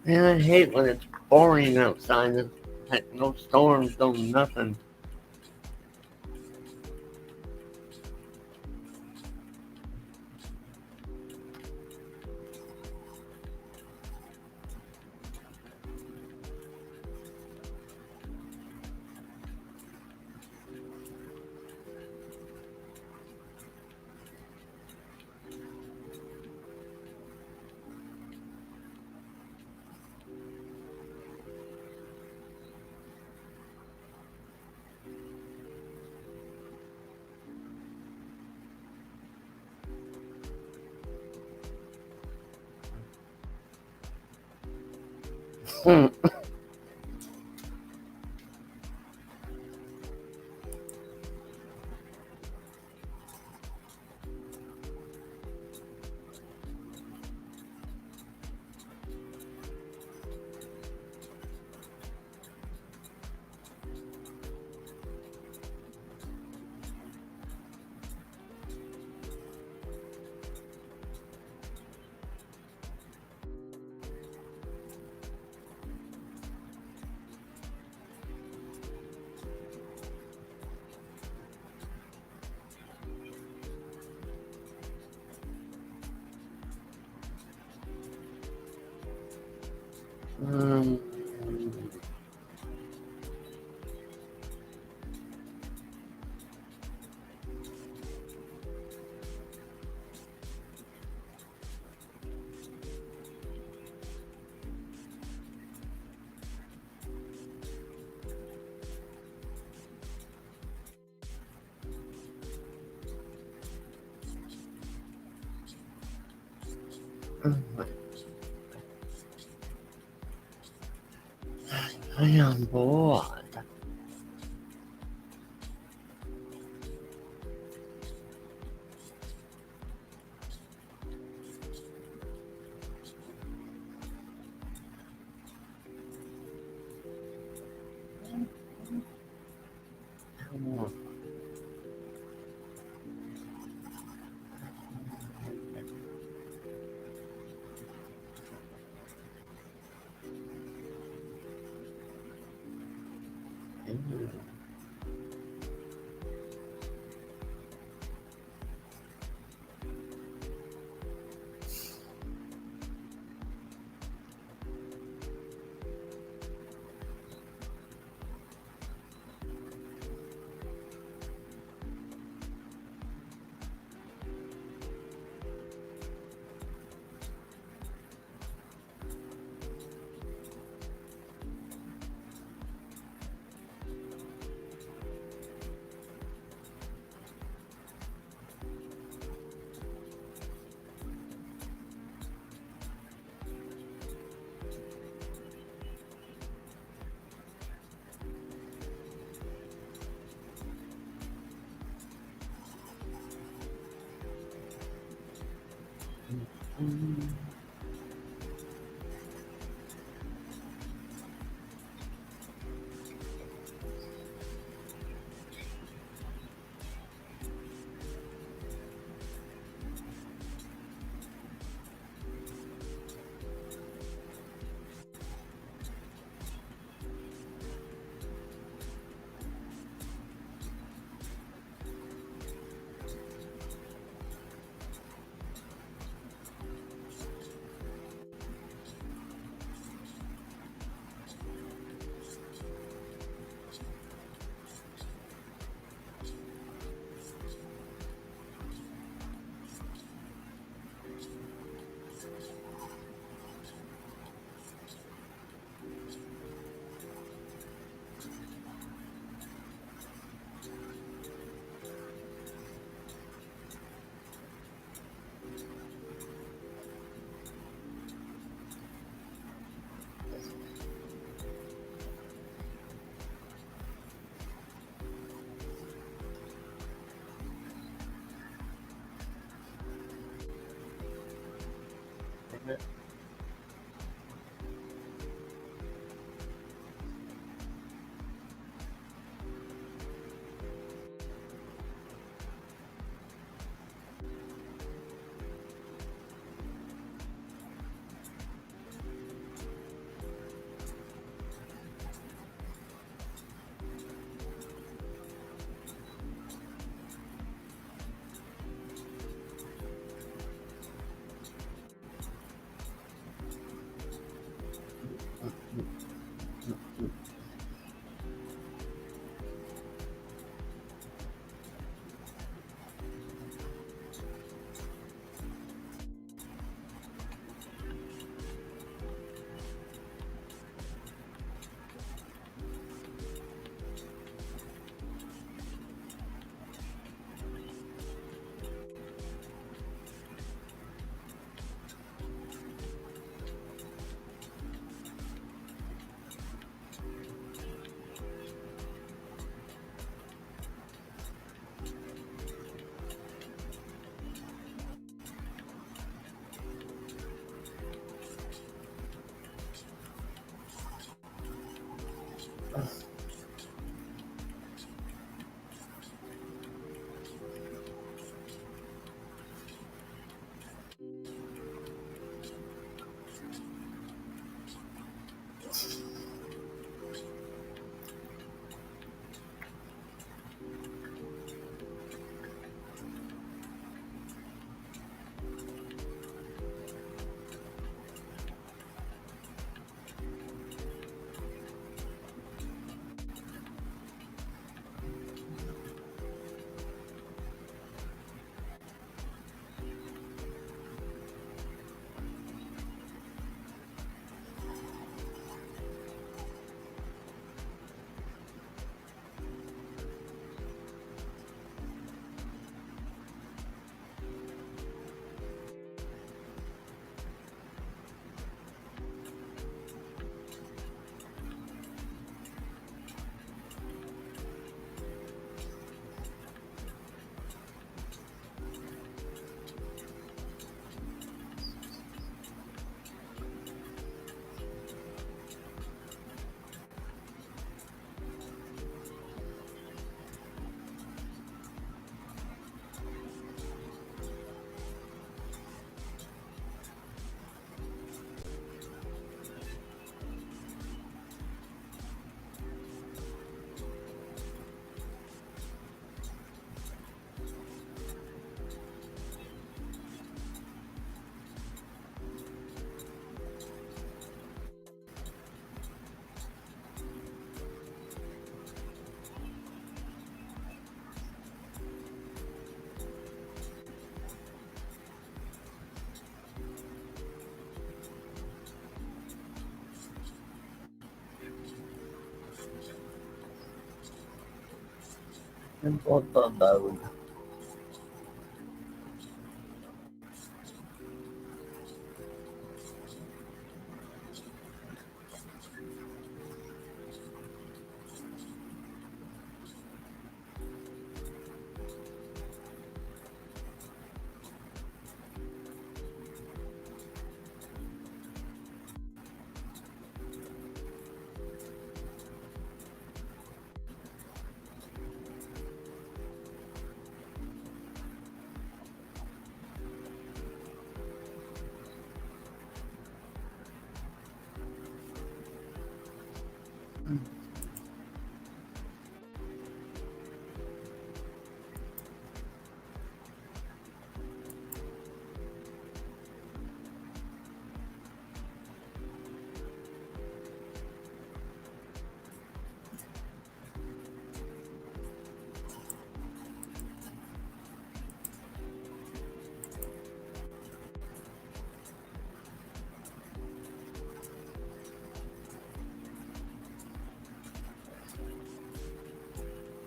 Man, I hate when it's boring outside. There's like no storms, no nothing. Um, I am bored.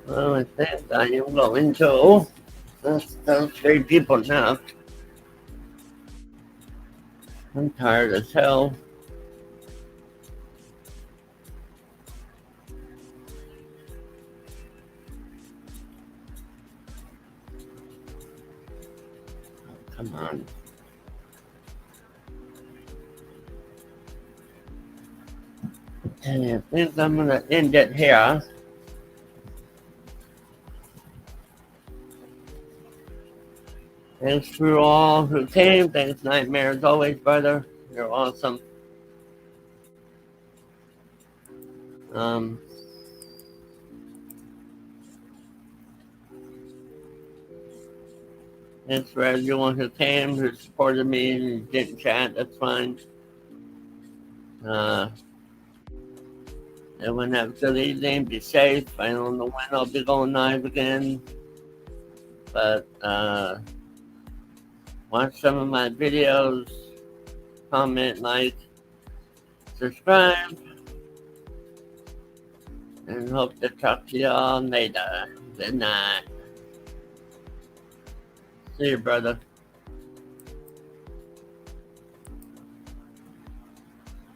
Well, I think I am going to. Those 3 people now. I'm tired as hell. Come on. And I think I'm gonna end it here. Thanks for all who came. Thanks, Nightmare, as always, brother. You're awesome. Thanks for everyone who came, who supported me and didn't chat. That's fine. Everyone have a good evening. Be safe. I don't know when I'll be going live again, but watch some of my videos, comment, like, subscribe, and hope to talk to y'all later. Good night. See you, brother.